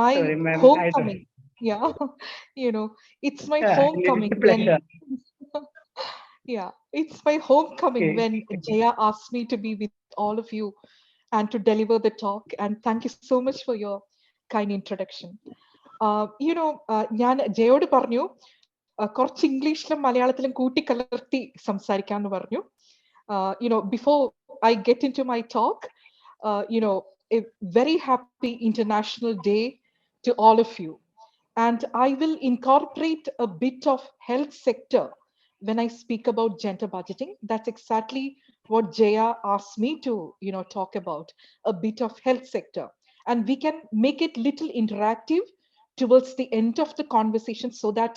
Sorry, ma'am. homecoming. Yeah, it's my homecoming It's a when, pleasure. yeah, it's my homecoming Okay. when Jaya asked me to be with all of you and to deliver the talk. And thank you so much for your kind introduction. ഞാൻ ജയോട് പറഞ്ഞു കുറച്ച് ഇംഗ്ലീഷിലും മലയാളത്തിലും കൂട്ടിക്കലർത്തി സംസാരിക്കാമെന്ന് പറഞ്ഞു. Before I get into my talk, a very happy International Day to all of you. And I will incorporate a bit of health sector when I speak about gender budgeting. That's exactly what Jaya asked me to, talk about, a bit of health sector. And we can make it little interactive towards the end of the conversation so that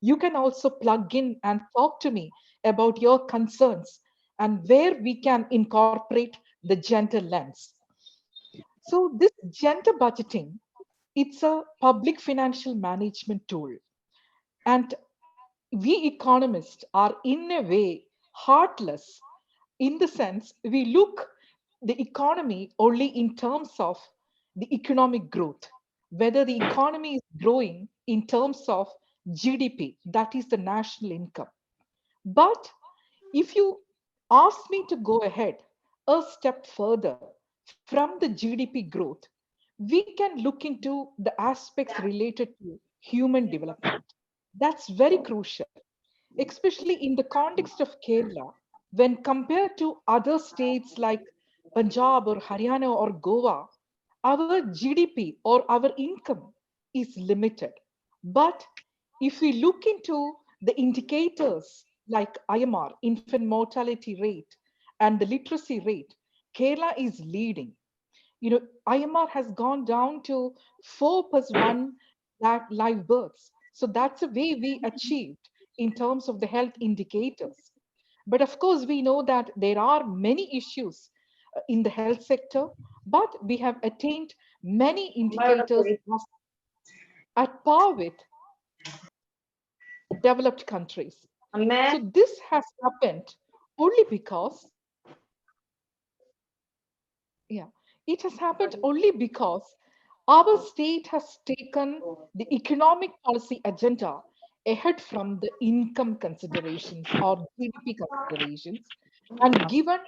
you can also plug in and talk to me about your concerns and where we can incorporate the gender lens. So this gender budgeting, it's a public financial management tool. And we economists are in a way heartless in the sense we look the economy only in terms of the economic growth, whether the economy is growing in terms of GDP, that is the national income. But if you ask me to go ahead a step further from the GDP growth, we can look into the aspects related to human development. That's very crucial, especially in the context of Kerala, when compared to other states like Punjab or Haryana or Goa, our GDP or our income is limited. But if we look into the indicators like IMR, infant mortality rate, and the literacy rate, Kerala is leading. IMR has gone down to 4 plus 1 lakh live births. So that's a way we achieved in terms of the health indicators. But of course, we know that there are many issues in the health sector, but we have attained many indicators at par with developed countries. So this has happened only because, yeah, it has happened only because our state has taken the economic policy agenda ahead from the income considerations or GDP considerations and given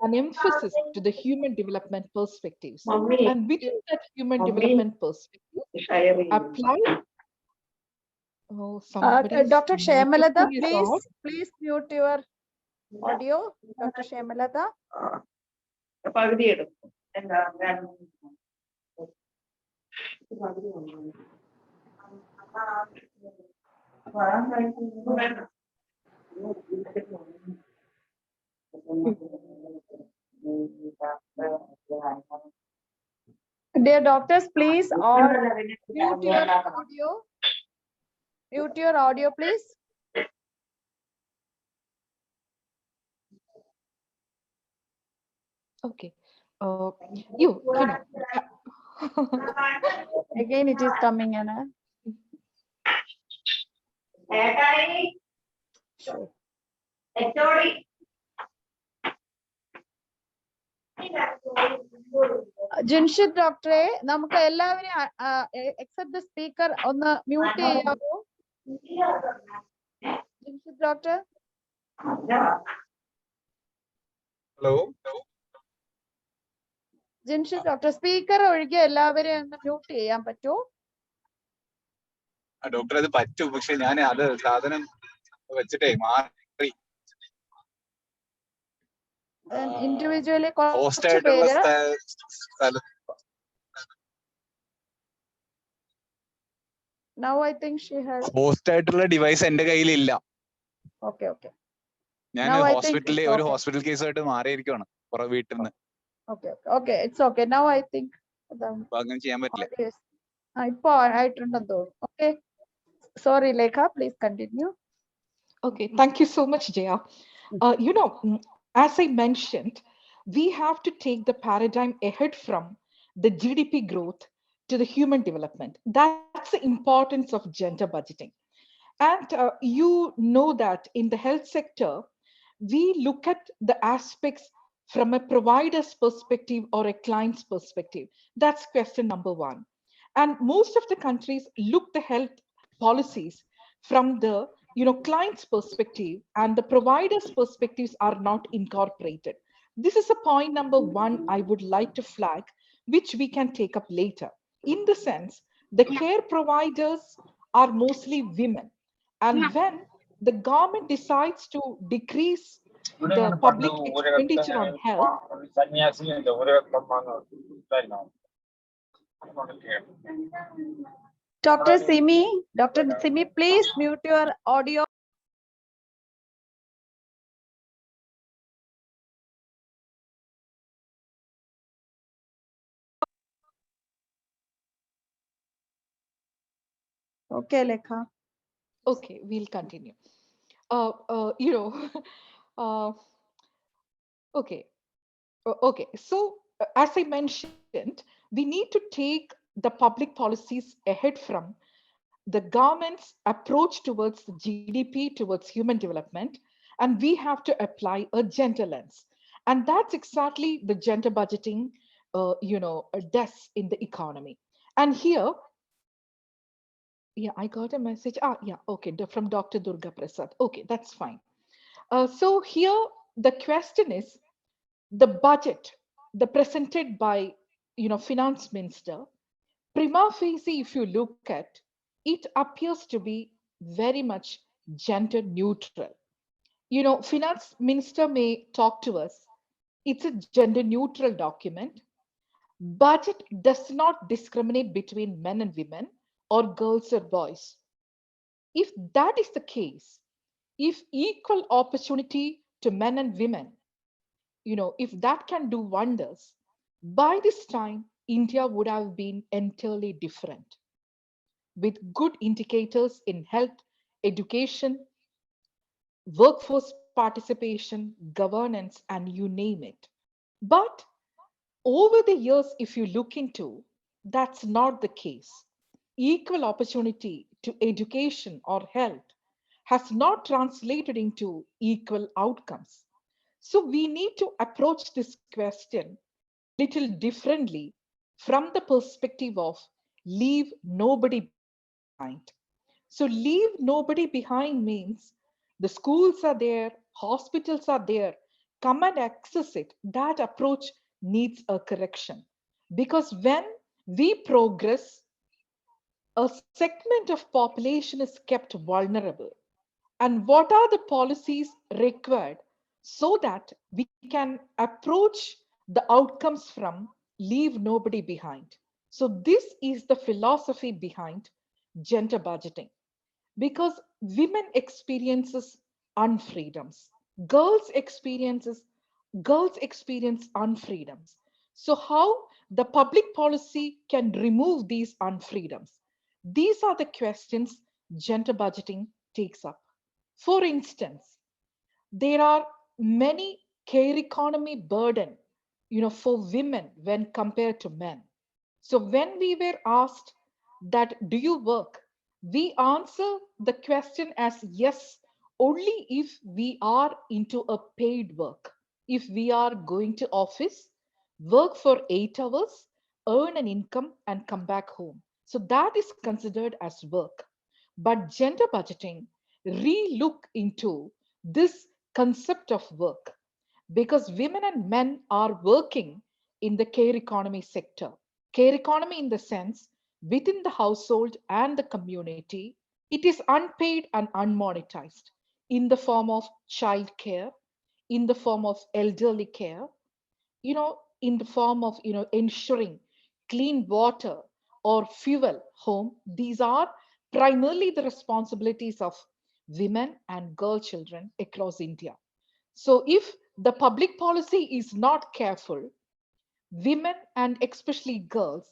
an emphasis to the human development perspectives. Mommy, And within that human mommy, development perspective, sharing. applied, oh, somebody's Dr. Shamalata, microphone is on. please mute your audio. Dr. Shamalata. പകുതി എടുക്കും എന്താ Dear doctors, please all mute your audio. Mute your audio, please. Okay. You know. Again, it is coming in. Sure. Jinshid doctor, നമുക്ക് എല്ലാവരും except the speaker ഒന്ന് mute ചെയ്യാമോ? Jinshid doctor. Hello. Jinshid doctor, speaker ഒഴികെ എല്ലാവരെയും ഒന്ന് mute ചെയ്യാൻ പറ്റുമോ? Doctor അത് പറ്റും, പക്ഷെ ഞാൻ അത് സാധനം വെച്ചിട്ടേ മാറി. Individually ഹോസ്റ്റ് ആയിട്ടുള്ള Now I think she has. Host ആയിട്ടുള്ള ഡിവൈസ് എന്റെ കയ്യിലില്ല. Okay. ഞാൻ ഹോസ്പിറ്റലിലെ ഒരു ഹോസ്പിറ്റൽ കേസായിട്ട് മാറിയിരിക്കുകയാണ് വീട്ടിൽ നിന്ന്. Okay, it's okay. Now I think അങ്ങനെ ചെയ്യാൻ പറ്റില്ല. ഇപ്പോ ആയിട്ടുണ്ടെന്ന് തോന്നുന്നു. Okay. Sorry, Lekha, please continue. Okay, thank you so much, Jaya. As I mentioned, we have to take the paradigm ahead from the GDP growth to the human development. That's the importance of gender budgeting. And you know that in the health sector, we look at the aspects from a provider's perspective or a client's perspective. That's question number one. And most of the countries look the health policies from the client's perspective, and the provider's perspectives are not incorporated. This is a point number one I would like to flag, which we can take up later. In the sense, the care providers are mostly women. And when the government decides to decrease the public expenditure on health, Dr. Simi, please mute your audio. Okay, Lekha. okay, we'll continue. Uh, uh, you know, uh, okay, okay. So, as I mentioned, we need to take the public policies ahead from the government's approach towards the GDP, towards human development, and we have to apply a gender lens. And that's exactly the gender budgeting, does in the economy. And here, yeah, I got a message. Yeah, okay, from Dr. Durga Prasad. Okay, that's fine. So here, the question is the budget, the presented by, finance minister, prima facie, if you look at, it appears to be very much gender neutral. Finance minister may talk to us. It's a gender neutral document. Budget does not discriminate between men and women or girls or boys. If that is the case, if equal opportunity to men and women, if that can do wonders, by this time, India would have been entirely different, with good indicators in health, education, workforce participation, governance, and you name it. But over the years, if you look into, that's not the case. Equal opportunity to education or health has not translated into equal outcomes. So we need to approach this question little differently from the perspective of leave nobody behind. So leave nobody behind means the schools are there, hospitals are there, come and access it. That approach needs a correction. Because when we progress, a segment of population is kept vulnerable. And what are the policies required so that we can approach the outcomes from leave nobody behind? So this is the philosophy behind gender budgeting, because women experiences unfreedoms, girls experiences girls experience unfreedoms. So how the public policy can remove these unfreedoms? These are the questions gender budgeting takes up. For instance, there are many care economy burden, for women when compared to men. So when we were asked that, do you work? We answer the question as yes, only if we are into a paid work. If we are going to office, work for 8 hours, earn an income and come back home. So that is considered as work. But gender budgeting re-look into this concept of work, because women and men are working in the care economy sector. Care economy in the sense within the household and the community, it is unpaid and unmonetized in the form of child care, in the form of elderly care, in the form of, ensuring clean water or fuel home. These are primarily the responsibilities of women and girl children across India. So if the public policy is not careful, women and especially girls,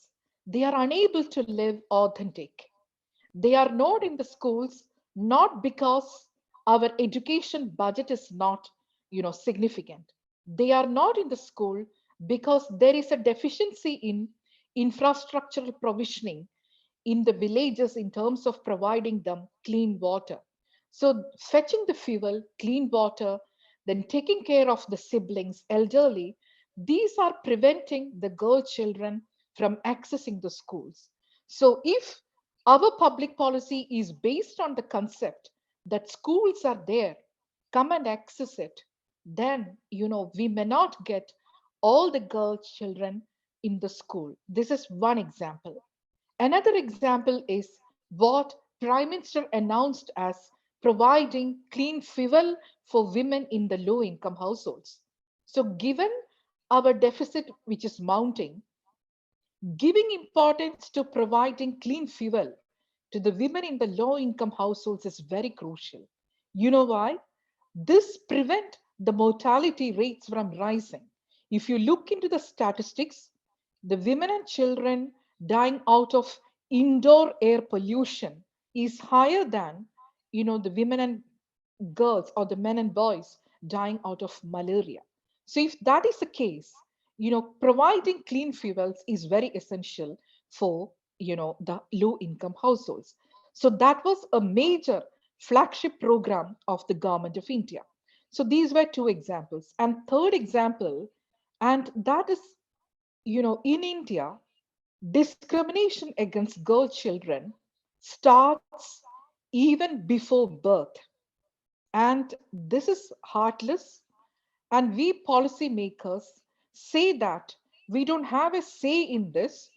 they are unable to live authentic. They are not in the schools, not because our education budget is not, significant. They are not in the school because there is a deficiency in infrastructural provisioning in the villages in terms of providing them clean water. So fetching the fuel, clean water, then taking care of the siblings, elderly, these are preventing the girl children from accessing the schools. So if our public policy is based on the concept that schools are there, come and access it, then, we may not get all the girl children in the school. This is one example. Another example is what Prime Minister announced as providing clean fuel for women in the low income households. So given our deficit, which is mounting, giving importance to providing clean fuel to the women in the low income households is very crucial. You know why? This prevent the mortality rates from rising. If you look into the statistics, the women and children dying out of indoor air pollution is higher than, the women and girls or the men and boys dying out of malaria. So if that is the case, providing clean fuels is very essential for, the low income households. So that was a major flagship program of the government of India. So these were two examples. And third example, and that is, in India, discrimination against girl children starts even before birth. And this is heartless. And we policymakers say that we don't have a say in this.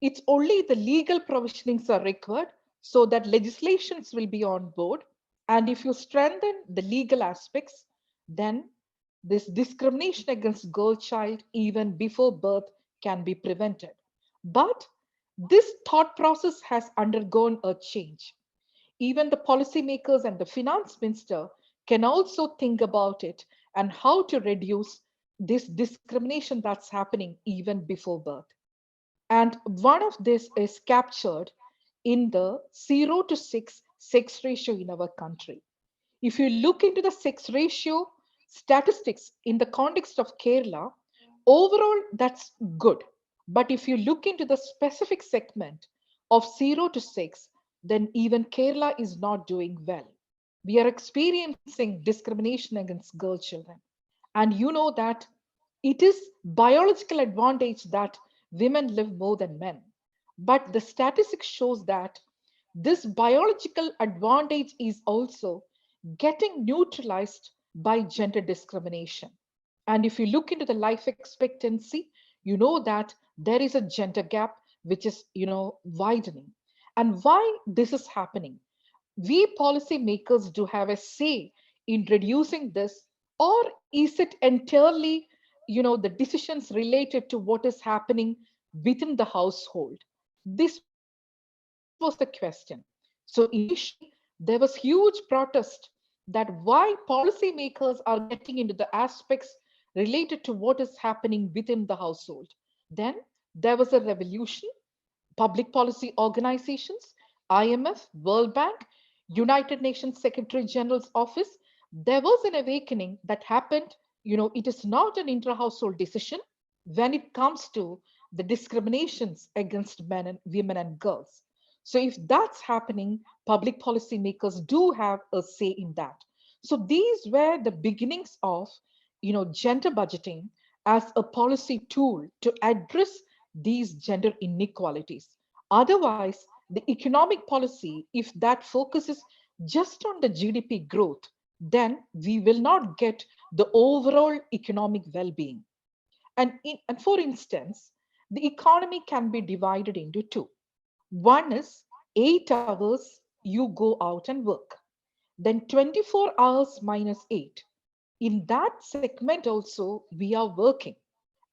It's only the legal provisionings are required so that legislations will be on board. And if you strengthen the legal aspects, then this discrimination against girl child even before birth can be prevented. But this thought process has undergone a change. Even the policymakers and the finance minister can also think about it and how to reduce this discrimination that's happening even before birth. And one of this is captured in the 0 to 6 sex ratio in our country. If you look into the sex ratio statistics in the context of Kerala, overall that's good. But if you look into the specific segment of 0 to 6, then even Kerala is not doing well. We are experiencing discrimination against girl children. And you know that it is biological advantage that women live more than men. But the statistics shows that this biological advantage is also getting neutralized by gender discrimination. And if you look into the life expectancy, you know that there is a gender gap which is, widening. And why this is happening? We policymakers do have a say in reducing this, or is it entirely, the decisions related to what is happening within the household? This was the question. So initially, there was huge protest that why policymakers are getting into the aspects related to what is happening within the household. Then there was a revolution. Public policy organizations, IMF, World Bank, United Nations Secretary General's office, there was an awakening that happened. It is not an intra-household decision when it comes to the discriminations against men and women and girls. So if that's happening, public policy makers do have a say in that. So these were the beginnings of, gender budgeting as a policy tool to address these gender inequalities. Otherwise, the economic policy, if that focuses just on the GDP growth, then we will not get the overall economic well-being. And for instance, the economy can be divided into two. One is 8 hours you go out and work. Then 24 hours minus 8. In that segment also, we are working.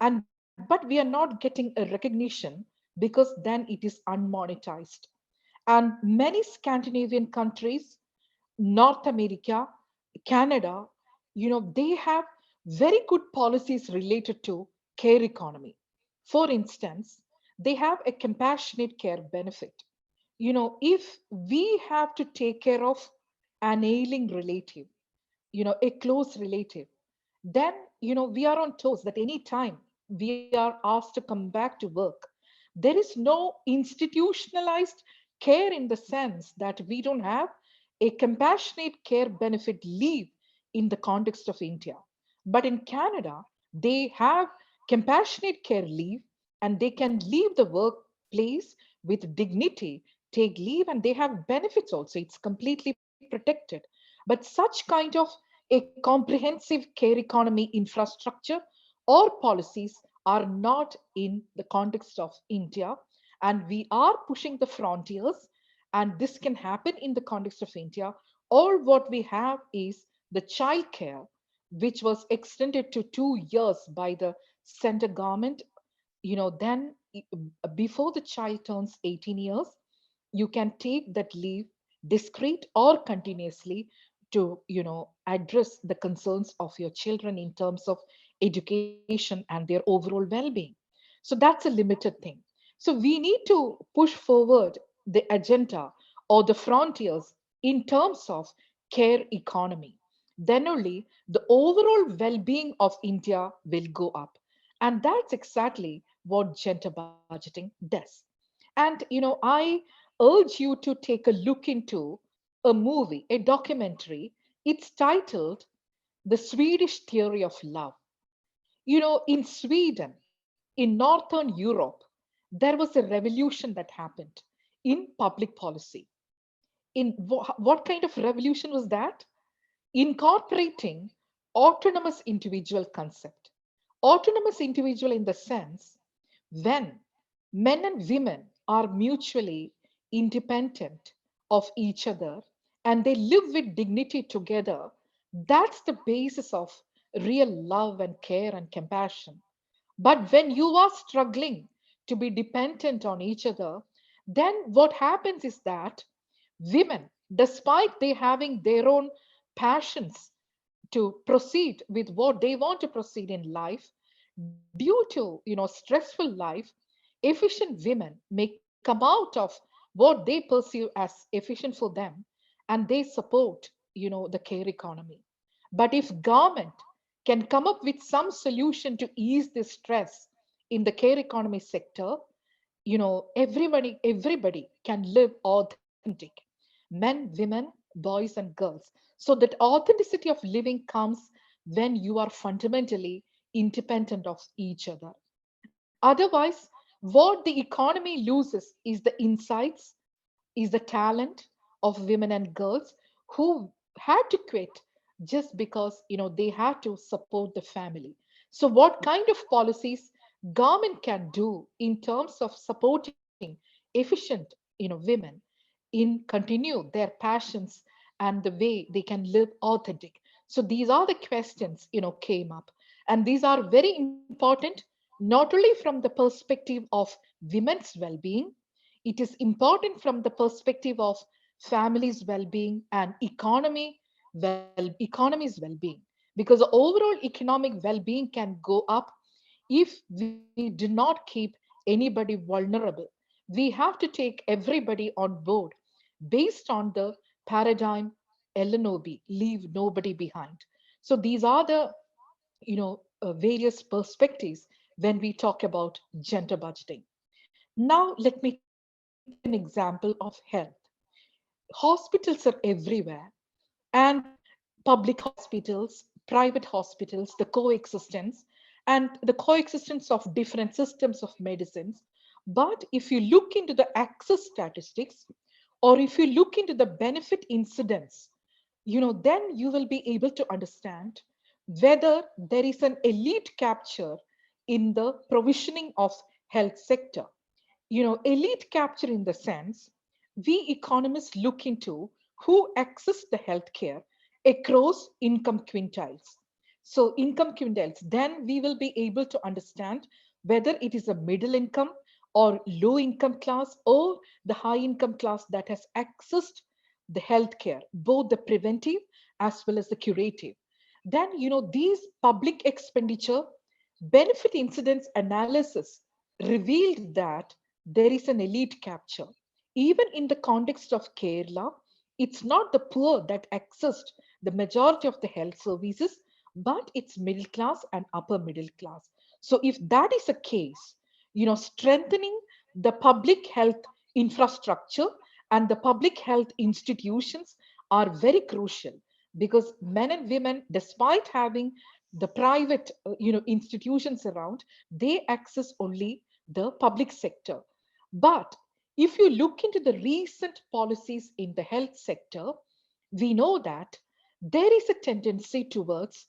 But we are not getting a recognition because then it is unmonetized. And many Scandinavian countries, North America, Canada, they have very good policies related to care economy. For instance, they have a compassionate care benefit. If we have to take care of an ailing relative, a close relative, then, we are on toes that any time we are asked to come back to work, there is no institutionalized care in the sense that we don't have a compassionate care benefit leave in the context of India. But in Canada, they have compassionate care leave and they can leave the workplace with dignity, take leave, and they have benefits also. It's completely protected. But such kind of a comprehensive care economy infrastructure or policies are not in the context of India. And we are pushing the frontiers, and this can happen in the context of India. All what we have is the child care, which was extended to 2 years by the center government. Then before the child turns 18 years, you can take that leave discrete or continuously to address the concerns of your children in terms of education and their overall well-being. So that's a limited thing. So we need to push forward the agenda or the frontiers in terms of care economy. Then only the overall well-being of India will go up. And that's exactly what gender budgeting does. And I urge you to take a look into a movie, a documentary. It's titled The Swedish Theory of Love. In Sweden, in Northern Europe, there was a revolution that happened in public policy. What kind of revolution was that? Incorporating autonomous individual concept. Autonomous individual in the sense when men and women are mutually independent of each other and they live with dignity together, that's the basis of real love and care and compassion. But when you are struggling to be dependent on each other, then what happens is that women, despite they having their own passions to proceed with what they want to proceed in life, due to stressful life, efficient women may come out of what they perceive as efficient for them, and they support the care economy. But if government can come up with some solution to ease the stress in the care economy sector, everybody can live authentic, men, women, boys and girls. So that authenticity of living comes when you are fundamentally independent of each other. Otherwise, what the economy loses is the insights, is the talent of women and girls who had to quit just because they had to support the family. So what kind of policies government can do in terms of supporting efficient women in continue their passions and the way they can live authentic? So these are the questions came up, and these are very important, not only from the perspective of women's well-being. It is important from the perspective of families' well-being and economy's well-being, because the overall economic well-being can go up if we do not keep anybody vulnerable. We have to take everybody on board based on the paradigm LNOB, leave nobody behind. So these are the various perspectives when we talk about gender budgeting. Now, let me take an example of health. Hospitals are everywhere, and public hospitals, private hospitals, the coexistence, and the coexistence of different systems of medicines. But if you look into the access statistics, or if you look into the benefit incidence, then you will be able to understand whether there is an elite capture in the provisioning of health sector. Elite capture in the sense we economists look into who access the healthcare across income quintiles. So income quintiles, then we will be able to understand whether it is a middle income or low income class or the high income class that has accessed the healthcare, both the preventive as well as the curative. Then, these public expenditure benefit incidence analysis revealed that there is an elite capture. Even in the context of Kerala, it's not the poor that accessed the majority of the health services, but it's middle class and upper middle class. So if that is a case, strengthening the public health infrastructure and the public health institutions are very crucial, because men and women, despite having the private institutions around, they access only the public sector. But if you look into the recent policies in the health sector, we know that there is a tendency towards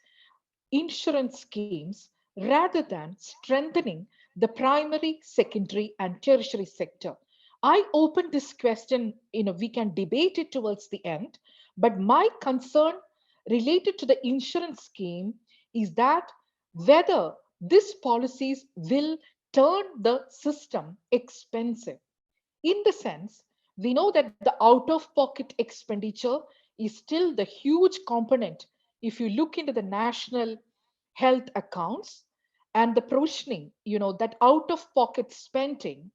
insurance schemes rather than strengthening the primary, secondary, and tertiary sector. I open this question, we can debate it towards the end, but my concern related to the insurance scheme is that whether these policies will turn the system expensive. In the sense, we know that the out-of-pocket expenditure is still the huge component. If you look into the national health accounts and the provisioning, that out-of-pocket spending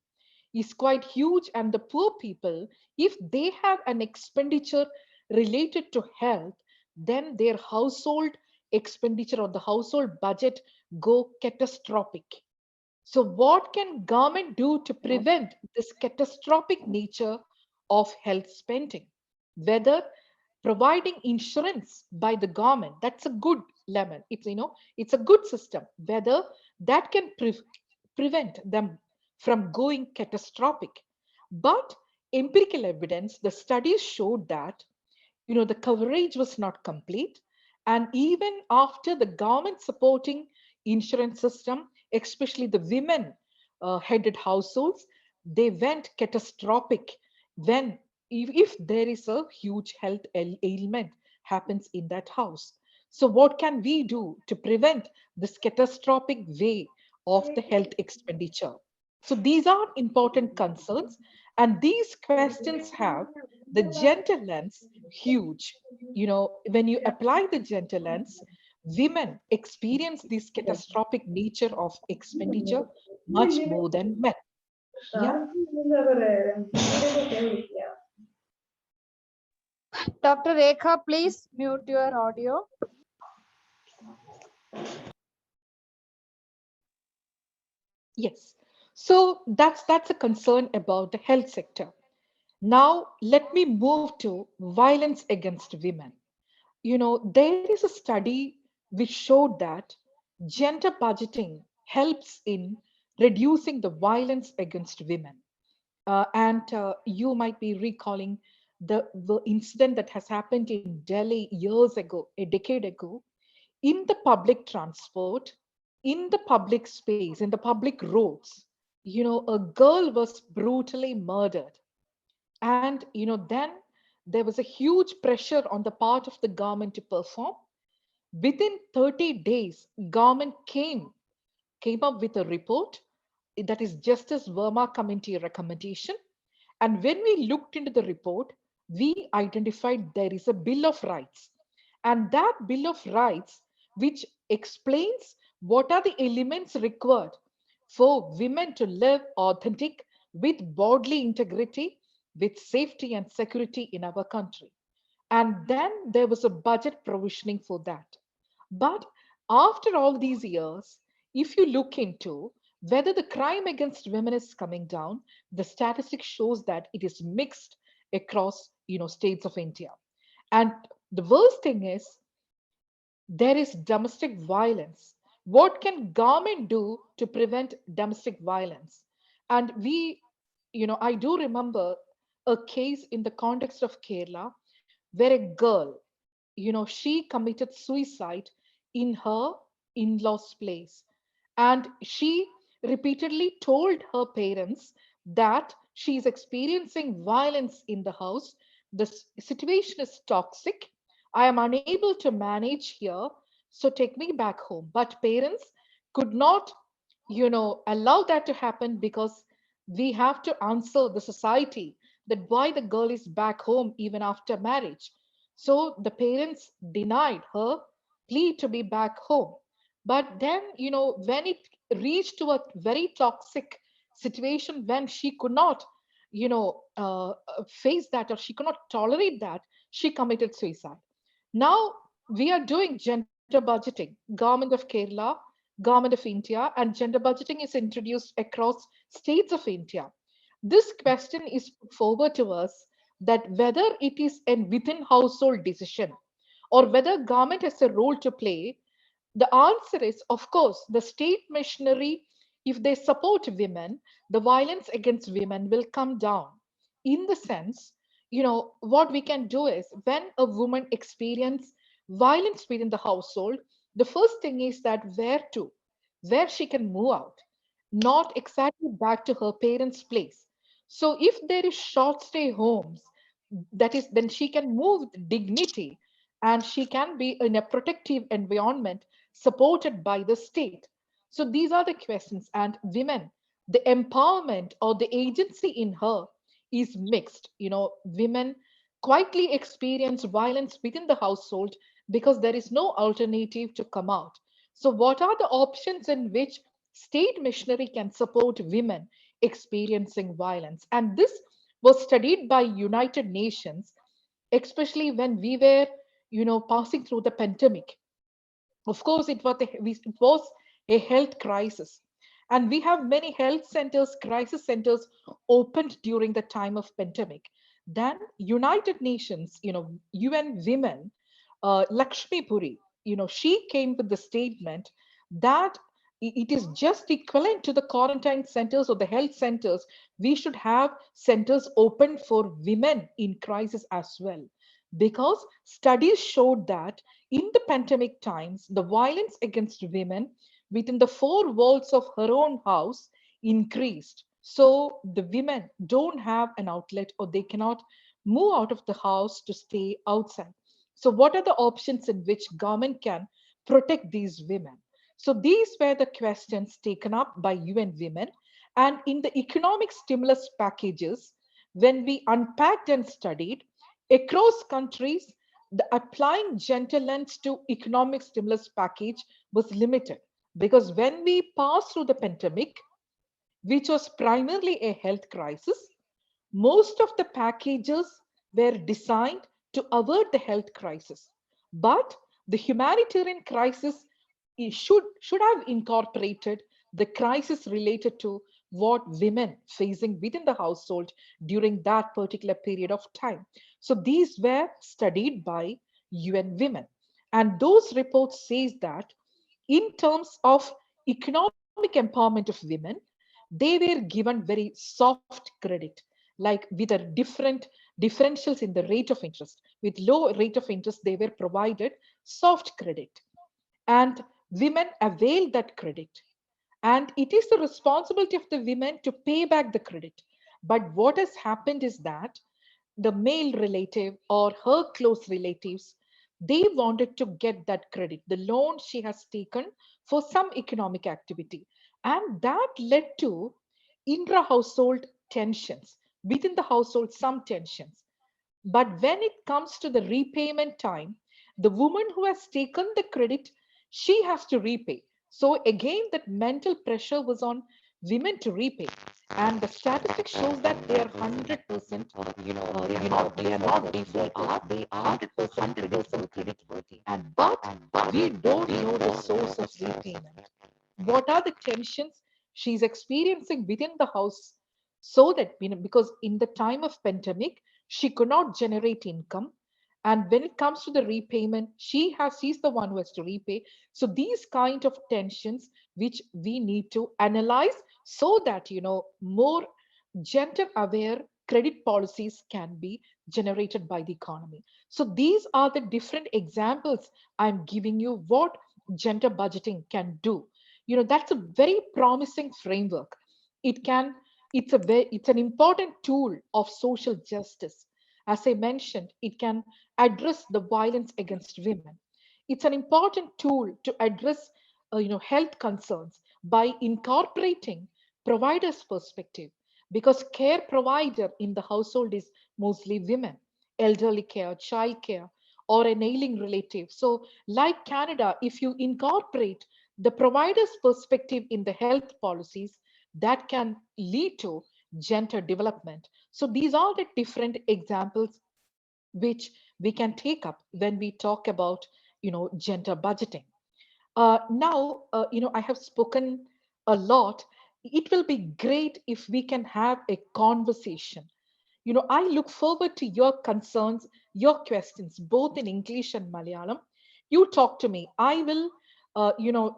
is quite huge, and the poor people, if they have an expenditure related to health, then their household expenditure or the household budget go catastrophic. So what can government do to prevent this catastrophic nature of health spending? Whether providing insurance by the government, that's a good lemon. It's a good system. Whether that can prevent them from going catastrophic. But empirical evidence, the studies showed that, the coverage was not complete. And even after the government supporting insurance system, especially the women headed households, they went catastrophic when if there is a huge health ailment happens in that house. So what can we do to prevent this catastrophic way of the health expenditure? So these are important concerns, and these questions have the gender lens huge. When you apply the gender lens, women experience this catastrophic nature of expenditure much more than men. Yeah. Dr. Rekha, please mute your audio. Yes. So that's a concern about the health sector. Now let me move to violence against women. There is a study which showed that gender budgeting helps in reducing the violence against women. And you might be recalling the incident that has happened in Delhi years ago, a decade ago, in the public transport, in the public space, in the public roads. A girl was brutally murdered. And then there was a huge pressure on the part of the government to perform. Within 30 days, government came up with a report that is Justice Verma Committee recommendation. And when we looked into the report, we identified there is a Bill of Rights. And that Bill of Rights, which explains what are the elements required for women to live authentic with bodily integrity, with safety and security in our country. And then there was a budget provisioning for that. But after all these years, if you look into whether the crime against women is coming down, the statistic shows that it is mixed across states of India. And the worst thing is there is domestic violence. What can government do to prevent domestic violence? And I do remember a case in the context of Kerala where a girl, she committed suicide in her in-laws' place. And she repeatedly told her parents that she is experiencing violence in the house. The situation is toxic. I am unable to manage here, so take me back home. But parents could not, allow that to happen because we have to answer the society that why the girl is back home even after marriage. So the parents denied her plea to be back home. But then, when it reached to a very toxic situation, when she could not, face that, or she could not tolerate that, she committed suicide. Now we are doing gender budgeting. Government of Kerala, Government of India, and gender budgeting is introduced across states of India. This question is put forward to us that whether it is a within household decision or whether government has a role to play, the answer is, of course, the state machinery if they support women, the violence against women will come down. In the sense, what we can do is when a woman experience violence within the household, the first thing is that where she can move out, not exactly back to her parents' place. So if there is short stay homes, that is, then she can move with dignity and she can be in a protective environment supported by the state. So these are the questions. And women, the empowerment or the agency in her is mixed. Women quietly experience violence within the household because there is no alternative to come out. So what are the options in which state machinery can support women experiencing violence? And this was studied by United Nations, especially when we were, passing through the pandemic. Of course, it was a health crisis. And we have many health centers, crisis centers opened during the time of pandemic. Then United Nations, UN Women, Lakshmi Puri, she came with the statement that it is just equivalent to the quarantine centers or the health centers. We should have centers open for women in crisis as well. Because studies showed that in the pandemic times, the violence against women within the four walls of her own house increased. So the women don't have an outlet or they cannot move out of the house to stay outside. So what are the options in which government can protect these women? So these were the questions taken up by UN Women. And in the economic stimulus packages, when we unpacked and studied across countries, the applying gender lens to economic stimulus package was limited because when we passed through the pandemic, which was primarily a health crisis, most of the packages were designed to avert the health crisis. But the humanitarian crisis should have incorporated the crisis related to what women facing within the household during that particular period of time. So these were studied by UN Women. And those reports says that in terms of economic empowerment of women, they were given very soft credit, like with a different differentials in the rate of interest. With low rate of interest, they were provided soft credit. And women avail that credit. And it is the responsibility of the women to pay back the credit. But what has happened is that the male relative or her close relatives, they wanted to get that credit, the loan she has taken for some economic activity. And that led to intra-household tensions, within the household, some tensions. But when it comes to the repayment time, the woman who has taken the credit, she has to repay. So again, that mental pressure was on women to repay. And the statistics shows that they are 100%, they are not defaulters, they are 100% creditworthy. But we don't know the source of repayment. What are the tensions she's experiencing within the house? So that, because in the time of pandemic, she could not generate income. And when it comes to the repayment, she's the one who has to repay. So these kind of tensions, which we need to analyze so that, more gender aware credit policies can be generated by the economy. So these are the different examples I'm giving you what gender budgeting can do. That's a very promising framework. it can it's an important tool of social justice. As I mentioned, it can address the violence against women. It's an important tool to address health concerns by incorporating providers perspective, because care provider in the household is mostly women, elderly care, child care, or an ailing relative. So like Canada, if you incorporate the provider's perspective in the health policies, that can lead to gender development. So these are the different examples which we can take up when we talk about gender budgeting. Now, I have spoken a lot. It will be great if we can have a conversation. I look forward to your concerns, your questions, both in English and Malayalam. You talk to me. I will,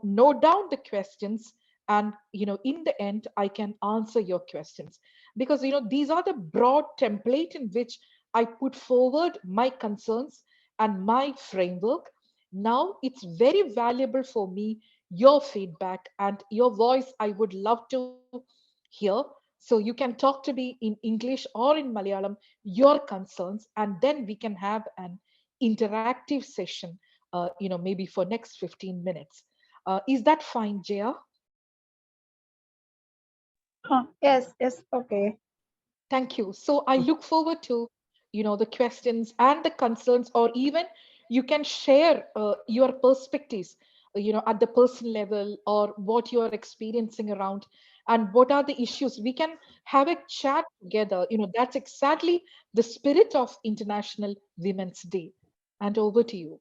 note down the questions and in the end I can answer your questions, because these are the broad template in which I put forward my concerns and my framework. Now it's very valuable for me, your feedback and your voice. I would love to hear. So you can talk to me in English or in Malayalam, your concerns, and then we can have an interactive session, maybe for next 15 minutes. Is that fine, Jaya? Yes, okay. Thank you. So I look forward to, the questions and the concerns, or even you can share your perspectives, at the personal level, or what you are experiencing around, and what are the issues. We can have a chat together. That's exactly the spirit of International Women's Day. And over to you.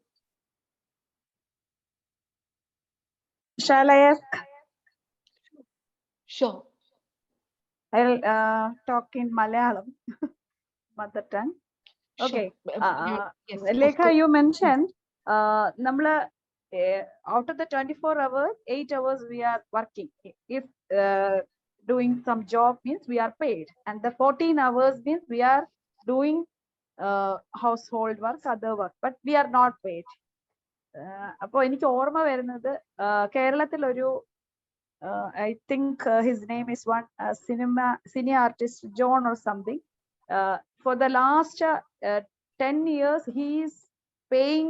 Shall I ask? Sure. I'll talk in Malayalam, mother tongue. Okay. Sure. Yes, of Lekha, course. you mentioned out of the 24 hours, 8 hours we are working. If doing some job means we are paid, and the 14 hours means we are doing household work, other work, but we are not paid. അപ്പോൾ എനിക്ക് ഓർമ്മ വരുന്നത് കേരളത്തിലൊരു I think his name is one cine artist, John or something. For the last 10 years, he is paying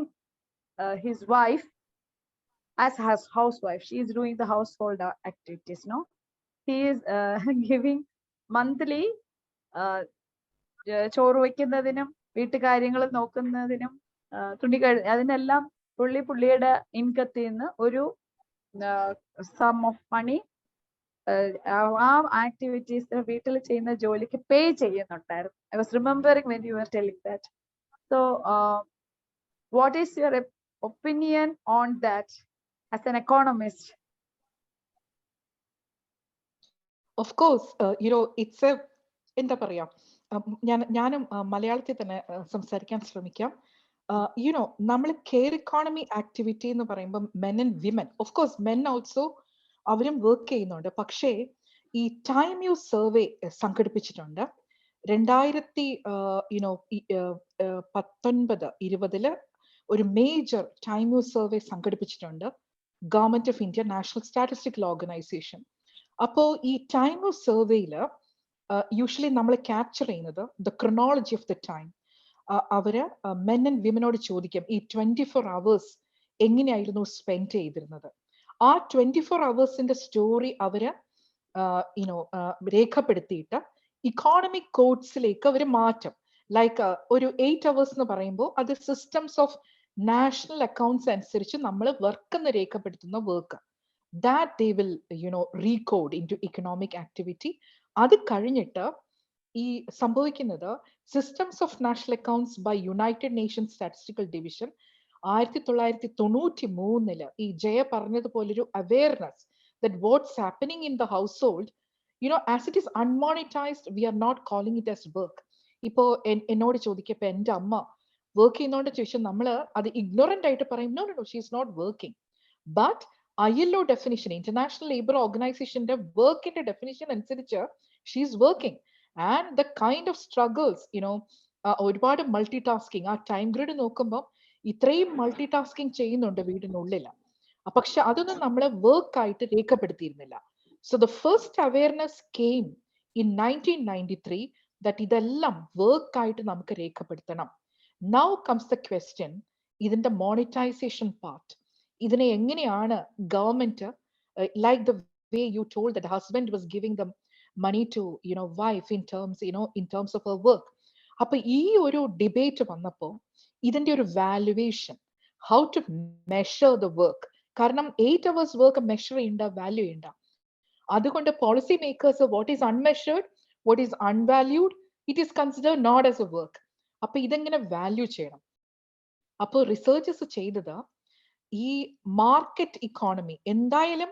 his wife as housewife. She is doing the household activities, no? He is giving monthly ചോറ് വയ്ക്കുന്നതിനും വീട്ടുകാര്യങ്ങൾ നോക്കുന്നതിനും തുണി അതിനെല്ലാം പുള്ളിയുടെ ഇൻകത്തിൽ നിന്ന് ഒരു some of money ആ activities വീട്ടിൽ ചെയ്യുന്ന ജോലിക്ക് പേ ചെയ്യുന്നുണ്ടായിരുന്നു. I was remembering when you were telling that. So what is your opinion on that as an economist? Of course, it's a എന്താ പറയാ, ഞാനും മലയാളത്തിൽ തന്നെ സംസാരിക്കാൻ ശ്രമിക്കാം. നമ്മൾ കെയർ എക്കോണമി ആക്ടിവിറ്റി എന്ന് പറയുമ്പോൾ men and women, of course men also അവരും വർക്ക് ചെയ്യുന്നുണ്ട്. പക്ഷേ ഈ ടൈം യൂസ് സർവേ സംഘടിപ്പിച്ചിട്ടുണ്ട് 2019-20 ഒരു മേജർ ടൈം യൂസ് സർവേ സംഘടിപ്പിച്ചിട്ടുണ്ട് government of India, national statistical organisation. അപ്പോൾ ഈ ടൈം യൂസ് സർവേയിൽ യൂഷ്വലി നമ്മൾ ക്യാപ്ചർ ചെയ്യുന്നത് the chronology of the time. അവര് മെൻ ആൻഡ് വിമനോട് ചോദിക്കും ഈ 24 hours എങ്ങനെയായിരുന്നു സ്പെൻഡ് ചെയ്തിരുന്നത്. ആ 24 hours സ്റ്റോറി അവര് രേഖപ്പെടുത്തിയിട്ട് ഇക്കോണമിക് കോഡ്സിലേക്ക് അവർ മാറ്റും. ലൈക്ക് ഒരു 8 hours എന്ന് പറയുമ്പോൾ അത് സിസ്റ്റംസ് ഓഫ് നാഷണൽ അക്കൗണ്ട്സ് അനുസരിച്ച് നമ്മൾ വർക്ക് എന്ന് രേഖപ്പെടുത്തുന്ന work that they will recode into economic activity. അത് കഴിഞ്ഞിട്ട് ഈ സംഭവിക്കുന്നത് systems of national accounts by United Nations statistical division 1993 ഈ ജയ പറഞ്ഞതുപോലൊരു awareness that what's happening in the household, as it is unmonetized, we are not calling it as work. ഇപ്പോ എന്നോട് ചോദിക്കപ്പോ എൻ്റെ അമ്മ വർക്ക് ചെയ്യുന്നോണ്ട് ചോദിച്ചാൽ നമ്മള് അത് ഇഗ്നോറന്റ് ആയിട്ട് പറയും, no, she is not working. But ILO definition, International Labour Organization വർക്കിന്റെ ഡെഫിനിഷൻ അനുസരിച്ച് she is working. And the kind of struggles, ഒരുപാട് മൾട്ടി ടാസ്കിങ്, ആ ടൈം ഗ്രിഡ് നോക്കുമ്പോൾ ഇത്രയും മൾട്ടി ടാസ്കിങ് ചെയ്യുന്നുണ്ട് വീടിനുള്ളിൽ. പക്ഷെ അതൊന്നും നമ്മളെ വർക്ക് ആയിട്ട് രേഖപ്പെടുത്തിയിരുന്നില്ല. So the first awareness came in 1993 that ഇതെല്ലാം വർക്ക് ആയിട്ട് നമുക്ക് രേഖപ്പെടുത്തണം. നൗ കംസ് ദ ക്വസ്റ്റ്യൻ, ഇതിന്റെ മോണിറ്റൈസേഷൻ പാർട്ട്. ഇതിനെ എങ്ങനെയാണ് government, like the way you told that husband was giving them money to wife in terms of her work. അപ്പൊ ഈ ഒരു ഡിബേറ്റ് വന്നപ്പോ ഇതിന്റെ ഒരു valuation, how to measure the work. കാരണം 8 hours വർക്ക് മെഷർ ചെയ്യണ്ട, വാല്യൂ ചെയ്യണ്ട. അതുകൊണ്ട് policy makers what is unmeasured, what is unvalued, it is considered not as a work. അപ്പൊ ഇതെങ്ങനെ വാല്യൂ ചെയ്യണം? അപ്പൊ റിസർച്ചേഴ്സ് ചെയ്തത് ഈ മാർക്കറ്റ് ഇക്കോണമി എന്തായാലും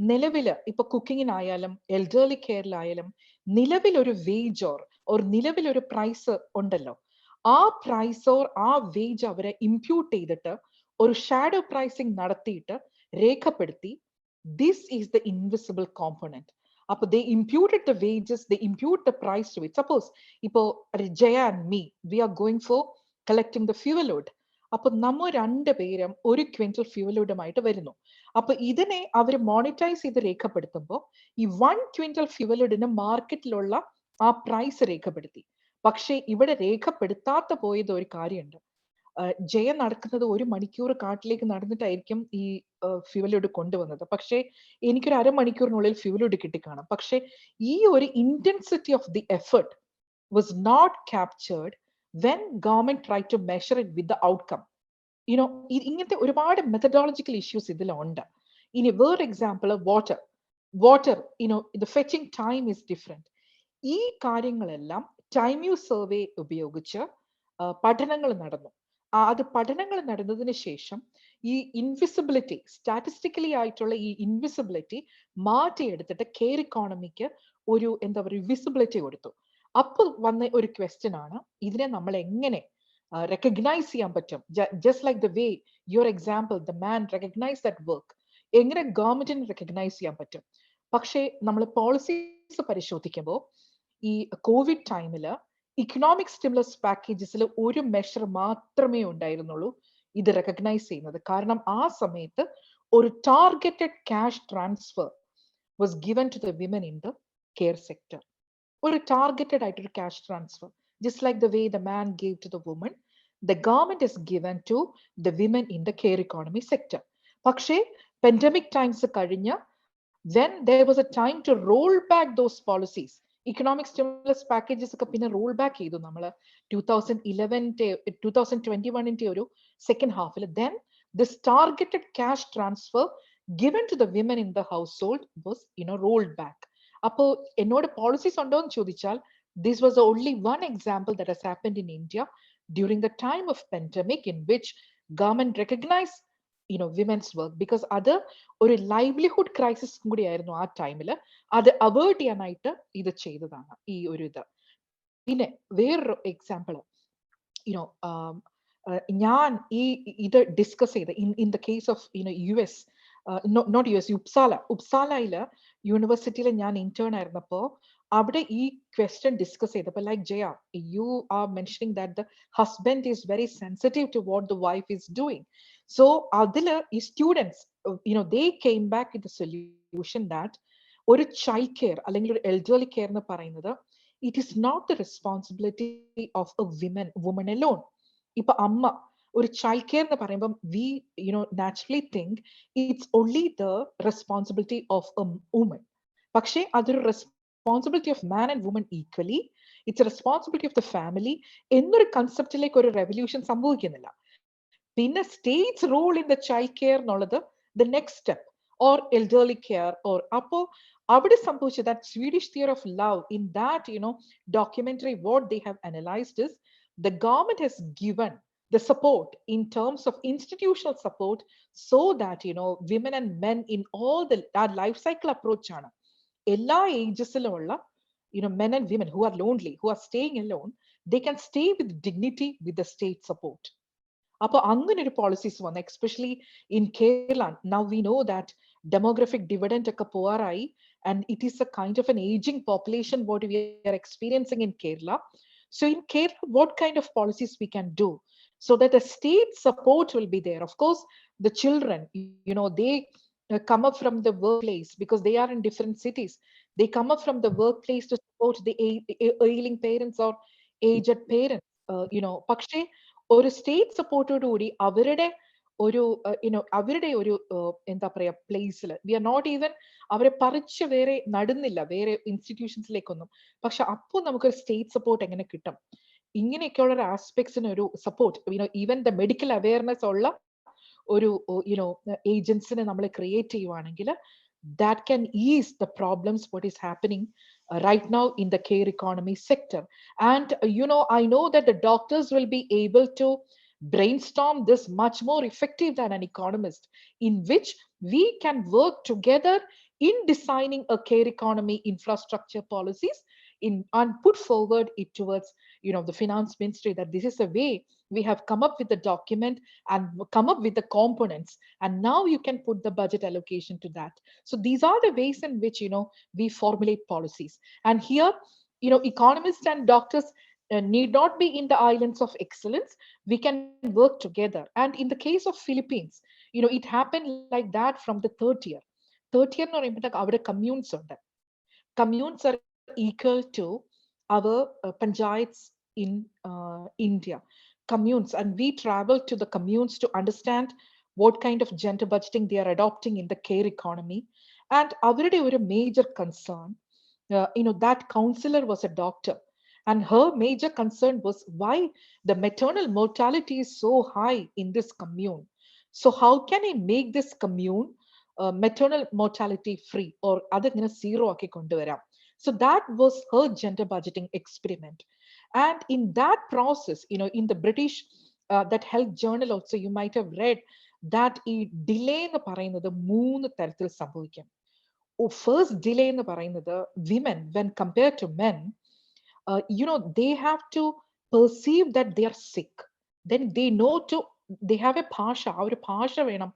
നിലവില് ഇപ്പൊ കുക്കിങ്ങിനായാലും എൽഡർലി കെയറിലായാലും നിലവിലൊരു വേജ് ഓർ നിലവിലൊരു പ്രൈസ് ഉണ്ടല്ലോ. ആ പ്രൈസ് ഓർ ആ വേജ് അവരെ ഇംപ്യൂട്ട് ചെയ്തിട്ട് ഒരു ഷാഡോ പ്രൈസിങ് നടത്തിയിട്ട് രേഖപ്പെടുത്തി This is the invisible component. They imputed the wages, they impute the price to it. Suppose Jaya and me, we are going for collecting the fuel load. നമ്മ രണ്ടുപേരും 1 quintal fuel ലോഡുമായിട്ട് വരുന്നു. ഇതിനെ അവർ monetise ചെയ്ത് രേഖപ്പെടുത്തുമ്പോൾ ഈ 1 quintal fuel ലോഡിന് മാർക്കറ്റിലുള്ള ആ price രേഖപ്പെടുത്തി. പക്ഷെ ഇവിടെ രേഖപ്പെടുത്താത്ത പോയത് ഒരു കാര്യമുണ്ട്. ജയ നടക്കുന്നത് 1 മണിക്കൂർ കാട്ടിലേക്ക് നടന്നിട്ടായിരിക്കും ഈ ഫ്യൂവൽ ലോഡ് കൊണ്ടുവന്നത്. പക്ഷേ എനിക്കൊരു അരമണിക്കൂറിനുള്ളിൽ ഫ്യൂവൽ ലോഡ് കിട്ടിക്കാണും. പക്ഷെ ഈ ഒരു intensity of the effort was not captured when government tried to measure it with the outcome. ഇങ്ങനത്തെ ഒരുപാട് മെത്തഡോളജിക്കൽ ഇഷ്യൂസ് ഇതിലുണ്ട്. ഇനി വേറെ example water the fetching time is different. ഈ കാര്യങ്ങളെല്ലാം ടൈം യൂസ് സർവേ ഉപയോഗിച്ച് പഠനങ്ങൾ നടന്നു. അത് പഠനങ്ങൾ നടന്നതിന് ശേഷം ഈ ഇൻവിസിബിലിറ്റി, സ്റ്റാറ്റിസ്റ്റിക്കലി ആയിട്ടുള്ള ഈ ഇൻവിസിബിലിറ്റി മാറ്റിയെടുത്തിട്ട് കെയർ ഇക്കോണമിക്ക് ഒരു എന്താ പറയുക വിസിബിലിറ്റി കൊടുത്തു. അപ്പോൾ വന്ന ഒരു ക്വസ്റ്റ്യൻ ആണ്, ഇതിനെ നമ്മൾ എങ്ങനെ റെക്കഗ്നൈസ് ചെയ്യാൻ പറ്റും? Just like the way your example, the man recognise that work, എങ്ങനെ ഗവൺമെന്റിന് റെക്കഗ്നൈസ് ചെയ്യാൻ പറ്റും? പക്ഷേ നമ്മൾ പോളിസീസ് പരിശോധിക്കുമ്പോൾ ഈ കോവിഡ് ടൈമില് ഇക്കണോമിക് സ്റ്റിമുലസ് പാക്കേജസിൽ ഒരു മെഷർ മാത്രമേ ഉണ്ടായിരുന്നുള്ളൂ ഇത് റെക്കഗ്നൈസ് ചെയ്യുന്നത്. കാരണം ആ സമയത്ത് ഒരു targeted cash transfer was given to the women in the care sector. ഒരു ടാർഗറ്റഡ് ആയിട്ടൊരു cash transfer, just like the way the man gave to the woman, the government is given to the women in the care economy sector. പക്ഷേ pandemic times കഴിഞ്ഞ, when there was a time to roll back those policies, economic stimulus packages ഒക്കെ പിന്നെ roll back ചെയ്തു നമ്മൾ 2021 ഒരു second half. Then this targeted cash transfer given to the women in the household was rolled back. അപ്പോൾ എന്നോട് policies ഉണ്ടോ എന്ന് ചോദിച്ചാൽ, this was the only one example that has happened in India during the time of pandemic in which government recognized women's work, because അത് ഒരു livelihood crisis കൂടി ആയിരുന്നു ആ ടൈമിൽ. അത് അവോയ്ഡ് ചെയ്യാനായിട്ട് ഇത് ചെയ്തതാണ് ഈ ഒരു ഇത്. പിന്നെ വേറൊരു എക്സാമ്പിൾ, ഞാൻ ഇത് ഡിസ്കസ് ചെയ്ത് in the case of US, not US, ഉപ്സാലയില് യൂണിവേഴ്സിറ്റിയിൽ ഞാൻ ഇന്റേൺ ആയിരുന്നപ്പോ അവിടെ ഈ ക്വസ്റ്റ്യൻ ഡിസ്കസ് ചെയ്തപ്പോൾ, like Jaya, you are mentioning that the husband is very sensitive to what the wife is doing. So അതില് ഈ students they came back with the solution that ഒരു ചൈൽഡ് കെയർ അല്ലെങ്കിൽ ഒരു എൽഡർലി കെയർ എന്ന് പറയുന്നത് it is not the responsibility of a woman alone. ഇപ്പൊ അമ്മ ഒരു ചൈൽഡ് കെയർ എന്ന് പറയുമ്പോൾ we naturally think it's only the responsibility of a woman. പക്ഷേ അതൊരു responsibility of man and woman equally. It's a responsibility of the family. എന്നൊരു കൺസെപ്റ്റിലേക്ക് ഒരു revolution സംഭവിക്കുന്നില്ല. പിന്നെ states role in the child care എന്നുള്ളത് the next step, or elderly care, or അപ്പോ അവിടെ സംഭവിച്ചത് that Swedish theory of love, in that documentary what they have analysed is the government has given the support in terms of institutional support so that women and men in all the life cycle approach ആണ് എല്ലാ ഏജസിലുള്ള men and women who are lonely, who are staying alone, they can stay with dignity with the state support. അപ്പൊ അങ്ങനെ ഒരു policies വന്നു, especially in Kerala. Now we know that demographic dividend ഒക്കെ പോവാറായി, and it is a kind of an aging population what we are experiencing in Kerala. So in Kerala, what kind of policies we can do so that the state support will be there? Of course, the children, they come up from the workplace because they are in different cities. They come up from the workplace to support the ailing parents or aged parents. പക്ഷേ ഒരു state സപ്പോർട്ടോടുകൂടി അവരുടെ ഒരു അവരുടെ ഒരു എന്താ പറയാ പ്ലേസിൽ V are not even അവരെ പറിച്ച് വേറെ നടുന്നില്ല വേറെ ഇൻസ്റ്റിറ്റ്യൂഷൻസിലേക്കൊന്നും. പക്ഷെ അപ്പോൾ നമുക്കൊരു സ്റ്റേറ്റ് സപ്പോർട്ട് എങ്ങനെ കിട്ടും? ഇങ്ങനെയൊക്കെയുള്ള ഒരു ആസ്പെക്ട്സിന് ഒരു support even the medical awareness ഉള്ള ഒരു ഏജൻസിനെ നമ്മൾ ക്രിയേറ്റ് ചെയ്യുവാണെങ്കിൽ that can ease the problems what is happening right now in the care economy sector. And I know that the doctors will be able to brainstorm this much more effective than an economist, in which we can work together in designing a care economy infrastructure policies and put forward it towards the finance ministry that this is the way we have come up with the document and come up with the components, and now you can put the budget allocation to that. So these are the ways in which we formulate policies. And here economists and doctors need not be in the islands of excellence. We can work together. And in the case of Philippines, it happened like that from the third year. Third year എന്ന് പറയുമ്പോഴത്തേക്ക് അവിടെ communes ഉണ്ട്. Communes are equal to our panchayats in India. Communes, and we travel to the communes to understand what kind of gender budgeting they are adopting in the care economy. And avരുടെ ഒരു major concern, that counselor was a doctor, and her major concern was why the maternal mortality is so high in this commune. So how can I make this commune maternal mortality free, or adengine zero ആക്കി കൊണ്ടുവരാം? So that was her gender budgeting experiment. And in that process, in the British that health journal also, you might have read that ഈ delay എന്ന് പറയുന്നത് 3 തരത്തിൽ സംഭവിക്കും. First delay എന്ന് പറയുന്നത്, women when compared to men, they have to perceive that they are sick. Then they have a pasha, our pasha venam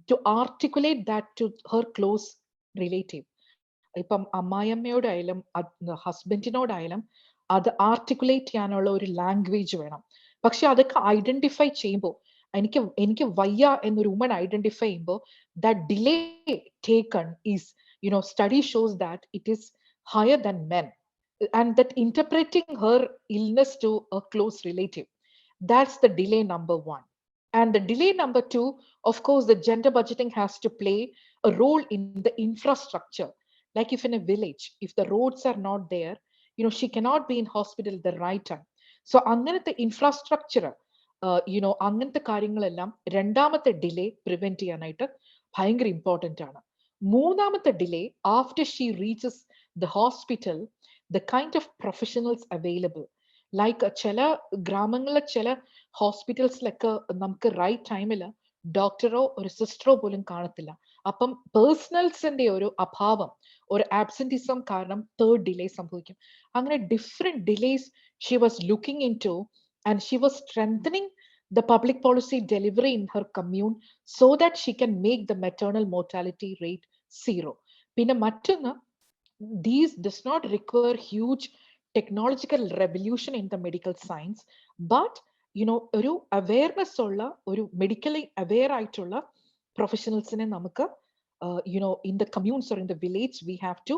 to articulate that to her close relative. ഇപ്പം അമ്മായിയമ്മയോടായാലും ഹസ്ബൻഡിനോടായാലും അത് articulate ചെയ്യാനുള്ള ഒരു language വേണം. പക്ഷെ അതൊക്കെ identify ചെയ്യുമ്പോൾ, എനിക്ക് വയ്യ എന്നൊരു വുമൺ ഐഡന്റിഫൈ ചെയ്യുമ്പോൾ, that delay taken is, study shows that it is higher than men. And that interpreting her illness to a close relative, that's the delay number 1. And the delay number 2, of course, the gender budgeting has to play a role in the infrastructure. Like if in a village, if the roads are not there, she cannot be in hospital at the right time. So anganathe infrastructure, അങ്ങനത്തെ കാര്യങ്ങളെല്ലാം രണ്ടാമത്തെ delay prevent ചെയ്യാനായിട്ട് ഭയങ്കര important ആണ്. മൂന്നാമത്തെ delay, after she reaches the hospital, the kind of professionals available. Like ചില ഗ്രാമങ്ങളിലെ ചില ഹോസ്പിറ്റൽസിലൊക്കെ നമുക്ക് റൈറ്റ് ടൈമിൽ ഡോക്ടറോ ഒരു സിസ്റ്ററോ പോലും കാണത്തില്ല. അപ്പം പേഴ്സണൽസിന്റെ ഒരു അഭാവം, ഒരു ആബ്സെന്റിസം കാരണം തേർഡ് ഡിലേ സംഭവിക്കും. അങ്ങനെ different delays she was looking into, and she was strengthening the public policy delivery in her commune so that she can make the maternal mortality rate zero. പിന്നെ മറ്റൊന്ന്, these does not require huge technological revolution in the medical science, but ഒരു awareness ഉള്ള, ഒരു medically aware ആയിട്ടുള്ള professionalsനെ നമുക്ക് in the communes or in the village we have to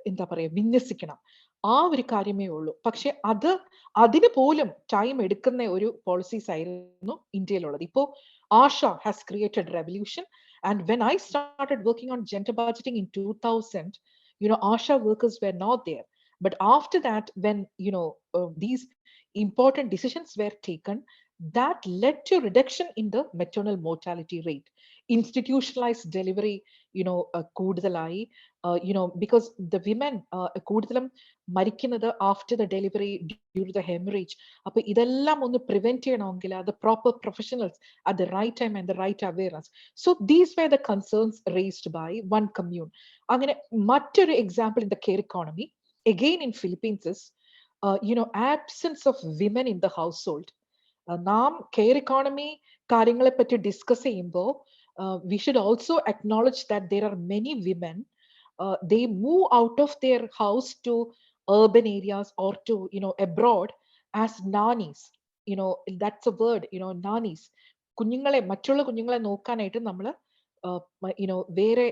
എന്താ പറയാ, വിന്യസിക്കണം. ആ ഒരു കാര്യമേ ഉള്ളൂ. പക്ഷെ അതിന് പോലും ടൈം എടുക്കുന്ന ഒരു പോളിസീസ് ആയിരുന്നു ഇന്ത്യയിലുള്ളത്. ഇപ്പോ Asha has created revolution. And when I started working on gender budgeting in 2000, ASHA workers were not there. But after that, when these important decisions were taken, that led to reduction in the maternal mortality rate. Institutionalized delivery, കൂടുതലായി, because the women കൂടുതലും മരിക്കുന്നത് after the delivery, due to the hemorrhage. അപ്പൊ ഇതെല്ലാം ഒന്ന് prevent ചെയ്യണമെങ്കിൽ the proper professionals at the right time and the right awareness. So these were the concerns raised by one commune. അങ്ങനെ മറ്റൊരു example in the care economy, again in Philippines, is absence of women in the household. നാം care economy കാര്യങ്ങളെ പറ്റി discuss ചെയ്യുമ്പോൾ we should also acknowledge that there are many women, they move out of their house to urban areas or to abroad as nannies. That's a word, nannies. കുഞ്ഞുങ്ങളെ, മറ്റുള്ള കുഞ്ഞുങ്ങളെ നോക്കാനായിട്ട് നമ്മൾ വേറെ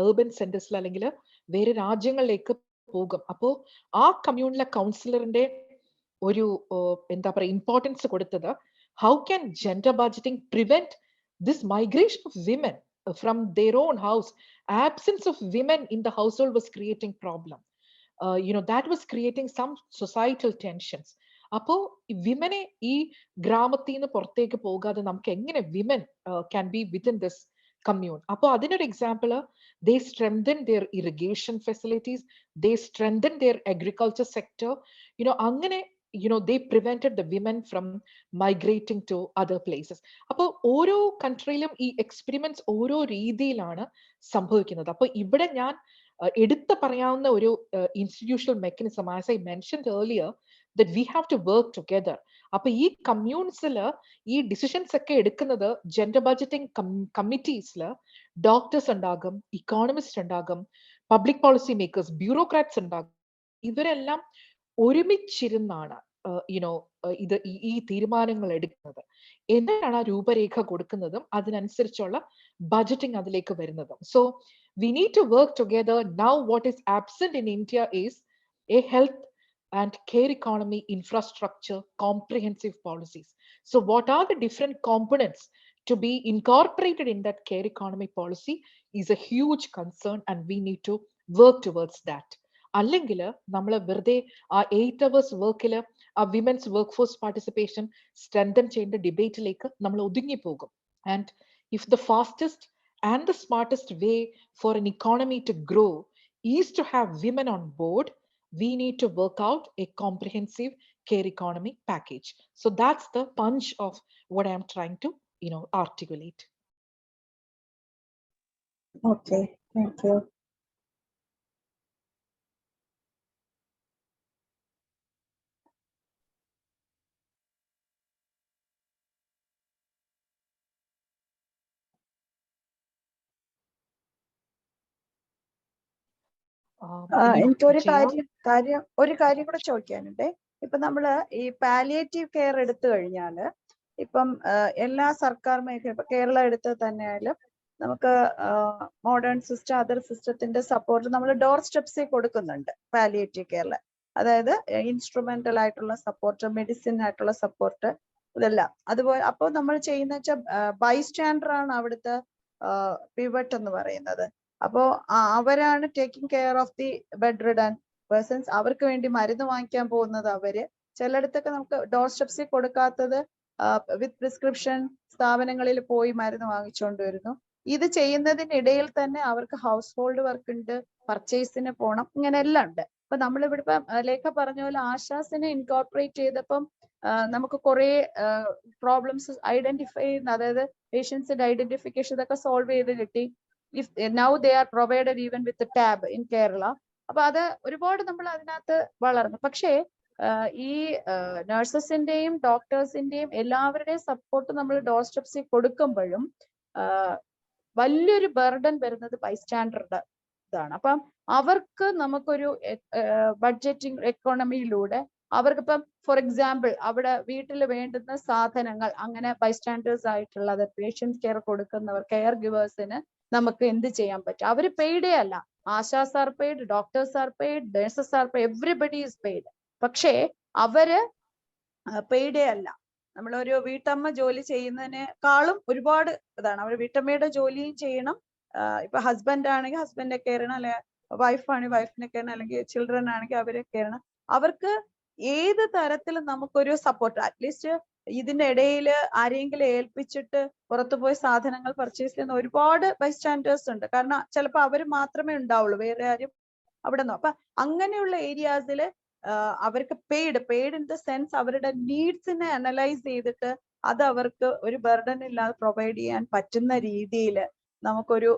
urban സെന്റേഴ്സിൽ അല്ലെങ്കിൽ വേറെ രാജ്യങ്ങളിലേക്ക് പോകും. അപ്പോൾ ആ കമ്മ്യൂണിലെ കൗൺസിലറിന്റെ ഒരു എന്താ പറയുക ഇമ്പോർട്ടൻസ് കൊടുത്തത്, how can gender budgeting prevent this migration of women from their own house? Absence of women in the household was creating problem. That was creating some societal tensions. അപ്പോ വിമനെ ഈ ഗ്രാമത്തിൽ നിന്ന് പുറത്തേക്ക് പോകാതെ നമുക്ക് എങ്ങനെ women can be within this commune? അപ്പോ അതിനൊരു example, they strengthen their irrigation facilities, they strengthen their agriculture sector. അങ്ങനെ they prevented the women from migrating to other places. അപ്പോൾ ഓരോ കൺട്രിയിലും ഈ എക്സ്പെരിമെന്റ്സ് ഓരോ രീതിയിലാണ് സംഭവിക്കുന്നത്. അപ്പോൾ ഇവിടെ ഞാൻ എടുത്തു പറയാവുന്ന ഒരു institutional mechanism, as I mentioned earlier, that we have to work together. അപ്പൊ ഈ കമ്മ്യൂൺസില് ഈ ഡിസിഷൻസ് ഒക്കെ എടുക്കുന്നത് ജെൻഡർ ബഡ്ജറ്റിംഗ് കമ്മിറ്റീസില് ഡോക്ടേഴ്സ് ഉണ്ടാകും, ഇക്കോണമിസ്റ്റ് ഉണ്ടാകും, പബ്ലിക് പോളിസി മേക്കേഴ്സ്, ബ്യൂറോക്രാറ്റ്സ് ഉണ്ടാകും. ഇവരെല്ലാം ഒരുമിച്ചിരുന്നാണ് ഇത് ഈ തീരുമാനങ്ങൾ എടുക്കുന്നത്. എന്താണ് ആ രൂപരേഖ കൊടുക്കുന്നതും അതിനനുസരിച്ചുള്ള ബഡ്ജറ്റിംഗ് അതിലേക്ക് വരുന്നതും. So we need to work together. Now what is absent in India is a health and care economy infrastructure comprehensive policies. So what are the different components to be incorporated in that care economy policy is a huge concern, and we need to work towards that. അല്ലെങ്കിൽ നമ്മൾ വെറുതെ ആ 8 hours വർക്കില് ആ women's work force participation strengthen ചെയ്യേണ്ട ഡിബേറ്റിലേക്ക് നമ്മൾ ഒതുങ്ങിപ്പോകും. And if the fastest and the smartest way for an economy to grow is to have women on board, we need to work out a comprehensive care economy package. So that's the punch of what I am trying to articulate. Okay, thank you. എനിക്ക് ഒരു കാര്യം കൂടെ ചോദിക്കാനുണ്ട്. ഇപ്പൊ നമ്മള് ഈ palliative care എടുത്തു കഴിഞ്ഞാല് ഇപ്പം എല്ലാ സർക്കാർ മേഖല, ഇപ്പൊ കേരളം എടുത്ത് തന്നെ ആയാലും നമുക്ക് മോഡേൺ സിസ്റ്റം, അതർ സിസ്റ്റത്തിന്റെ സപ്പോർട്ട് നമ്മൾ ഡോർ സ്റ്റെപ്സിൽ കൊടുക്കുന്നുണ്ട് പാലിയേറ്റീവ് കെയറിൽ. അതായത് ഇൻസ്ട്രുമെന്റൽ ആയിട്ടുള്ള സപ്പോർട്ട്, മെഡിസിൻ ആയിട്ടുള്ള സപ്പോർട്ട്, ഇതെല്ലാം. അതുപോലെ അപ്പോൾ നമ്മൾ ചെയ്യുന്ന വെച്ചാൽ ബൈസ്റ്റാൻഡർ ആണ് അവിടുത്തെ പിവറ്റ് എന്ന് പറയുന്നത്. അപ്പോ അവരാണ് taking care of the bedridden persons. അവർക്ക് വേണ്ടി മരുന്ന് വാങ്ങിക്കാൻ പോകുന്നത് അവര്. ചിലയിടത്തൊക്കെ നമുക്ക് ഡോർ സ്റ്റെപ്സിൽ കൊടുക്കാത്തത് വിത്ത് പ്രിസ്ക്രിപ്ഷൻ സ്ഥാപനങ്ങളിൽ പോയി മരുന്ന് വാങ്ങിച്ചുകൊണ്ട് വരുന്നു. ഇത് ചെയ്യുന്നതിനിടയിൽ തന്നെ അവർക്ക് ഹൗസ് ഹോൾഡ് വർക്ക് ഉണ്ട്, പർച്ചേസിന് പോകണം, ഇങ്ങനെ എല്ലാം ഉണ്ട്. അപ്പൊ നമ്മളിവിടെ ഇപ്പം ലേഖ പറഞ്ഞ പോലെ ആശാസിനെ ഇൻകോർപ്പറേറ്റ് ചെയ്തപ്പം നമുക്ക് കുറെ പ്രോബ്ലംസ് ഐഡന്റിഫൈ ചെയ്യുന്ന, അതായത് പേഷ്യൻസിന്റെ ഐഡന്റിഫിക്കേഷൻ ഇതൊക്കെ സോൾവ് ചെയ്ത് കിട്ടി. If now they are provided even with the tab in Kerala. അപ്പൊ അത് ഒരുപാട് നമ്മൾ അതിനകത്ത് വളർന്നു. പക്ഷേ ഈ നഴ്സസിന്റെയും ഡോക്ടേഴ്സിന്റെയും എല്ലാവരുടെയും സപ്പോർട്ട് നമ്മൾ ഡോർ സ്റ്റെപ്സിൽ കൊടുക്കുമ്പോഴും വലിയൊരു ബർഡൻ വരുന്നത് ബൈസ്റ്റാൻഡറുടെ ഇതാണ്. അപ്പം അവർക്ക് നമുക്കൊരു ബഡ്ജറ്റിംഗ് എക്കോണമിയിലൂടെ അവർക്കിപ്പം ഫോർ എക്സാമ്പിൾ അവിടെ വീട്ടിൽ വേണ്ടുന്ന സാധനങ്ങൾ, അങ്ങനെ ബൈസ്റ്റാൻഡേഴ്സ് ആയിട്ടുള്ളത് പേഷ്യൻസ് കെയർ കൊടുക്കുന്നവർ, കെയർ ഗിവേഴ്സിന് നമുക്ക് എന്ത് ചെയ്യാൻ പറ്റും? അവര് പെയ്ഡേ അല്ല. Asha's are paid, doctors are paid, nurses are paid, everybody is paid. പക്ഷേ അവര് പെയ്ഡേ അല്ല. നമ്മളൊരു വീട്ടമ്മ ജോലി ചെയ്യുന്നതിനേക്കാളും ഒരുപാട് ഇതാണ്. അവർ വീട്ടമ്മയുടെ ജോലിയും ചെയ്യണം. ഇപ്പൊ ഹസ്ബൻഡ് ആണെങ്കിൽ ഹസ്ബൻഡിനെ കെയർ ചെയ്യണം, അല്ലെ വൈഫാണെങ്കിൽ വൈഫിനെ കെയർ ചെയ്യണം, അല്ലെങ്കിൽ ചിൽഡ്രൻ ആണെങ്കിൽ അവരെ കെയർ ചെയ്യണം. അവർക്ക് ഏത് തരത്തിലും നമുക്കൊരു സപ്പോർട്ട്, അറ്റ്ലീസ്റ്റ് ഇതിന്റെ ഇടയിൽ ആരെങ്കിലും ഏൽപ്പിച്ചിട്ട് പുറത്തു പോയി സാധനങ്ങൾ പർച്ചേസ് ചെയ്യുന്ന ഒരുപാട് ബൈസ്റ്റാൻഡേഴ്സ് ഉണ്ട്. കാരണം ചിലപ്പോൾ അവർ മാത്രമേ ഉണ്ടാവുള്ളൂ, വേറെ ആരും അവിടെ നിന്ന്. അപ്പൊ അങ്ങനെയുള്ള ഏരിയാസിൽ അവർക്ക് പെയ്ഡ് ഇൻ ദ സെൻസ് അവരുടെ നീഡ്സിനെ അനലൈസ് ചെയ്തിട്ട് അത് അവർക്ക് ഒരു ബർഡൻ ഇല്ലാതെ പ്രൊവൈഡ് ചെയ്യാൻ പറ്റുന്ന രീതിയിൽ നമുക്കൊരു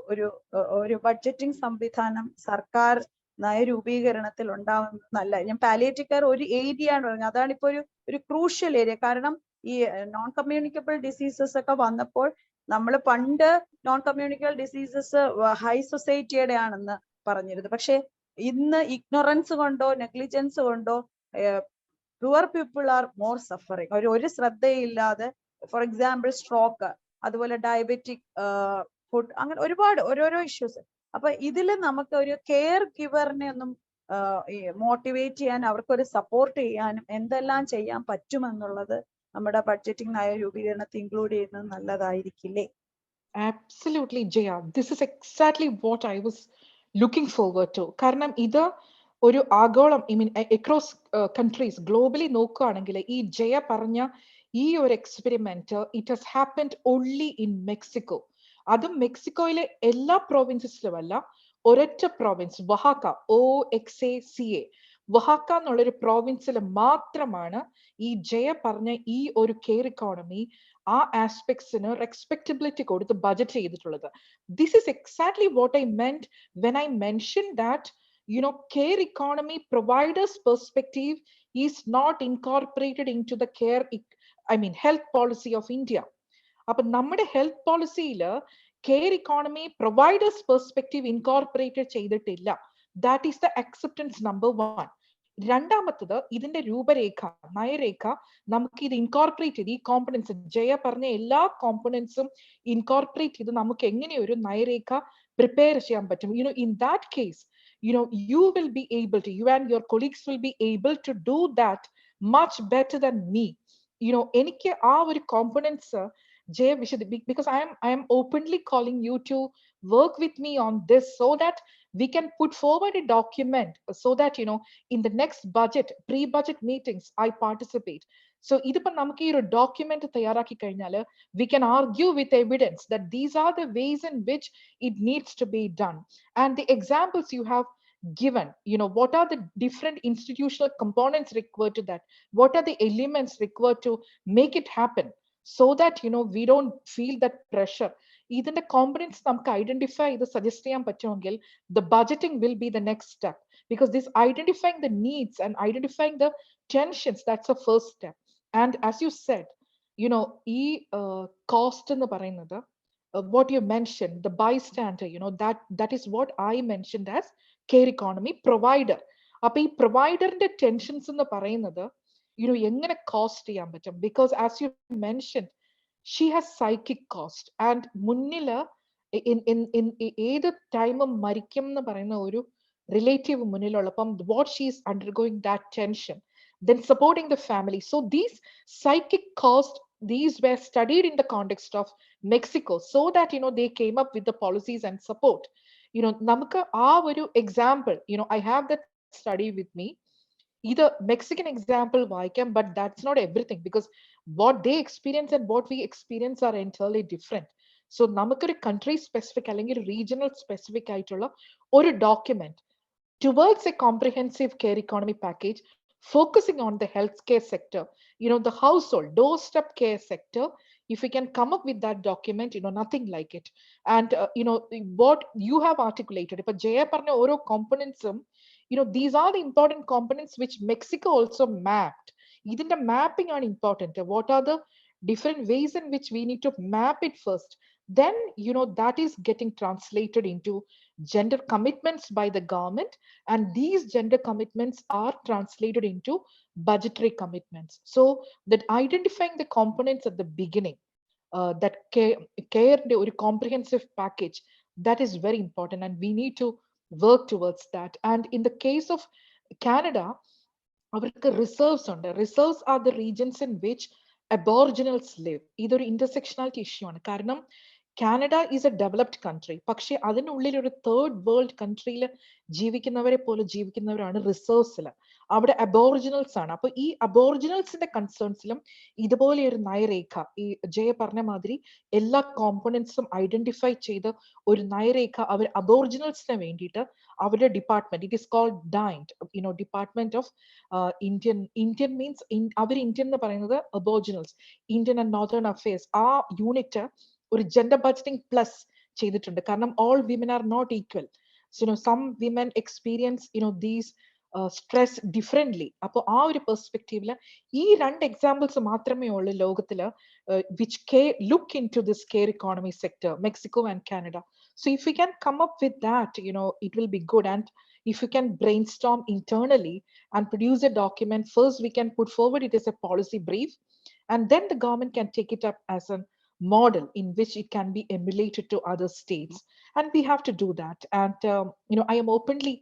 ഒരു ബഡ്ജറ്റിംഗ് സംവിധാനം സർക്കാർ നയരൂപീകരണത്തിൽ ഉണ്ടാവുന്നത് നല്ല. ഞാൻ പാലിയേറ്റീവ് കെയർ ഒരു ഏരിയ ആണ് പറഞ്ഞത്, അതാണ് ഇപ്പൊ ഒരു ക്രൂഷ്യൽ ഏരിയ. കാരണം ഈ നോൺ കമ്മ്യൂണിക്കബിൾ ഡിസീസസ് ഒക്കെ വന്നപ്പോൾ നമ്മൾ പണ്ട് നോൺ കമ്മ്യൂണിക്കബിൾ ഡിസീസസ് ഹൈ സൊസൈറ്റിയുടെ ആണെന്ന് പറഞ്ഞിരുന്നു. പക്ഷെ ഇന്ന് ഇഗ്നോറൻസ് കൊണ്ടോ നെഗ്ലിജൻസ് കൊണ്ടോ poor people are more suffering. ഒരു ശ്രദ്ധയില്ലാതെ, ഫോർ എക്സാമ്പിൾ സ്ട്രോക്ക്, അതുപോലെ ഡയബറ്റിക് ഫുഡ്, അങ്ങനെ ഒരുപാട് ഓരോരോ ഇഷ്യൂസ്. അപ്പൊ ഇതിൽ നമുക്ക് ഒരു കെയർ ഗിവറിനെ ഒന്നും മോട്ടിവേറ്റ് ചെയ്യാൻ, അവർക്കൊരു സപ്പോർട്ട് ചെയ്യാനും എന്തെല്ലാം ചെയ്യാൻ പറ്റുമെന്നുള്ളത് നമ്മുടെ ബഡ്ജറ്റിംഗ് നയ രൂപീകരണത്തെ ഇൻക്ലൂഡ് ചെയ്യുന്നത് നല്ലതായിരിക്കില്ലേ? Absolutely, Jaya. This is exactly what I was looking forward to. കാരണം ഇത് ഒരു ആഗോളം, I mean across countries globally നോക്കുകയാണെങ്കിൽ ഈ ജയ പറഞ്ഞ ഈ ഒരു experiment it has happened only in Mexico. അതും മെക്സിക്കോയിലെ എല്ലാ പ്രോവിൻസസിലും അല്ല, ഒരൊറ്റ പ്രോവിൻസ് വഹാക്ക, OXACA, വഹാക്ക എന്നുള്ളൊരു പ്രോവിൻസിൽ മാത്രമാണ് ഈ ജയ പറഞ്ഞ ഈ ഒരു കെയർ ഇക്കോണമി ആ ആസ്പെക്ട്സിന് റെസ്പെക്ടബിലിറ്റി കൊടുത്ത് ബജറ്റ് ചെയ്തിട്ടുള്ളത്. This is exactly what I meant when I mention that care economy providers perspective is not incorporated into the health policy of India. അപ്പൊ നമ്മുടെ ഹെൽത്ത് പോളിസിയിൽ care economy providers perspective incorporated ചെയ്തിട്ടില്ല. That is the acceptance number 1. രണ്ടാമത്തത്, ഇതിന്റെ രൂപരേഖ, നയരേഖ നമുക്ക് ഇത് incorporate ചെയ്ത് ഈ കോമ്പണൻസ് ജയ പറഞ്ഞ എല്ലാ കോമ്പണൻസും ഇൻകോർപ്പറേറ്റ് ചെയ്ത് നമുക്ക് എങ്ങനെ ഒരു നയരേഖ പ്രിപ്പയർ ചെയ്യാൻ പറ്റും. In that case you will be able to, you and your colleagues will be able to do that much better than me. എനിക്ക് ആ ഒരു components Jaya because I am openly calling you to work with me on this so that we can put forward a document so that in the next budget pre-budget meetings I participate. So ഇതിപ്പോ നമുക്ക് ഈ ഒരു document തയ്യാറാക്കി കഴിഞ്ഞാൽ we can argue with evidence that these are the ways in which it needs to be done. And the examples you have given, what are the different institutional components required to that, what are the elements required to make it happen, so that we don't feel that pressure. ഇതിന്റെ components നമുക്ക് identify ചെയ്ത് suggest ചെയ്യാൻ പറ്റുമെങ്കിൽ the budgeting will be the next step, because this identifying the needs and identifying the tensions, that's the first step. And as you said, ഈ cost എന്ന് പറയുന്നത് what you mentioned, the bystander, that is what I mentioned as care economy provider. അപ്പൊ ഈ പ്രൊവൈഡറിന്റെ tensions എന്ന് പറയുന്നത് എങ്ങനെ cost ചെയ്യാൻ പറ്റും, because as you mentioned, she has psychic cost. And മുന്നില് in ഏത് ടൈമും മരിക്കും എന്ന് പറയുന്ന ഒരു relative മുന്നിലുള്ളപ്പം what she is undergoing that tension, then supporting the family. So these psychic costs, these were studied in the context of Mexico, so that they came up with the policies and support. നമുക്ക് ആ ഒരു example, I have that study with me. Either Mexican example vaikam, but that's not everything, because what they experience and what we experience are entirely different. So namakku country specific allengi regional specific aayittulla oru document towards a comprehensive care economy package focusing on the healthcare sector, the household doorstep care sector. If we can come up with that document, nothing like it. And what you have articulated, if Jaya parna oro components, these are the important components which Mexico also mapped. Even the mapping are important. What are the different ways in which we need to map it first? Then, that is getting translated into gender commitments by the government. And these gender commitments are translated into budgetary commitments. So that identifying the components at the beginning, that care or comprehensive package, that is very important. And we need to work towards that. And in the case of Canada, our reserves are the regions in which aboriginals live. Either intersectionality issue ആണ്. കാരണം Canada is a developed country. പക്ഷെ അതിനുള്ളിൽ ഒരു third world countryയിൽ ജീവിക്കുന്നവരെ പോലെ ജീവിക്കുന്നവരാണ് റിസർവ്സിൽ. അവിടെ aboriginals ആണ്. അപ്പൊ ഈ അബോറിജിനൽസിന്റെ കൺസേൺസിലും ഇതുപോലെ ഒരു നയരേഖ, ഈ ജയ പറഞ്ഞ മാതിരി എല്ലാ കോമ്പണൻസും ഐഡന്റിഫൈ ചെയ്ത് ഒരു നയരേഖ അവർ അബോറിജിനൽസിന് വേണ്ടിയിട്ട് അവരുടെ department, it is called DIAND, department of Indian means അവർ ഇന്ത്യൻ എന്ന് പറയുന്നത് aboriginals, Indian and northern affairs, ആ യൂണിറ്റ് ഒരു ജെൻഡർ ബഡ്ജറ്റിംഗ് പ്ലസ് ചെയ്തിട്ടുണ്ട്. കാരണം all women are not equal. So some women experience these stress differently. അപ്പോൾ ആ ഒരു പെർസ്പെക്റ്റീവില് ഈ രണ്ട് എക്സാമ്പിൾസ് മാത്രമേ ഉള്ളൂ ലോകത്തില് which look into this care economy sector, Mexico and Canada. So if we can come up with that, it will be good. And if we can brainstorm internally and produce a document, first we can put forward it as a policy brief, and then the government can take it up as a model in which it can be emulated to other states. And we have to do that. And I am openly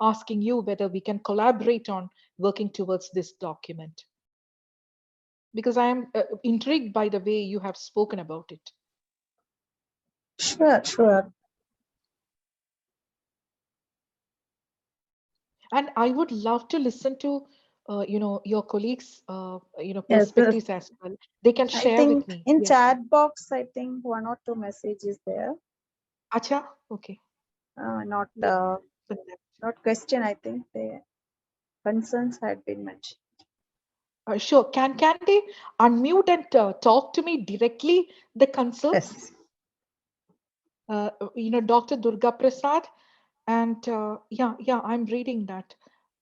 asking you whether we can collaborate on working towards this document, because I am intrigued by the way you have spoken about it. Sure. And I would love to listen to your colleagues perspectives as well. They can I share think with me. in Yes. chat box, I think 1 or 2 messages there. Acha, okay. Not question, I think they concerns had been mentioned. Sure. Can they unmute and talk to me directly? The concerns. Yes. Dr. Durga Prasad, and yeah, I'm reading that.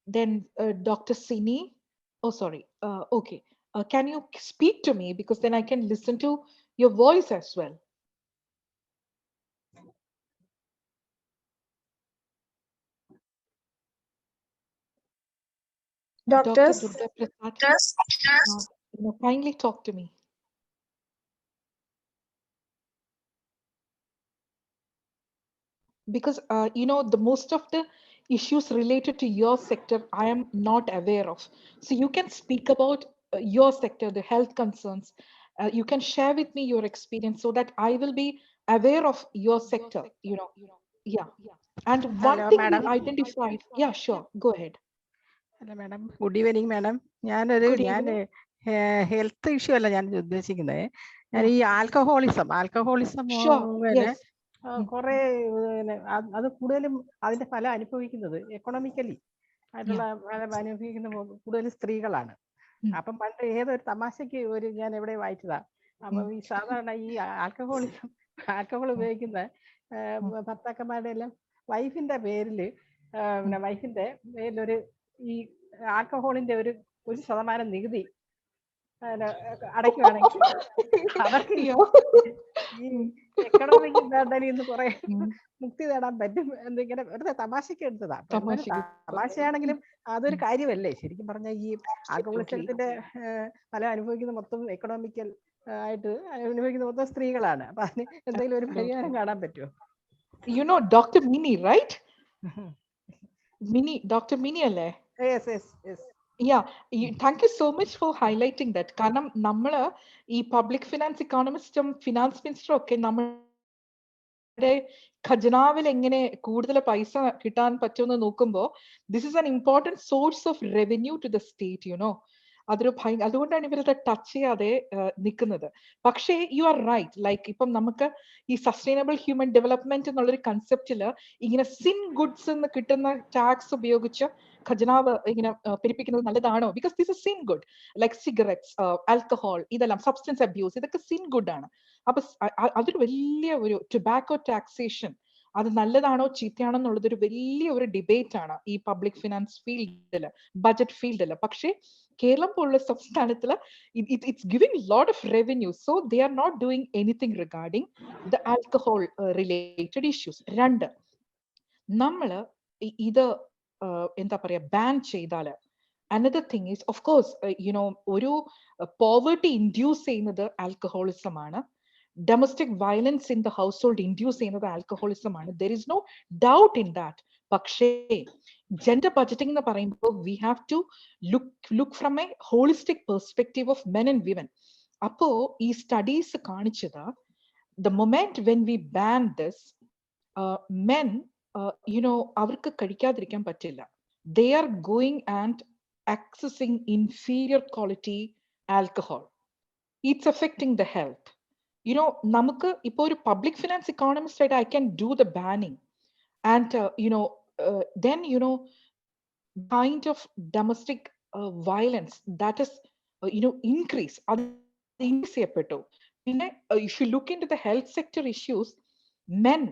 Then Dr. Sini. Oh, sorry. Okay. Can you speak to me, because then I can listen to your voice as well. Doctors. Dr. Durga Prasad, kindly talk to me. Because the most of the issues related to your sector I am not aware of, so you can speak about your sector, the health concerns. You can share with me your experience so that I will be aware of your sector. Yeah. And one Hello, thing madam. we identified. Yeah, sure, go ahead. Hello, madam. Good evening, madam. ഞാൻ health issue അല്ല ഞാൻ ഉദ്ദേശിക്കുന്നത്. ഞാൻ ഈ alcoholism കുറെ അത് കൂടുതലും അതിന്റെ ഫലം അനുഭവിക്കുന്നത് എക്കണോമിക്കലി ആയിട്ടുള്ള ഫലം അനുഭവിക്കുന്ന കൂടുതൽ സ്ത്രീകളാണ്. അപ്പം പണ്ട് ഏതൊരു തമാശക്ക് ഞാൻ എവിടെ വായിച്ചതാ, അപ്പൊ ഈ സാധാരണ ഈ ആൽക്കഹോൾ ഉപയോഗിക്കുന്ന ഭർത്താക്കന്മാരുടെ എല്ലാം വൈഫിന്റെ പേരില് ഒരു ഈ ആൽക്കഹോളിന്റെ ഒരു ശതമാനം നികുതി അടയ്ക്കുവാണെങ്കിൽ അവർക്ക് ഈ എക്കണോമിക് ബർഡനിൽ നിന്ന് കുറെ മുക്തി നേടാൻ പറ്റും എന്നിങ്ങനെ വെറുതെ തമാശക്ക് എടുത്തതാ. തമാശയാണെങ്കിലും അതൊരു കാര്യമല്ലേ ശരിക്കും പറഞ്ഞാൽ. ഈ ആൽക്കഹോളിസത്തിന്റെ ഫലം അനുഭവിക്കുന്ന മൊത്തം എക്കണോമിക്കൽ ആയിട്ട് അനുഭവിക്കുന്ന മൊത്തം സ്ത്രീകളാണ്. അപ്പൊ അതിന് എന്തെങ്കിലും ഒരു പരിഹാരം കാണാൻ പറ്റുമോ? Dr. Mini, right? Dr. Mini അല്ലേ? Yes. Yeah, thank you so much for highlighting that. കാരണം നമ്മള് ഈ പബ്ലിക് ഫിനാൻസ് ഇക്കോണമിസ്റ്റും ഫിനാൻസ് മിനിസ്റ്ററും ഒക്കെ നമ്മുടെ ഖജനാവിൽ എങ്ങനെ കൂടുതൽ പൈസ കിട്ടാൻ പറ്റുമെന്ന് നോക്കുമ്പോൾ this is an important source of revenue to the state. അതുകൊണ്ടാണ് ഇവരത് ടച്ച് ചെയ്യാതെ നിൽക്കുന്നത്. പക്ഷേ യു ആർ റൈറ്റ്, ലൈക്ക് ഇപ്പം നമുക്ക് ഈ സസ്റ്റൈനബിൾ ഹ്യൂമൻ ഡെവലപ്മെന്റ് എന്നുള്ളൊരു കൺസെപ്റ്റില് ഇങ്ങനെ സിൻ ഗുഡ്സ് എന്ന് കിട്ടുന്ന ടാക്സ് ഉപയോഗിച്ച് ഖജനാവ് ഇങ്ങനെ പെരുപ്പിക്കുന്നത് നല്ലതാണോ? Because this is sin good, like cigarettes, alcohol, ഇതെല്ലാം സബ്സ്റ്റൻസ് അബ്യൂസ്, ഇതൊക്കെ സിൻ ഗുഡ് ആണ്. അപ്പൊ അതൊരു വലിയ ഒരു ടൊബാക്കോ ടാക്സേഷൻ അത് നല്ലതാണോ ചീത്തയാണോ എന്നുള്ളത് ഒരു വലിയ ഒരു ഡിബേറ്റ് ആണ് ഈ പബ്ലിക് ഫിനാൻസ് ഫീൽഡില്, ബജറ്റ് ഫീൽഡില്. പക്ഷേ കേരളം പോലുള്ള സംസ്ഥാനത്തില് it's giving lot of revenue, so they are not doing anything regarding the alcohol related issues. രണ്ട്, നമ്മള് ഇത് എന്താ പറയാ ബാൻ ചെയ്താല് another thing is, of course, ഒരു പോവർട്ടി ഇൻഡ്യൂസ് ചെയ്യുന്നത് ആൽക്കഹോളിസം ആണ്. Domestic violence in the household induce ചെയ്യുന്നത് ആൽക്കഹോളിസം ആണ്. There is no doubt in that. പക്ഷേ ജെൻഡർ ബഡ്ജറ്റിംഗ് എന്ന് പറയുമ്പോൾ we have to look from a holistic perspective of men and women. അപ്പോ ഈ studies കാണിച്ചത് the moment when we ban this, men അവർക്ക് കഴിക്കാതിരിക്കാൻ പറ്റില്ല. They are going and accessing inferior quality alcohol. It's affecting the health. നമുക്ക് ഇപ്പൊ ഒരു public finance economist ആയിട്ട് I can do the banning, and then kind of domestic violence that is increase. അത് increase ചെയ്യപ്പെട്ടു. പിന്നെ if you look into the health sector issues, men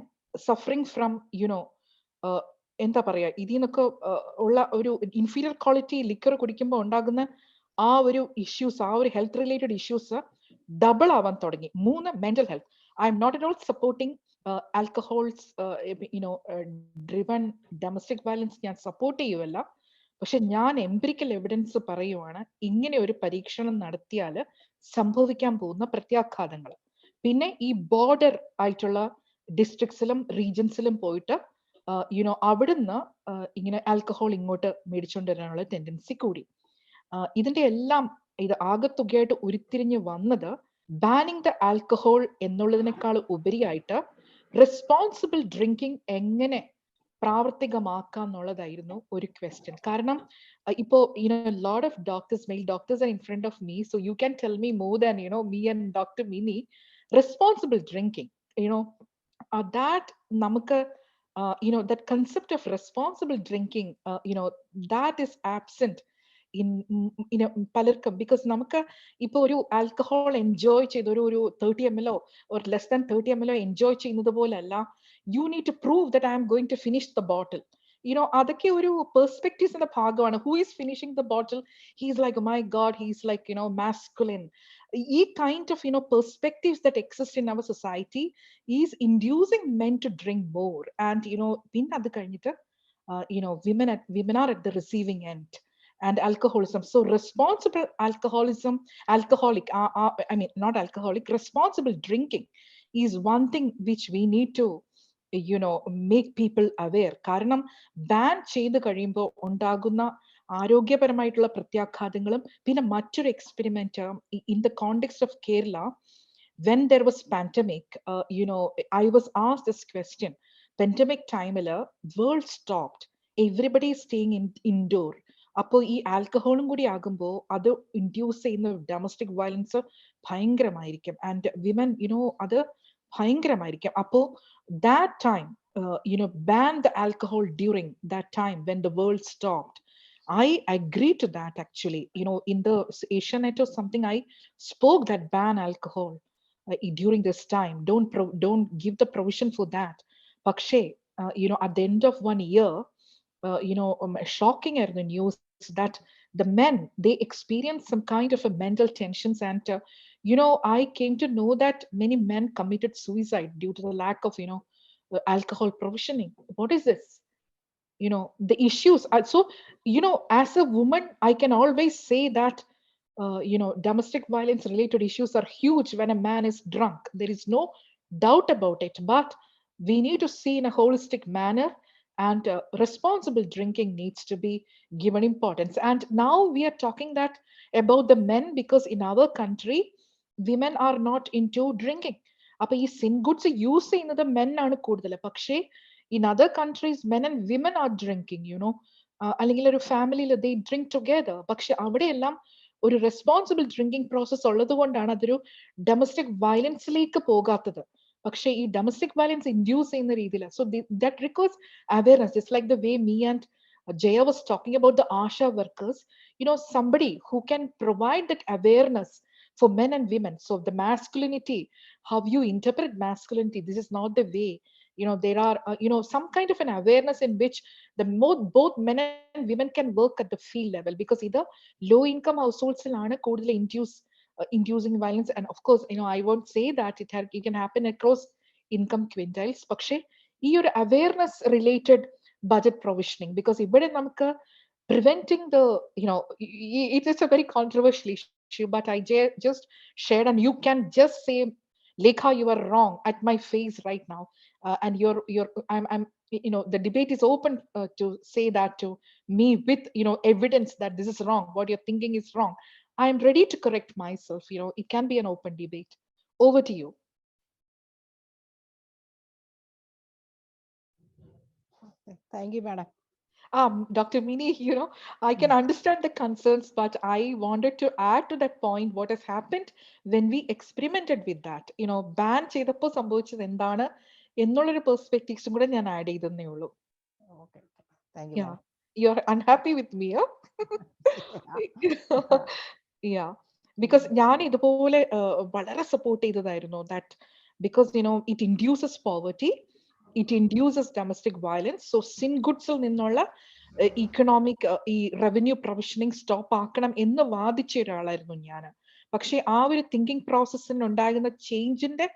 suffering from എന്താ പറയാ ഇതിനൊക്കെ ഉള്ള ഒരു ഇൻഫീരിയർ ക്വാളിറ്റി ലിക്കർ കുടിക്കുമ്പോൾ ഉണ്ടാകുന്ന ആ ഒരു ഇഷ്യൂസ്, ആ ഒരു ഹെൽത്ത് റിലേറ്റഡ് ഇഷ്യൂസ് ഡബിൾ ആവാൻ തുടങ്ങി. മൂന്ന്, mental health. I'm not at all supporting alcohols driven domestic violence ഞാൻ സപ്പോർട്ട് ചെയ്യുമല്ല. പക്ഷെ ഞാൻ എംപിരിക്കൽ എവിഡൻസ് പറയുവാണ് ഇങ്ങനെ ഒരു പരീക്ഷണം നടത്തിയാൽ സംഭവിക്കാൻ പോകുന്ന പ്രത്യാഘാതങ്ങൾ. പിന്നെ ഈ ബോർഡർ ആയിട്ടുള്ള ഡിസ്ട്രിക്ട്സിലും റീജൻസിലും പോയിട്ട് അവിടുന്ന് ഇങ്ങനെ ആൽക്കഹോൾ ഇങ്ങോട്ട് മേടിച്ചുകൊണ്ട് വരാനുള്ള ടെൻഡൻസി കൂടി. ഇതിന്റെ എല്ലാം ഇത് ആകത്തുകയായിട്ട് ഉരുത്തിരിഞ്ഞ് വന്നത് ബാനിങ് ദ ആൽക്കഹോൾ എന്നുള്ളതിനേക്കാൾ ഉപരിയായിട്ട് റെസ്പോൺസിബിൾ ഡ്രിങ്കിങ് എങ്ങനെ പ്രാവർത്തികമാക്കാം എന്നുള്ളതായിരുന്നു ഒരു ക്വസ്റ്റ്യൻ. കാരണം ഇപ്പോ lot of doctors, male doctors are in front of me, so you can tell me more than me and doctor Mini. Responsible drinking that നമുക്ക് that concept of responsible drinking, that is absent in പലർക്കും, because നമുക്ക് ഇപ്പൊ ഒരു alcohol enjoy ചെയ്ത് ഒരു 30 ml or less than 30 ml enjoy ചെയ്യുന്നത് പോലല്ല, you need to prove that I am going to finish the bottle. അതൊക്കെ ഒരു പെർസ്പെക്റ്റീവ്സിന്റെ ഭാഗമാണ്. Who is finishing the bottle? He's like, oh my God, he's like, masculine. ഈ kind of perspectives that exist in our society is inducing men to drink more. And പിന്നെ അത് കഴിഞ്ഞിട്ട് women are at the receiving end. And alcoholism. So responsible alcoholic, I mean, not alcoholic, responsible drinking is one thing which we need to make people aware. കാരണം ban ചെയ്ത് കഴിയുമ്പോൾ ഉണ്ടാകുന്ന ആരോഗ്യപരമായിട്ടുള്ള പ്രത്യാഘാതങ്ങളും, പിന്നെ മറ്റൊരു experiment in the context of Kerala, when there was pandemic, I was asked this question. Pandemic time world stopped, everybody is staying indoor. അപ്പോൾ ഈ ആൽക്കഹോളും കൂടി ആകുമ്പോൾ അത് ഇൻഡ്യൂസ് ചെയ്യുന്ന ഡൊമസ്റ്റിക് വയലൻസ് ഭയങ്കരമായിരിക്കും. ആൻഡ് വിമൻ അത് ഭയങ്കരമായിരിക്കും. അപ്പോൾ that time, ban the alcohol during that time when the world stopped. I agree to that actually. In the Asianet or something, I spoke that ban alcohol during this time. Don't give the provision for that. പക്ഷേ at the end of 1 year, shocking the news that the men, they experience some kind of a mental tensions. And I came to know that many men committed suicide due to the lack of alcohol provisioning. What is this? The issues are so, as a woman I can always say that domestic violence related issues are huge when a man is drunk. There is no doubt about it. But we need to see in a holistic manner, and responsible drinking needs to be given importance. And now we are talking that about the men, because in our country women are not into drinking. അപ്പൊ ഈ sin goods use ചെയ്യുന്നത് men ആണ് കൂടുതൽ. പക്ഷേ in other countries men and women are drinking, അല്ലെങ്കിൽ ഒരു ഫാമിലിയിൽ they drink together. പക്ഷെ അവിടെയെല്ലാം ഒരു റെസ്പോൺസിബിൾ ഡ്രിങ്കിങ് പ്രോസസ് ഉള്ളത് കൊണ്ടാണ് അതൊരു ഡൊമസ്റ്റിക് വയലൻസിലേക്ക് പോകാത്തത്. പക്ഷേ ഈ ഡൊമസ്റ്റിക് വയലൻസ് ഇൻഡ്യൂസ് ചെയ്യുന്ന രീതിയിൽ, so that requires awareness. Just like the way me and Jaya was talking about the ASHA workers, somebody who can provide that awareness for men and women. So the masculinity, how you interpret masculinity, this is not the way. There are some kind of an awareness in which both men and women can work at the field level, because either low income households ആണ് കൂടുതൽ inducing violence. And of course I won't say that it can happen across income quintiles. പക്ഷേ ഈ ഒരു awareness related budget provisioning, because ഇവിടെ നമുക്ക് preventing the it is a very controversial issue, but I just shared, and you can just say, Lekha, you are wrong at my face right now, and I'm the debate is open to say that to me with evidence that this is wrong, what you're thinking is wrong. I am ready to correct myself. It can be an open debate. Over to you. Thank you, madam. Dr. Mini, I can understand the concerns, but I wanted to add to that point what has happened when we experimented with that. Ban ചെയ്തപ്പോൾ സംഭവിച്ചത് എന്താണ് എന്നുള്ളൊരു പെർസ്പെക്റ്റീവ്സും കൂടെ ഞാൻ add ചെയ്തേ ഉള്ളൂ. Okay, thank you. Yeah, you're unhappy with me, huh? Yeah, because ഞാൻ ഇതുപോലെ വളരെ സപ്പോർട്ട് ചെയ്തതായിരുന്നു that, because it induces poverty, it induces domestic violence. So sin goods ൽ നിന്നുള്ള ഇക്കണോമിക് ഈ റവന്യൂ പ്രൊവിഷനിങ് സ്റ്റോപ്പ് ആക്കണം എന്ന് വാദിച്ച ഒരാളായിരുന്നു ഞാൻ. പക്ഷെ ആ ഒരു തിങ്കിങ് പ്രോസസ്സിന് ഉണ്ടാകുന്ന ചേഞ്ചിന്റെ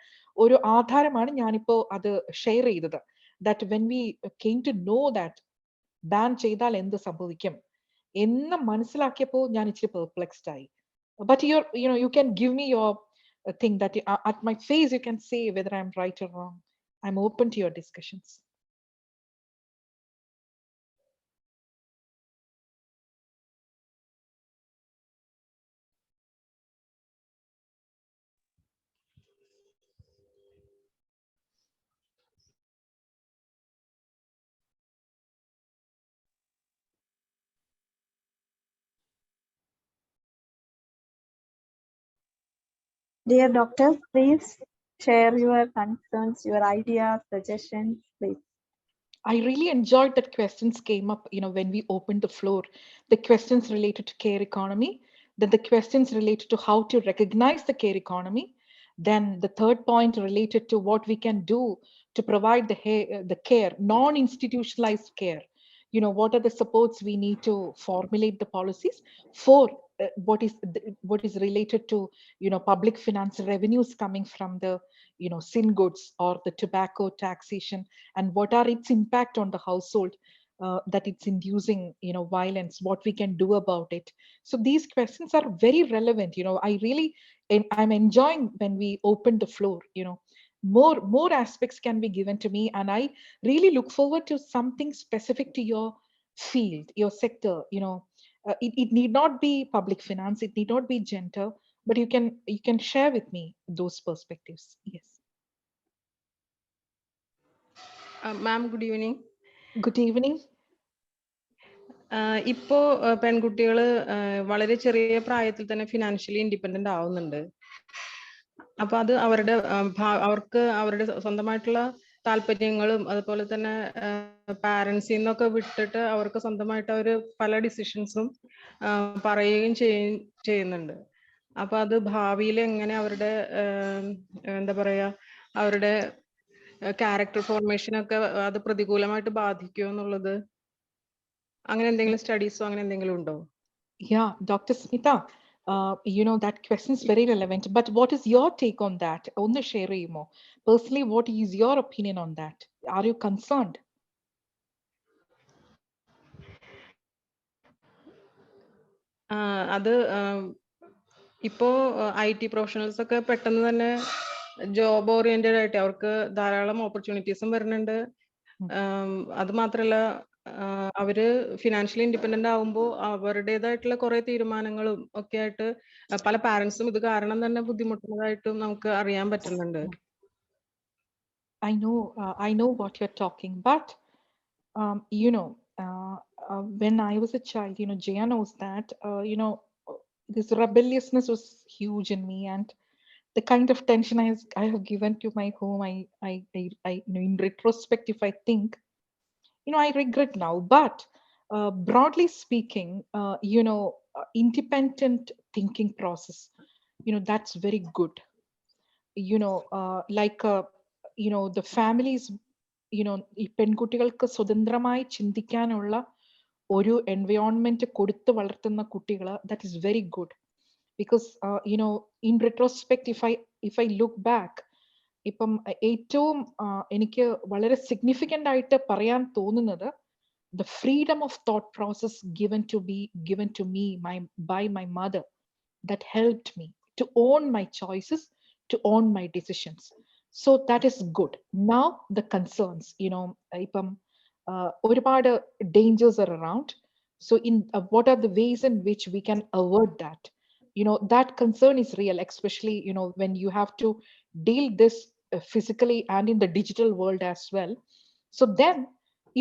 ഒരു ആധാരമാണ് ഞാനിപ്പോ അത് ഷെയർ ചെയ്തത്. that when we came to know that ban ചെയ്താൽ എന്ത് സംഭവിക്കും എന്ന് മനസ്സിലാക്കിയപ്പോൾ ഞാൻ ഇച്ചിരി പെർപ്ലെക്സ്ഡ് ആയി. But you can give me your thing that at my face you can say whether I'm right or wrong. I'm open to your discussions. Dear doctors, please share your concerns, your ideas, suggestions, please. I really enjoyed that questions came up, when we opened the floor. The questions related to care economy, then the questions related to how to recognize the care economy, then the third point related to what we can do to provide the care, non-institutionalized care. What are the supports we need to formulate the policies for what is related to, public finance revenues coming from the, sin goods or the tobacco taxation, and what are its impact on the household, that it's inducing, violence, what we can do about it. So these questions are very relevant. I'm enjoying when we open the floor. More aspects can be given to me, and I really look forward to something specific to your field, your sector. It need not be public finance, it need not be gender, but you can share with me those perspectives. Yes. Ma'am, good evening. Good evening. ഇപ്പോ പെൺകുട്ടികൾ വളരെ ചെറിയ പ്രായത്തിൽ തന്നെ financially independent ആവുന്നുണ്ട്. അപ്പൊ അത് അവർക്ക് അവരുടെ സ്വന്തമായിട്ടുള്ള താല്പര്യങ്ങളും അതുപോലെ തന്നെ പാരന്റ്സിൽ നിന്നൊക്കെ വിട്ടിട്ട് അവർക്ക് സ്വന്തമായിട്ട് അവർ പല ഡിസിഷൻസും പറയുകയും ചെയ്യുന്നുണ്ട്. അപ്പൊ അത് ഭാവിയിൽ എങ്ങനെ അവരുടെ എന്താ പറയാ അവരുടെ ക്യാരക്ടർ ഫോർമേഷൻ ഒക്കെ അത് പ്രതികൂലമായിട്ട് ബാധിക്കുമോ എന്നുള്ളത്, അങ്ങനെ എന്തെങ്കിലും സ്റ്റഡീസോ അങ്ങനെ എന്തെങ്കിലും ഉണ്ടോ? Yeah, Dr. Smita, that question is very relevant. But what is your take on that? ഒന്ന് share ചെയ്യുമോ? Personally, what is your opinion on that? Are you concerned? അത് ഇപ്പോ IT പ്രൊഫഷണൽസ് ഒക്കെ പെട്ടെന്ന് തന്നെ ജോബ് ഓറിയന്റഡ് ആയിട്ട് അവർക്ക് ധാരാളം ഓപ്പർച്യൂണിറ്റീസും വരുന്നുണ്ട്. അത് മാത്രല്ല അവര് ഫിനാൻഷ്യലി ഇൻഡിപെൻഡന്റ് ആവുമ്പോൾ അവരുടേതായിട്ടുള്ള കുറെ തീരുമാനങ്ങളും ഒക്കെ ആയിട്ട് പല പാരന്റ്സും ഇത് കാരണം തന്നെ ബുദ്ധിമുട്ടുന്നതായിട്ടും നമുക്ക് അറിയാൻ പറ്റുന്നുണ്ട്. I know what you're talking, but when I was a child, Jaya knows that, this rebelliousness was huge in me, and the kind of tension I have given to my home, in retrospect, if I think, I regret now. But broadly speaking, independent thinking process, that's very good. Like the families, ഈ പെൺകുട്ടികൾക്ക് സ്വതന്ത്രമായി ചിന്തിക്കാനുള്ള ഒരു environment കൊടുത്തു വളർത്തുന്ന കുട്ടികൾ, that is very good. Because in retrospect, if I look back, ഇപ്പം ഏറ്റവും എനിക്ക് വളരെ സിഗ്നിഫിക്കന്റ് ആയിട്ട് പറയാൻ തോന്നുന്നത്, the freedom of thought process given to me by my mother, that helped me to own my choices, to own my decisions. So that is good. Now the concerns, ഇപ്പം ഒരുപാട് dangers are around. So what are the ways in which we can avert that? That concern is real, especially when you have to deal this physically and in the digital world as well. So then,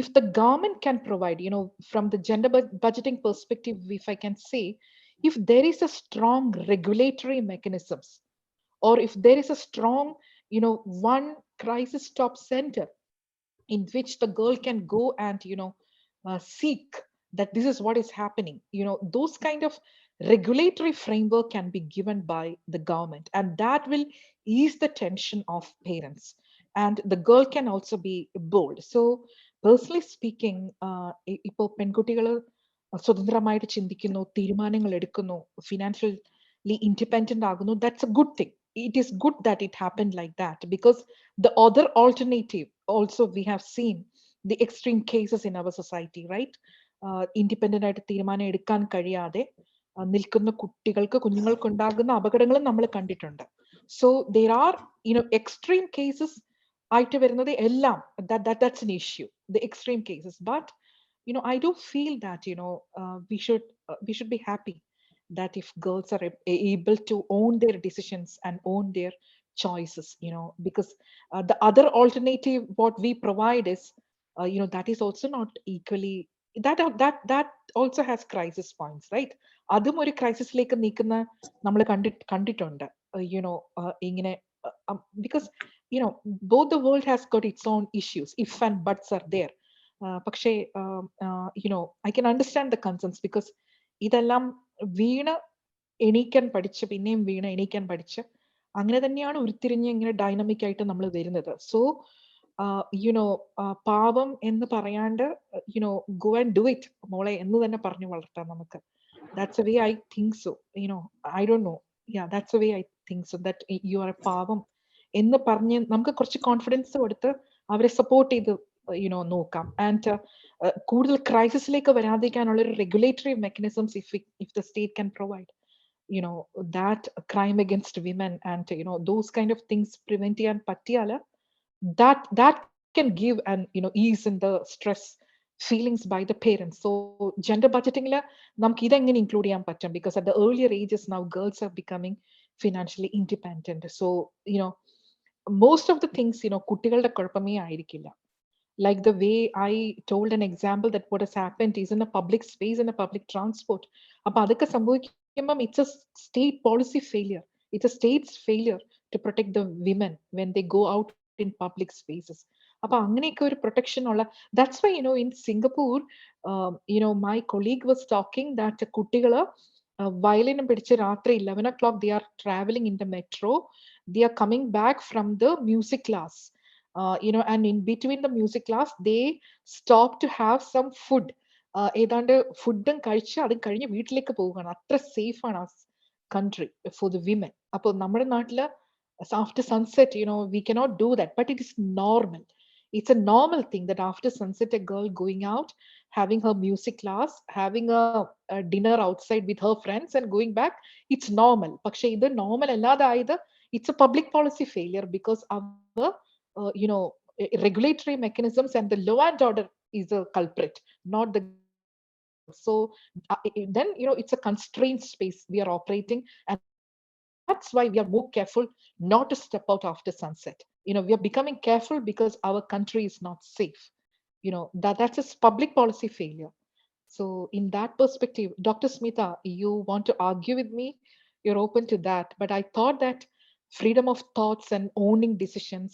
if the government can provide, from the gender budgeting perspective, if I can say, if there is a strong regulatory mechanisms, or if there is a strong, one crisis stop center in which the girl can go and seek that this is what is happening, those kind of regulatory framework can be given by the government, and that will ease the tension of parents, and the girl can also be bold. So personally speaking, ipo പെൺകുട്ടികൾ സ്വതന്ത്രമായിട്ട് ചിന്തിക്കുന്നു, തീരുമാനങ്ങൾ എടുക്കുന്നു, financially independent ആകുന്നു, that's a good thing. It is good that it happened like that, because the other alternative also, we have seen the extreme cases in our society, right? Independent ആയിട്ട് തീരുമാനം എടുക്കാൻ കഴിയാതെ നിൽക്കുന്ന കുഞ്ഞുങ്ങൾക്ക് ഉണ്ടാകുന്ന അപകടങ്ങളും നമ്മൾ കണ്ടിട്ടുണ്ട്. So there are extreme cases ആയിട്ട് വരുന്നത് എല്ലാം, that's an issue, the extreme cases. But I do feel that we should be happy that if girls are able to own their decisions and own their choices, because the other alternative what we provide is, that is also not equally, that also has crisis points, right? അതും ഒരു ക്രൈസിസിലേക്ക് നീക്കുന്ന നമ്മൾ കണ്ടിട്ടുണ്ട്, ഇങ്ങനെ, because both the world has got its own issues, if and buts are there. പക്ഷേ I can understand the concerns because ഇതെല്ലാം വീണ് എണീക്കാൻ പഠിച്ച് പിന്നെയും വീണ് എണീക്കാൻ പഠിച്ച് അങ്ങനെ തന്നെയാണ് ഉരുത്തിരിഞ്ഞ് ഇങ്ങനെ ഡൈനമിക് ആയിട്ട് നമ്മൾ വരുന്നത്. സോ പാവം എന്ന് പറയാണ്ട് go and do it മോളെ എന്ന് തന്നെ പറഞ്ഞു വളർത്താം നമുക്ക്. That's the way I think so. I don't know. Yeah, that's the way I think so. That you are a പാവം എന്ന് പറഞ്ഞ് നമുക്ക് കുറച്ച് കോൺഫിഡൻസ് കൊടുത്ത് അവരെ സപ്പോർട്ട് ചെയ്ത് നോക്കാം. ആൻഡ് കൂടുതൽ ക്രൈസിസിലേക്ക് വരാതിരിക്കാനുള്ള ഒരു regulatory mechanisms if the state can provide that crime against women and those kind of things prevent ചെയ്യാൻ പറ്റിയാൽ that can give an ease in the stress feelings by the parents. So gender budgeting la namukku idengane include cheyan pattum because at the earlier ages now girls are becoming financially independent. So most of the things kuttigalude kuഴപ്പമേ ആയിരിക്കില്ല. Like the way I told an example that what has happened is in a public space, in a public transport. Appo adukku sambhavikkumbam it's a state policy failure. It's a state's failure to protect the women when they go out in public spaces. Appo anganeyekku oru protection ulla. That's why in Singapore my colleague was talking that kuttigal violin പിടിച്ച് രാത്രി 11 o'clock they are traveling in the metro. They are coming back from the music class. And in between the music class they stop to have some food. ഏതാണ്ട് ഫുഡും കഴിച്ച് അതും കഴിഞ്ഞ് വീട്ടിലേക്ക് പോവുകയാണ്. അത്ര സേഫ് ആണ് ആ country for the women. അപ്പോൾ നമ്മുടെ നാട്ടില് after sunset we cannot do that, but it is normal. It's a normal thing that after sunset a girl going out, having her music class, having a dinner outside with her friends and going back, it's normal. പക്ഷേ ഇത് normal അല്ലാതായത് it's a public policy failure because our regulatory mechanisms and the law and order is a culprit, not the. So then it's a constrained space we are operating, and that's why we are more careful not to step out after sunset. We are becoming careful because our country is not safe. That's a public policy failure. So in that perspective, Dr. Smita, you want to argue with me, you're open to that, but I thought that freedom of thoughts and owning decisions,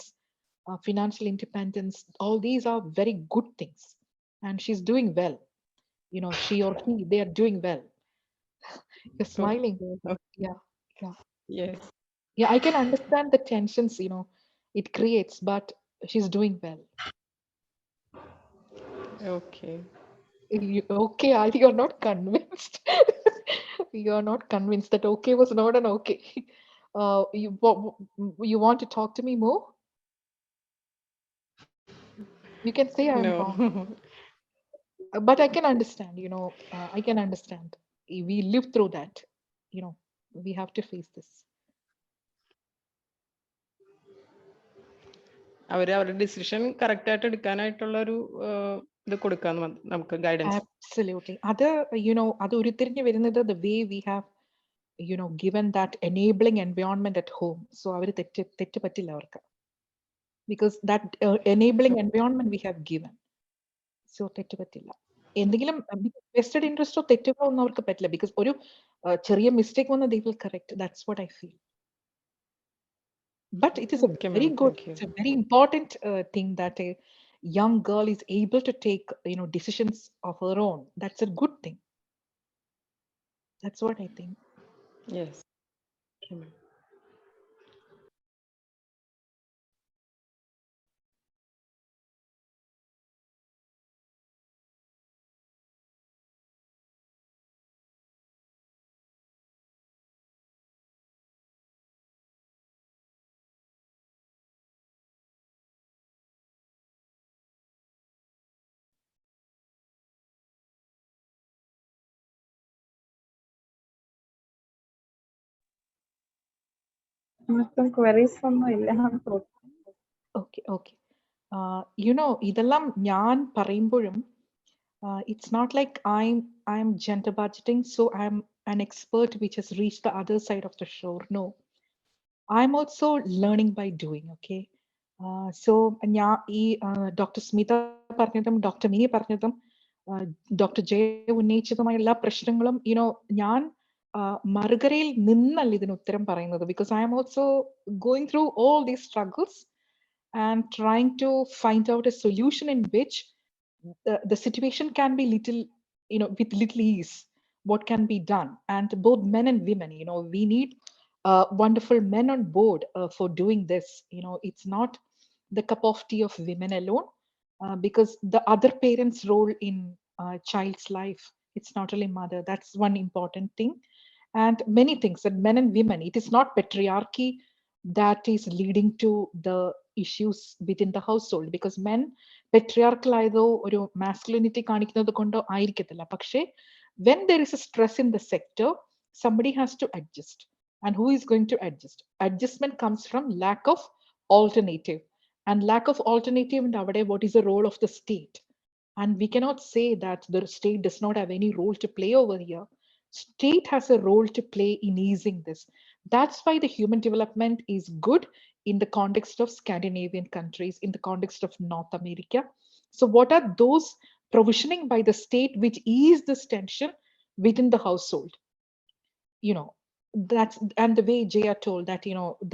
financial independence, all these are very good things, and she's doing well. She or he, they are doing well. You're smiling. Okay. Yeah. Yes. Yeah, I can understand the tensions it creates, but she's doing well. Okay. Okay, you're not convinced. You're not convinced that okay was not an okay. You want to talk to me more? You can say I'm wrong. No. But I can understand, I can understand. We live through that. We have to face this. അവരുടെ decision correct ആയിട്ട് എടുക്കാനായിട്ടുള്ള ഒരു ഇത് കൊടുക്കാൻ നമുക്ക് guidance. Absolutely. അത് ഉരുത്തിരിഞ്ഞു വരുന്നത് the way we have given that enabling environment at home. So അവര് തെറ്റ് പറ്റില്ല അവർക്ക്, because that enabling environment we have given. So തെറ്റ് പറ്റില്ല. എന്തെങ്കിലും വെസ്റ്റഡ് ഇൻട്രസ്റ്റോ തെറ്റുകളോ ഒന്നും അവർക്ക് പറ്റില്ല, ബിക്കോസ് ഒരു ചെറിയ മിസ്റ്റേക്ക് വന്ന് they will correct. That's what I feel. But it is a Okay, very ma'am. good, Thank you. it's a very important thing that a young girl is able to take decisions of her own. That's a good thing. That's what I think. Yes. Okay, ma'am. നമുക്കും queries ഒന്നും ഇല്ല. Okay. ഇതെല്ലാം ഞാൻ പറയുമ്പോഴും it's not like I'm gender budgeting, so I'm an expert which has reached the other side of the shore. No, I'm also learning by doing. Okay. So ഞാൻ ഈ doctor Smitha പറഞ്ഞതും doctor mini പറഞ്ഞതും doctor Jaya ഉന്നയിച്ചതുമായ എല്ലാ പ്രശ്നങ്ങളും ഞാൻ മറുകരയിൽ നിന്നല്ല ഇതിന് ഉത്തരം പറയുന്നത്, because I am also going through all these struggles and trying to find out a solution in which the situation can be little, with little ease, what can be done. And both men and women, we need wonderful men on board for doing this. It's not the cup of tea of women alone, because the other parent's role in a child's life, it's not only mother, that's one important thing. And many things that men and women, it is not patriarchy that is leading to the issues within the household, because men patriarchal ആയതോ ഒരു masculinity കാണിക്കുന്നത് കൊണ്ടോ ആയിരിക്കത്തില്ല. പക്ഷേ when there is a stress in the sector, somebody has to adjust. And who is going to adjust? Adjustment comes from lack of alternative. And lack of alternative in avade, what is the role of the state? And we cannot say that the state does not have any role to play over here. State has a role to play in easing this. That's why the human development is good in the context of Scandinavian countries, in the context of North America. So what are those provisioning by the state which ease this tension within the household? That's, and the way Jaya told that,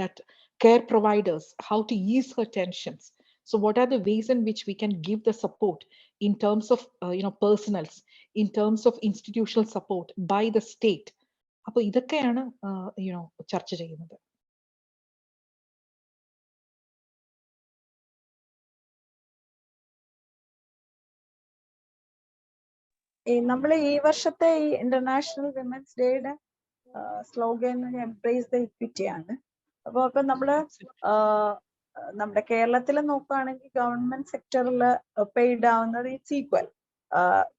that care providers, how to ease her tensions. So what are the ways in which we can give the support in terms of, personals, in terms of institutional support by the state? അപ്പോൾ ഇതൊക്കെയാണ് ചർച്ച ചെയ്യുന്നത്. നമ്മൾ ഈ വർഷത്തെ ഈ international women's ഡേയുടെ slogan embrace the equity ആണ്. അപ്പൊ നമ്മള് നമ്മുടെ കേരളത്തിൽ നോക്കുകയാണെങ്കിൽ ഗവൺമെന്റ് സെക്ടറിൽ പെയ്ഡ് ആവുന്നത് ഇറ്റ്സ് ഈക്വൽ.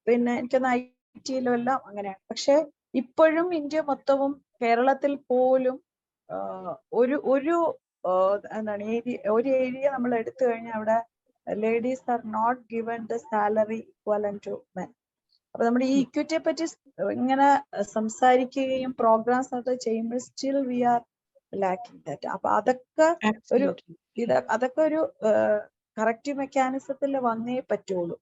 പിന്നെ എനിക്കൊന്ന് IT-യിലും എല്ലാം അങ്ങനെയാണ്. പക്ഷെ ഇപ്പോഴും ഇന്ത്യ മൊത്തവും കേരളത്തിൽ പോലും ഒരു എന്താണ് ഒരു ഏരിയ നമ്മൾ എടുത്തു കഴിഞ്ഞാൽ അവിടെ ladies are not given the salary equivalent to men. അപ്പൊ നമ്മുടെ ഈ ഇക്വിറ്റിയെ പറ്റി ഇങ്ങനെ സംസാരിക്കുകയും പ്രോഗ്രാംസ് ഒക്കെ ചെയ്യുമ്പോൾ still we are lacking that. അപ്പൊ അതൊക്കെ ഒരു കറക്റ്റീവ് മെക്കാനിസത്തിൽ വന്നേ പറ്റുള്ളൂ.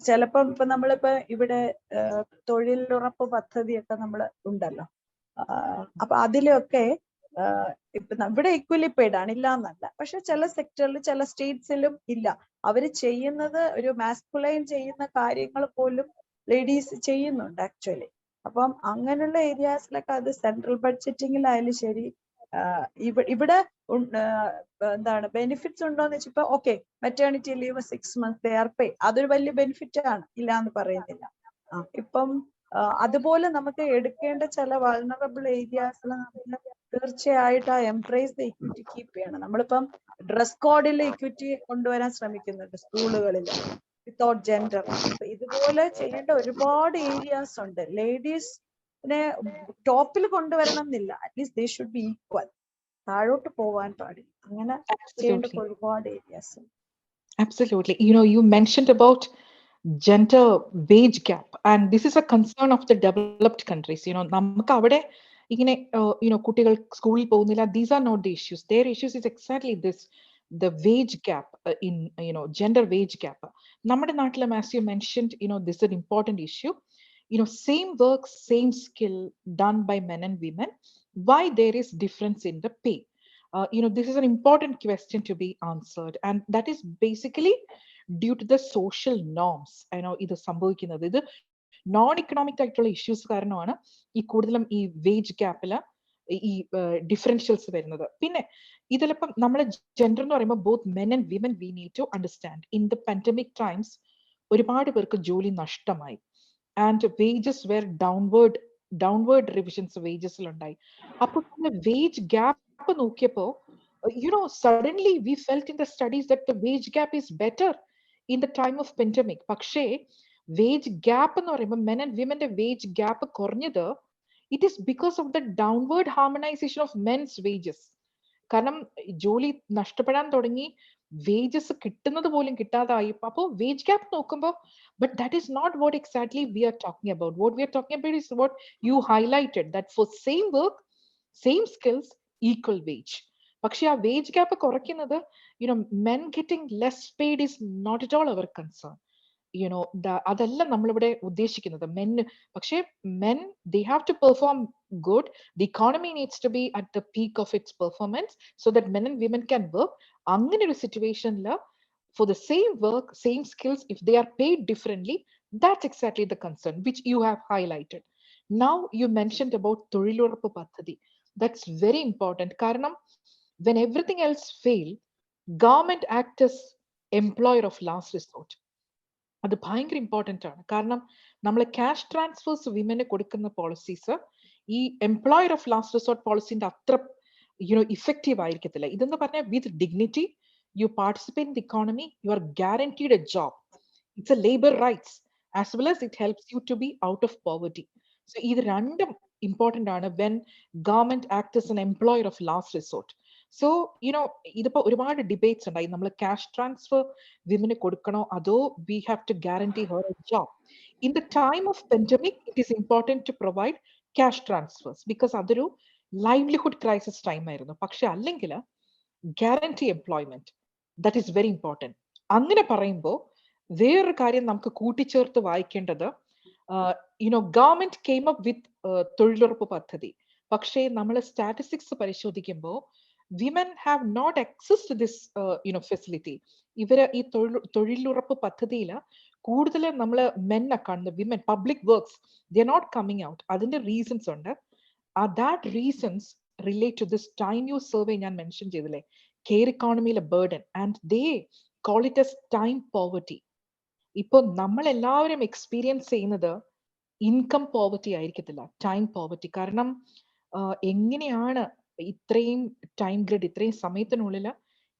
ചിലപ്പം ഇപ്പൊ നമ്മളിപ്പോ ഇവിടെ തൊഴിലുറപ്പ് പദ്ധതിയൊക്കെ നമ്മൾ ഉണ്ടല്ലോ. അപ്പൊ അതിലൊക്കെ ഇപ്പൊ ഇവിടെ ഈക്വലി പെയ്ഡ് ആണ്, ഇല്ല എന്നല്ല. പക്ഷെ ചില സെക്ടറിൽ ചില സ്റ്റേറ്റ്സിലും ഇല്ല. അവര് ചെയ്യുന്നത് ഒരു മാസ്കുലൈൻ ചെയ്യുന്ന കാര്യങ്ങൾ പോലും ലേഡീസ് ചെയ്യുന്നുണ്ട് ആക്ച്വലി. അപ്പം അങ്ങനെയുള്ള ഏരിയാസിലൊക്കെ അത് സെൻട്രൽ ബഡ്ജറ്റിങ്ങിലായാലും ശരി, ഇവിടെ എന്താണ് ബെനിഫിറ്റ്സ് ഉണ്ടോന്ന് വെച്ചപ്പോ okay maternity leave 6 months they are pay, അതൊരു വലിയ ബെനിഫിറ്റ് ആണ്, ഇല്ല എന്ന് പറയുന്നില്ല. ഇപ്പം അതുപോലെ നമുക്ക് എടുക്കേണ്ട ചില വൾണറബിൾ ഏരിയാസിൽ നമ്മൾ തീർച്ചയായിട്ടും ആ എംബ്രേസ് ദ ഇക്വിറ്റി കീപ്പ് ചെയ്യണം. നമ്മളിപ്പം ഡ്രസ് കോഡിൽ ഇക്വിറ്റി കൊണ്ടുവരാൻ ശ്രമിക്കുന്നുണ്ട് സ്കൂളുകളിൽ വിത്തൗട്ട് ജെൻഡർ. ഇതുപോലെ ചെയ്യേണ്ട ഒരുപാട് ഏരിയാസ് ഉണ്ട്. ലേഡീസിനെ ടോപ്പിൽ കൊണ്ടുവരണം എന്നില്ല, at least they should be equal. താഴോട്ട് പോവാൻ പാടില്ല. അങ്ങനെ ചെയ്യേണ്ട ഒരുപാട് ഏരിയാസ് ഉണ്ട്. Absolutely. You mentioned about gender wage gap, and this is a concern of the developed countries. നമുക്ക് അവിടെ ഇങ്ങനെ കുട്ടികൾ സ്കൂളിൽ പോകുന്നില്ല. These are not the issues. Their issues is exactly this, the wage gap in gender wage gap. നമ്മുടെ നാട്ടിലും, as you mentioned, this is an important issue. Same work, same skill done by men and women. Why there is difference in the pay? This is an important question to be answered, and that is basically due to the social norms. ഇത് സംഭവിക്കുന്നത് ഇത് non economic ആയിട്ടുള്ള issues കാരണമാണ് ഈ കൂടുതലും ഈ wage ഗ്യാപ്പില് ഈ differentials വരുന്നത്. പിന്നെ ഇതിലിപ്പം നമ്മള് ജെൻഡർ എന്ന് പറയുമ്പോൾ both men and women we need to understand. In the pandemic times ഒരുപാട് പേർക്ക് ജോലി നഷ്ടമായി, and wages were downward revisions വേജസിലുണ്ടായി. അപ്പോൾ വേജ് ഗ്യാപ്പ് നോക്കിയപ്പോ suddenly we felt in the studies that the wage gap is better in the time of pandemic. പക്ഷേ wage gap എന്ന് പറയുമ്പോൾ men and women wage gap കുറഞ്ഞത് it is because of the downward harmonization of men's wages. കാരണം ജോലി നഷ്ടപ്പെടാൻ തുടങ്ങി, wages കിട്ടുന്നത് പോലും കിട്ടാതായി. അപ്പോൾ വേജ് ഗ്യാപ്പ് നോക്കുമ്പോൾ but that is not what exactly we are talking about. What we are talking about is what you highlighted, that for same work, same skills, equal wage. പക്ഷെ ആ വേജ് ഗ്യാപ്പ് കുറയ്ക്കുന്നത് men getting less paid is not at all our concern. അതല്ല നമ്മളിവിടെ ഉദ്ദേശിക്കുന്നത്. പക്ഷേ men, they have to perform good. The economy needs to be at the peak of its performance so that men and women can work. അങ്ങനെ ഒരു സിറ്റുവേഷനിൽ For the same work, same skills, if they are paid differently, that's exactly the concern which you have highlighted. Now you mentioned about Thozhilurappu Paddhati. That's very important. Karanam, when everything else fail, government act as employer of last resort. അത് ഭയങ്കര important ആണ്. കാരണം നമ്മൾ cash transfers വിമന് കൊടുക്കുന്ന policies ഈ employer of last resort പോളിസിന്റെ അത്ര ഇഫക്റ്റീവ് ആയിരിക്കത്തില്ല. ഇതെന്ന് പറഞ്ഞാൽ with dignity you participate in the economy, you are guaranteed a job. It's a labour rights as well as it helps you to be out of poverty. So ഇത് രണ്ടും important ആണ് when government act as an employer of last resort. So ഇതിപ്പോ ഒരുപാട് debates ഉണ്ടായി. നമ്മൾ cash transfer women കൊടുക്കണോ അതോ we have to guarantee her a job. In the time of pandemic it is important to provide cash transfers because അതൊരു livelihood crisis time ആയിരുന്നു. പക്ഷെ അല്ലെങ്കിൽ guarantee employment that is very important. അങ്ങനെ പറയുമ്പോൾ വേറൊരു കാര്യം നമുക്ക് കൂട്ടിച്ചേർത്ത് വായിക്കേണ്ടത്, ഗവൺമെന്റ് കെയിം അപ്പ് വിത്ത് തൊഴിലുറപ്പ് പദ്ധതി. പക്ഷേ നമ്മൾ സ്റ്റാറ്റിസ്റ്റിക്സ് പരിശോധിക്കുമ്പോൾ women have not access to this facility. ഇവര് ഈ തൊഴിലുറപ്പ് പദ്ധതിയിൽ കൂടുതൽ നമ്മൾ മെന്നെ കാണുന്നത്, women public works they are not coming out. അതിന്റെ റീസൺസ് ഉണ്ട്. That reasons relate to this time use survey ഞാൻ മെൻഷൻ ചെയ്തില്ലേ, കെയർ ഇക്കോണമിയിലെ burden, and they call it as time poverty. ഇപ്പൊ നമ്മൾ എല്ലാവരും എക്സ്പീരിയൻസ് ചെയ്യുന്നത് ഇൻകം പോവർട്ടി ആയിരിക്കത്തില്ല, ടൈം പോവർട്ടി. കാരണം എങ്ങനെയാണ് ഇത്രയും ടൈം ഗ്രിഡ്, ഇത്രയും സമയത്തിനുള്ളിൽ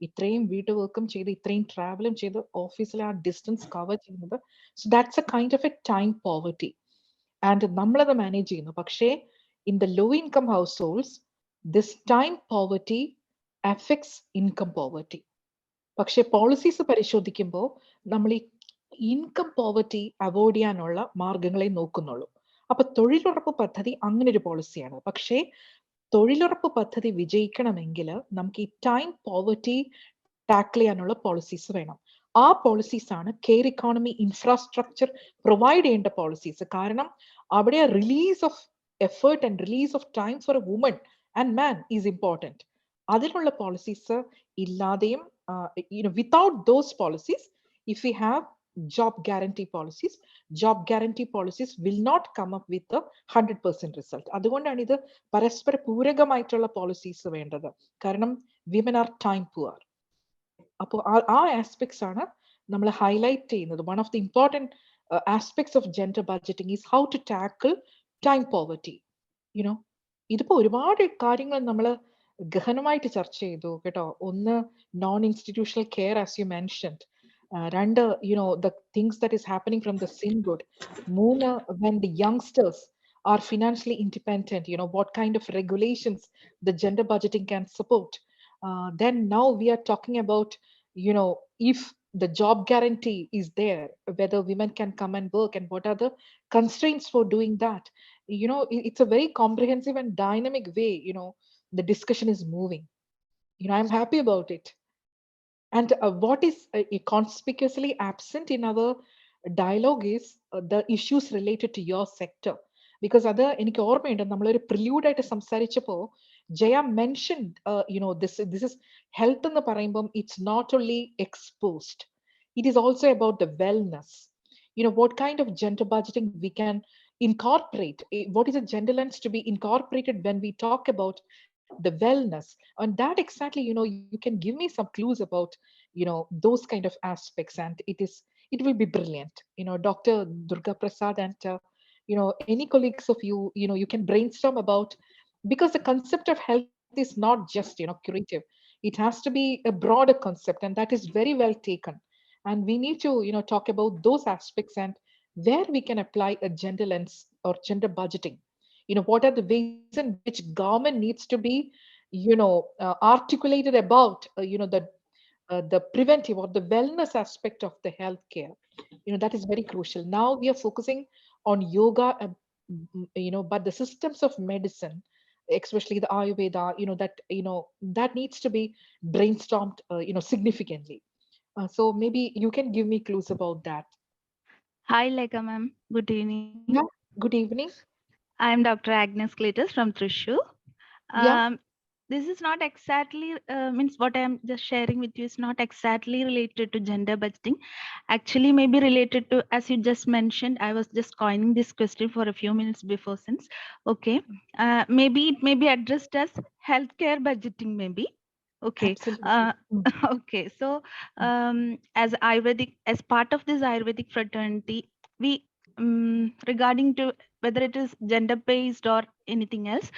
ഇത്രയും വീട്ടു വർക്കും ചെയ്ത് ഇത്രയും ട്രാവലും ചെയ്ത് ഓഫീസിലെ ആ ഡിസ്റ്റൻസ് കവർ ചെയ്യുന്നത്. So that's a kind of a time poverty and നമ്മളത് മാനേജ് ചെയ്യുന്നു. പക്ഷേ in the low income households this time poverty affects income poverty. പക്ഷെ പോളിസീസ് പരിശോധിക്കുമ്പോൾ നമ്മൾ ഈ ഇൻകം പോവർട്ടി അവോയ്ഡ് ചെയ്യാനുള്ള മാർഗങ്ങളെ നോക്കുന്നുള്ളൂ. അപ്പൊ തൊഴിലുറപ്പ് പദ്ധതി അങ്ങനെ ഒരു പോളിസിയാണ്. പക്ഷേ തൊഴിലുറപ്പ് പദ്ധതി വിജയിക്കണമെങ്കിൽ നമുക്ക് ഈ ടൈം പോവർട്ടി ടാക്കിൾ ചെയ്യാനുള്ള പോളിസീസ് വേണം. ആ പോളിസീസ് ആണ് കെയർ ഇക്കോണമി ഇൻഫ്രാസ്ട്രക്ചർ പ്രൊവൈഡ് ചെയ്യേണ്ട പോളിസീസ്. കാരണം അവിടെ release of effort and release of time for A woman and man is important. അതിനുള്ള പോളിസീസ് ഇല്ലാതെയും without those policies, if you have job guarantee policies will not come up with a 100% result. അതുകൊണ്ടാണ് ഇത് പരസ്പര പൂരകമായിട്ടുള്ള policies വേണ്ടത്. കാരണം women are time poor. അപ്പോൾ ആ aspects ആണ് നമ്മൾ ഹൈലൈറ്റ് ചെയ്യുന്നത്. One of the important aspects of gender budgeting is how to tackle time poverty. ഇതിപ്പോ ഒരുപാട് കാര്യങ്ങൾ നമ്മൾ ഗഹനമായിട്ട് ചർച്ച ചെയ്തു കേട്ടോ. ഒന്ന്, non institutional care as you mentioned. രണ്ട്, the things that is happening from the Sindhud. Moona, when the youngsters are financially independent, what kind of regulations the gender budgeting can support. Then now we are talking about, if the job guarantee is there, whether women can come and work and what are the constraints for doing that. It's a very comprehensive and dynamic way, the discussion is moving. I'm happy about it. And what is conspicuously absent in our dialogue is the issues related to your sector. Because അത് എനിക്ക് ഓർമ്മയുണ്ട്, നമ്മളൊരു prelude ആയിട്ട് സംസാരിച്ചപ്പോൾ Jaya mentioned this is health എന്ന് പറയുമ്പം it's not only exposed, it is also about the wellness. What kind of gender budgeting we can incorporate, what is a gender lens to be incorporated when we talk about the wellness. And that exactly, you can give me some clues about those kind of aspects, and it will be brilliant. Dr. Durga Prasad and any colleagues of you, you can brainstorm about, because the concept of health is not just curative, it has to be a broader concept, and that is very well taken. And we need to talk about those aspects and where we can apply a gender lens or gender budgeting. What are the ways in which government needs to be articulated about the preventive or the wellness aspect of the healthcare. That is very crucial. Now we are focusing on yoga, but the systems of medicine, especially the Ayurveda, that needs to be brainstormed significantly. So maybe you can give me clues about that. Hi, Lekha ma'am. Good evening. Good evening. I am Dr. Agnes Cletus from Thrissur. Yeah. this is not exactly means what I am just sharing with you is not exactly related to gender budgeting. Actually, maybe related to, as you just mentioned, I was just coining this question for a few minutes before since. Okay, maybe it may be addressed as healthcare budgeting, maybe. Okay. Absolutely. Okay. So, as Ayurvedic, as part of this Ayurvedic fraternity, we regarding to whether it is gender based or anything else,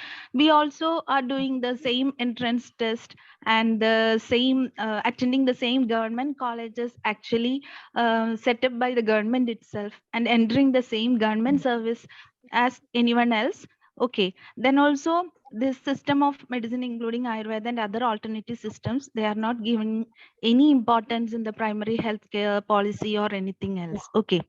we also are doing the same entrance test and the same attending the same government colleges actually set up by the government itself and entering the same government service as anyone else. Okay, then also this system of medicine including Ayurveda and other alternative systems, they are not giving any importance in the primary healthcare policy or anything else. Okay,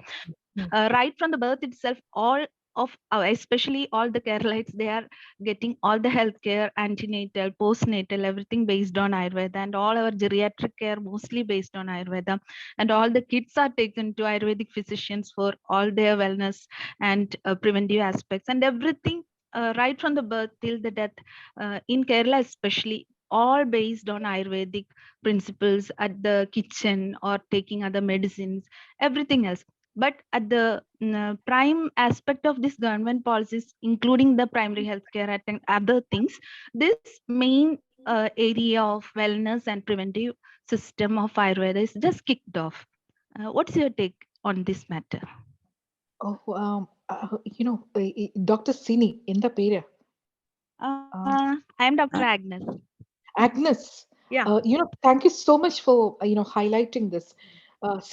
right from the birth itself, all of especially all the Keralites, they are getting all the healthcare, antenatal, postnatal, everything based on Ayurveda, and all our geriatric care mostly based on Ayurveda, and all the kids are taken to Ayurvedic physicians for all their wellness and preventive aspects and everything. Right from the birth till the death, in Kerala especially, all based on Ayurvedic principles at the kitchen or taking other medicines, everything else. But at the prime aspect of this government policies, including the primary healthcare Act and other things, this main area of wellness and preventive system of Ayurveda is just kicked off. What's your take on this matter? Oh, Dr. Sini, in the period. I am Dr. Agnes. Agnes, Yeah. thank you so much for highlighting this.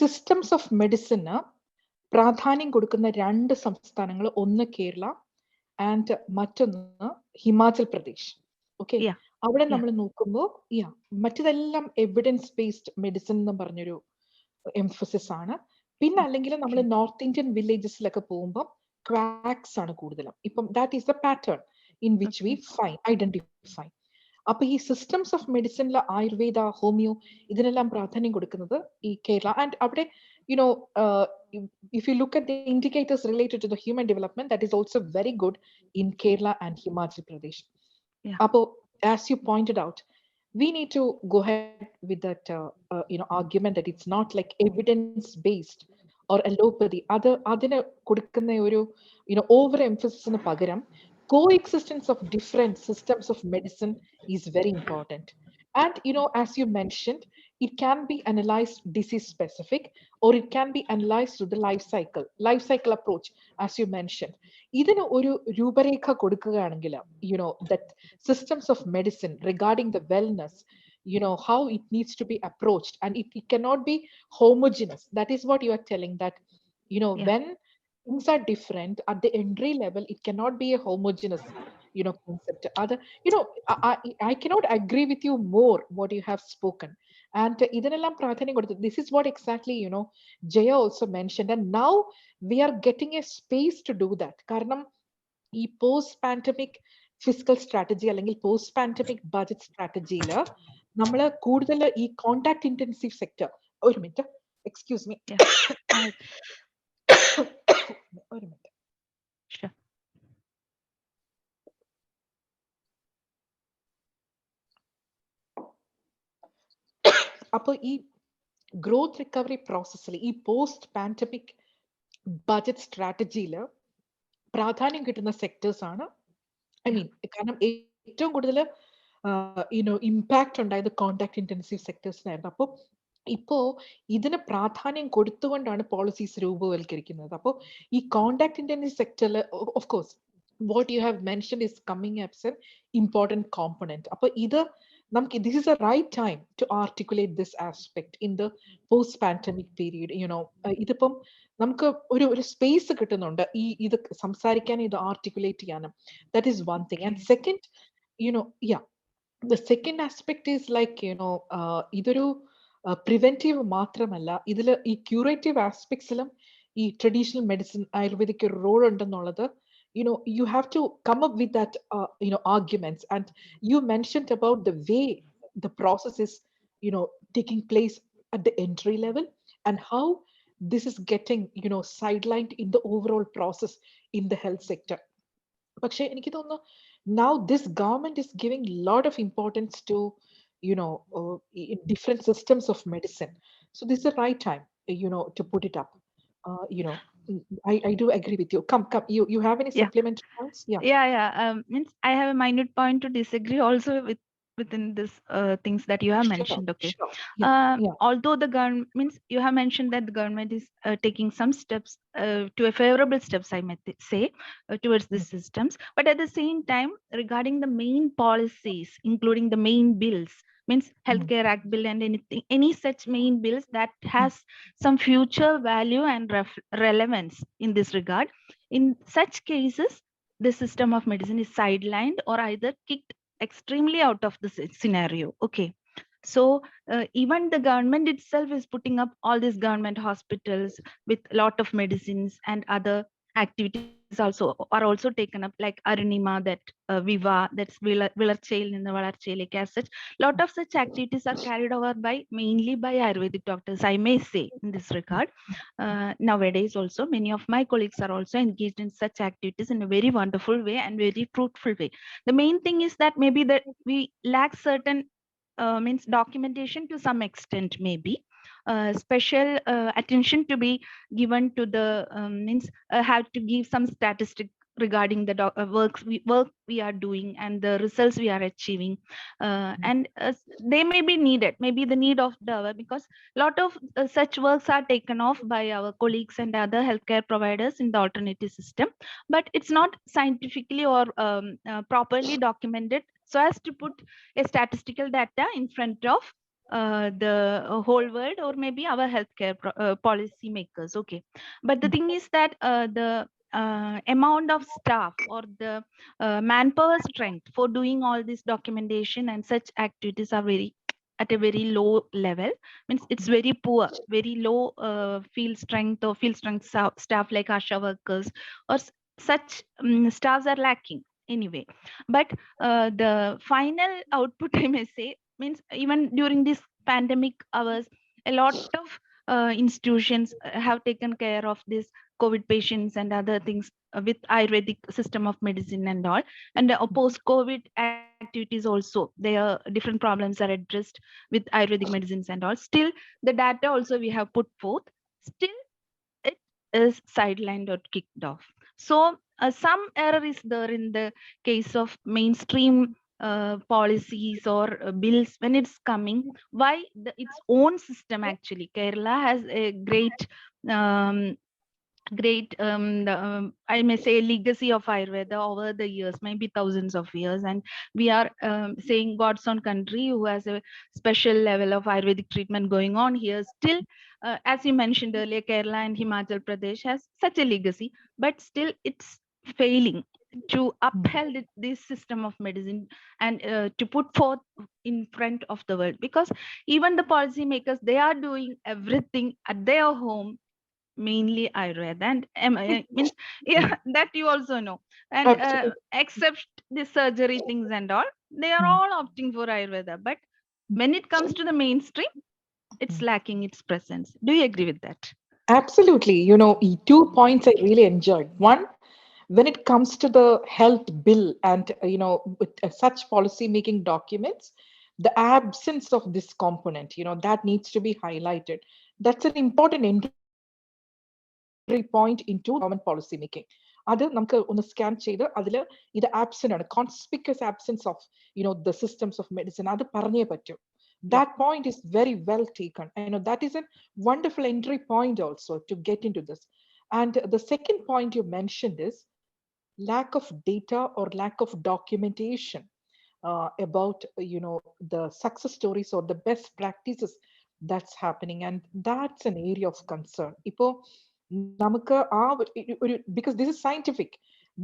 Systems of medicine, പ്രാധാന്യം കൊടുക്കുന്ന രണ്ട് സംസ്ഥാനങ്ങൾ, ഒന്ന് Kerala and മറ്റൊന്ന് Himachal Pradesh. Okay, അവിടെ നമ്മൾ നോക്കുമ്പോൾ മറ്റതെല്ലാം evidence based medicine എന്ന് പറഞ്ഞൊരു എംഫസിസ് ആണ്. പിന്നെ അല്ലെങ്കിൽ നമ്മൾ നോർത്ത് ഇന്ത്യൻ വില്ലേജസിലൊക്കെ പോകുമ്പോൾ ക്വാക്സ് ആണ് കൂടുതലും. ഇപ്പം that is the pattern in which we identify. അപ്പൊ ഈ സിസ്റ്റംസ് ഓഫ് മെഡിസിനിലെ ആയുർവേദ, ഹോമിയോ, ഇതിനെല്ലാം പ്രാധാന്യം കൊടുക്കുന്നത് ഈ കേരള. ആൻഡ് അവിടെ if you look at the indicators related to the human development, that is also very good in Kerala and Himachal Pradesh. Apo, as you pointed out, we need to go ahead with that argument that it's not like evidence based or allopathy. Adine kodukkunna oru over emphasis nu pagaram coexistence of different systems of medicine is very important. And as you mentioned, it can be analyzed disease specific, or it can be analyzed through the life cycle approach, as you mentioned. Idinu oru rooparekha kodukkukayanengil, that systems of medicine regarding the wellness, how it needs to be approached, and it cannot be homogeneous. That is what you are telling, that when things are different at the entry level, it cannot be a homogeneous concept. I cannot agree with you more what you have spoken. And idanellam pradhanam koduthu, this is what exactly Jaya also mentioned, and now we are getting a space to do that. Karanam ഈ post pandemic physical strategy അല്ലെങ്കിൽ post pandemic budget സ്ട്രാറ്റജിയിൽ നമ്മൾ കൂടുതൽ ഈ contact intensive sector, ഒരു minute, excuse me, ഒരു minute. അപ്പോൾ ഈ growth recovery പ്രോസസ്സിൽ ഈ പോസ്റ്റ് പാൻഡമിക് ബഡ്ജറ്റ് സ്ട്രാറ്റജിയിൽ പ്രാധാന്യം കിട്ടുന്ന സെക്ടേഴ്സ് ആണ്. ഐ മീൻ, കാരണം ഏറ്റവും കൂടുതൽ ഇമ്പാക്ട് ഉണ്ടായത് കോണ്ടാക്ട് ഇന്റൻസീവ് സെക്ടേഴ്സിനായിരുന്നു. അപ്പോൾ ഇപ്പോ ഇതിന് പ്രാധാന്യം കൊടുത്തുകൊണ്ടാണ് പോളിസീസ് രൂപവൽക്കരിക്കുന്നത്. അപ്പോൾ ഈ കോണ്ടാക്ട് ഇന്റൻസീവ് സെക്ടറിൽ of course what you have mentioned is coming as an important component. അപ്പോൾ ഇത് നമുക്ക്, this is a right time to articulate this aspect in the post pandemic period. ഇതിപ്പം നമുക്ക് ഒരു സ്പേസ് കിട്ടുന്നുണ്ട് ഇത് സംസാരിക്കാൻ, ഇത് ആർട്ടിക്കുലേറ്റ് ചെയ്യാനും. That is one thing. And second, the second aspect is like ഇതൊരു പ്രിവെന്റീവ് മാത്രമല്ല, ഇതിൽ ഈ ക്യൂറേറ്റീവ് ആസ്പെക്ട്സിലും ഈ ട്രഡീഷണൽ മെഡിസിൻ ആയുർവേദിക് ഒരു റോൾ ഉണ്ടെന്നുള്ളത് you have to come up with that arguments. And you mentioned about the way the process is taking place at the entry level, and how this is getting sidelined in the overall process in the health sector. പക്ഷെ എനിക്ക് തോന്നുന്നു Now this government is giving a lot of importance to, different systems of medicine. So this is the right time, to put it up. I do agree with you. Come. You have any Yeah. supplementary points? Yeah. Means I have a minute point to disagree also within this things that you have mentioned. Okay. Sure. Yeah. Although the government means you have mentioned that the government is taking some steps to a favorable steps, I might say, towards these systems, but at the same time, regarding the main policies, including the main bills, means Healthcare Act bill and anything, any such main bills that has some future value and relevance in this regard. In such cases, the system of medicine is sidelined or either kicked extremely out of the scenario. Okay. So even the government itself is putting up all these government hospitals with a lot of medicines, and other activities are also taken up, like Arunima, that Viva, that's Vilarchel in the Valarchel, as such. Lot of such activities are carried over mainly by Ayurvedic doctors, I may say, in this regard. Nowadays also many of my colleagues are also engaged in such activities in a very wonderful way and very fruitful way. The main thing is that maybe that we lack certain means documentation to some extent, maybe special attention to be given to the means have to give some statistic regarding the work we are doing and the results we are achieving, and they may be needed, maybe the need of the hour, because a lot of such works are taken off by our colleagues and other healthcare providers in the alternative system, but it's not scientifically or properly documented so as to put a statistical data in front of the whole world or maybe our healthcare policy makers. Okay, but the thing is that the amount of staff or the manpower strength for doing all this documentation and such activities are at a very low level. Means it's very poor, very low field strength or field strength staff like ASHA workers or such staffs are lacking anyway. But the final output, I may say, means even during this pandemic hours, a lot of institutions have taken care of this COVID patients and other things with Ayurvedic system of medicine and all. And post-COVID activities also, their different problems are addressed with Ayurvedic medicines and all. Still, the data also we have put forth, still it is sidelined or kicked off. So some error is there in the case of mainstream policies or bills when it's coming. Why its own system, actually Kerala has a great I may say legacy of Ayurveda over the years, maybe thousands of years, and we are saying God's own country who has a special level of Ayurvedic treatment going on here. Still, as you mentioned earlier, Kerala and Himachal Pradesh has such a legacy, but still it's failing to uphold this system of medicine and to put forth in front of the world, because even the policymakers, they are doing everything at their home, mainly Ayurveda, and means yeah, that you also know, and except the surgery things and all, they are all opting for Ayurveda, but when it comes to the mainstream, it's lacking its presence. Do you agree with that? Absolutely. 2 points I really enjoyed. One, when it comes to the health bill and, with such policy making documents, the absence of this component, that needs to be highlighted. That's an important entry point into government policy making. അത് നമുക്ക് ഒന്ന് scan ചെയ്ത് അതിൽ ഇത് absent ആണ്, conspicuous absence of the systems of medicine, അത് പറഞ്ഞേ പറ്റൂ. That point is very well taken. I know that is a wonderful entry point also to get into this. And the second point you mentioned is lack of data or lack of documentation about the success stories or the best practices that's happening, and that's an area of concern. Ipo നമുക്ക് because this is scientific,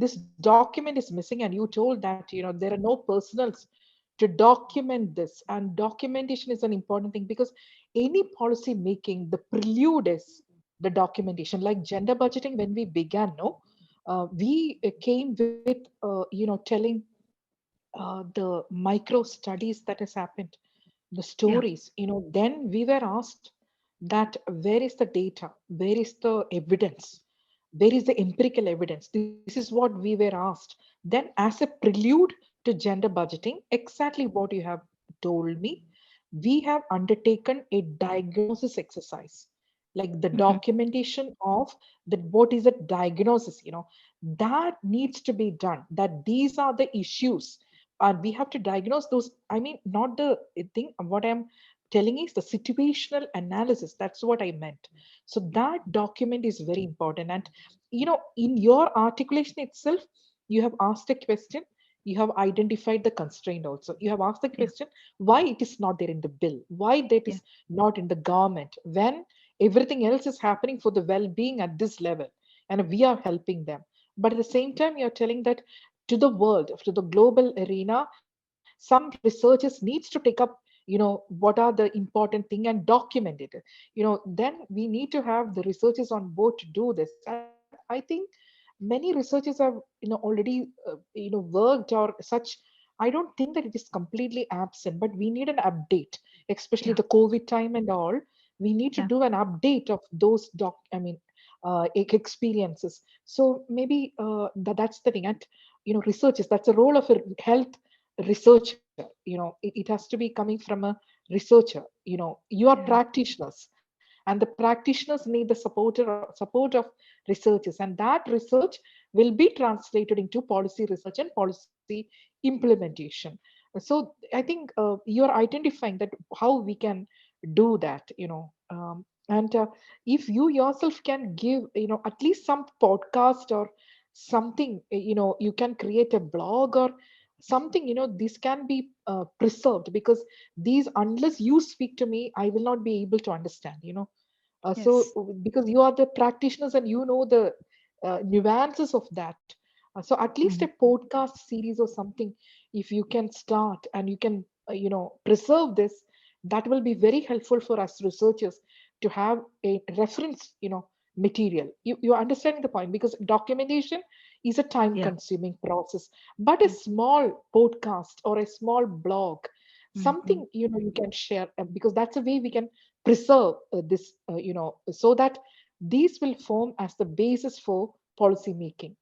this document is missing, and you told that there are no personals to document this, and documentation is an important thing, because any policy making, the prelude is the documentation. Like gender budgeting, when we began, we came with telling the micro studies that has happened, the stories. Then we were asked that where is the data, where is the evidence, Where is the empirical evidence? This is what we were asked. Then, as a prelude to gender budgeting, exactly what you have told me, we have undertaken a diagnosis exercise, like the documentation of that what is a diagnosis, that needs to be done, that these are the issues, and we have to diagnose those. I mean, not the thing, what I'm telling is the situational analysis. That's what I meant. So that document is very important. And in your articulation itself, you have asked a question, you have identified the constraint also. You have asked the question why it is not there in the bill, why that is not in the government, when everything else is happening for the well-being at this level, and we are helping them. But at the same time, you're telling that to the world, to the global arena, some researchers needs to take up what are the important thing and document it. Then we need to have the researchers on board to do this. And I think many researchers have already worked or such. I don't think that it is completely absent, but we need an update, especially the COVID time and all. We need to do an update of those experiences. So maybe that's the thing. And researchers, that's the role of a health researcher. It has to be coming from a researcher. You are practitioners, and the practitioners need the support of researchers, and that research will be translated into policy research and policy implementation. So I think you are identifying that how we can do that. And if you yourself can give at least some podcast or something, you can create a blog or something, this can be preserved, because these, unless you speak to me, I will not be able to understand. So because you are the practitioners and you know the nuances of that. So at least a podcast series or something, if you can start and you can preserve this, that will be very helpful for us researchers to have a reference material. You understanding the point, because documentation is a time consuming process, but a small podcast or a small blog, something you can share, because that's a way we can preserve this so that these will form as the basis for policy making.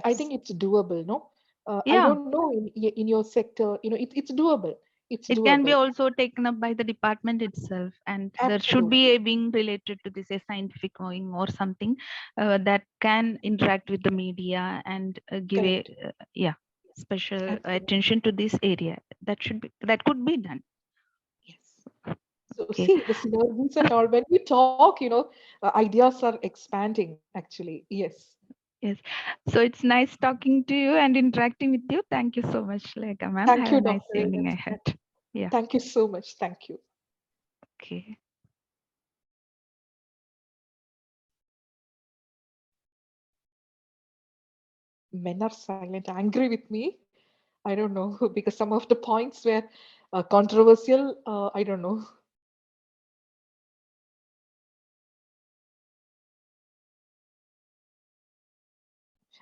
I think it's doable, no? I don't know in your sector, it's doable. It's It can be doable. also taken up by the department itself, and there should be a wing related to this, a scientific wing or something that can interact with the media and give a special attention to this area. That could be done. Yes. So see the synergies and all. When we talk, ideas are expanding. Actually, yes. Yes. So it's nice talking to you and interacting with you. Thank you so much, Lekha ma'am. Thank Have you, a nice Dr. evening Ellis. ahead. Yeah. Thank you so much. Thank you. Okay. Men are silent, angry with me. I don't know because some of the points were controversial. I don't know.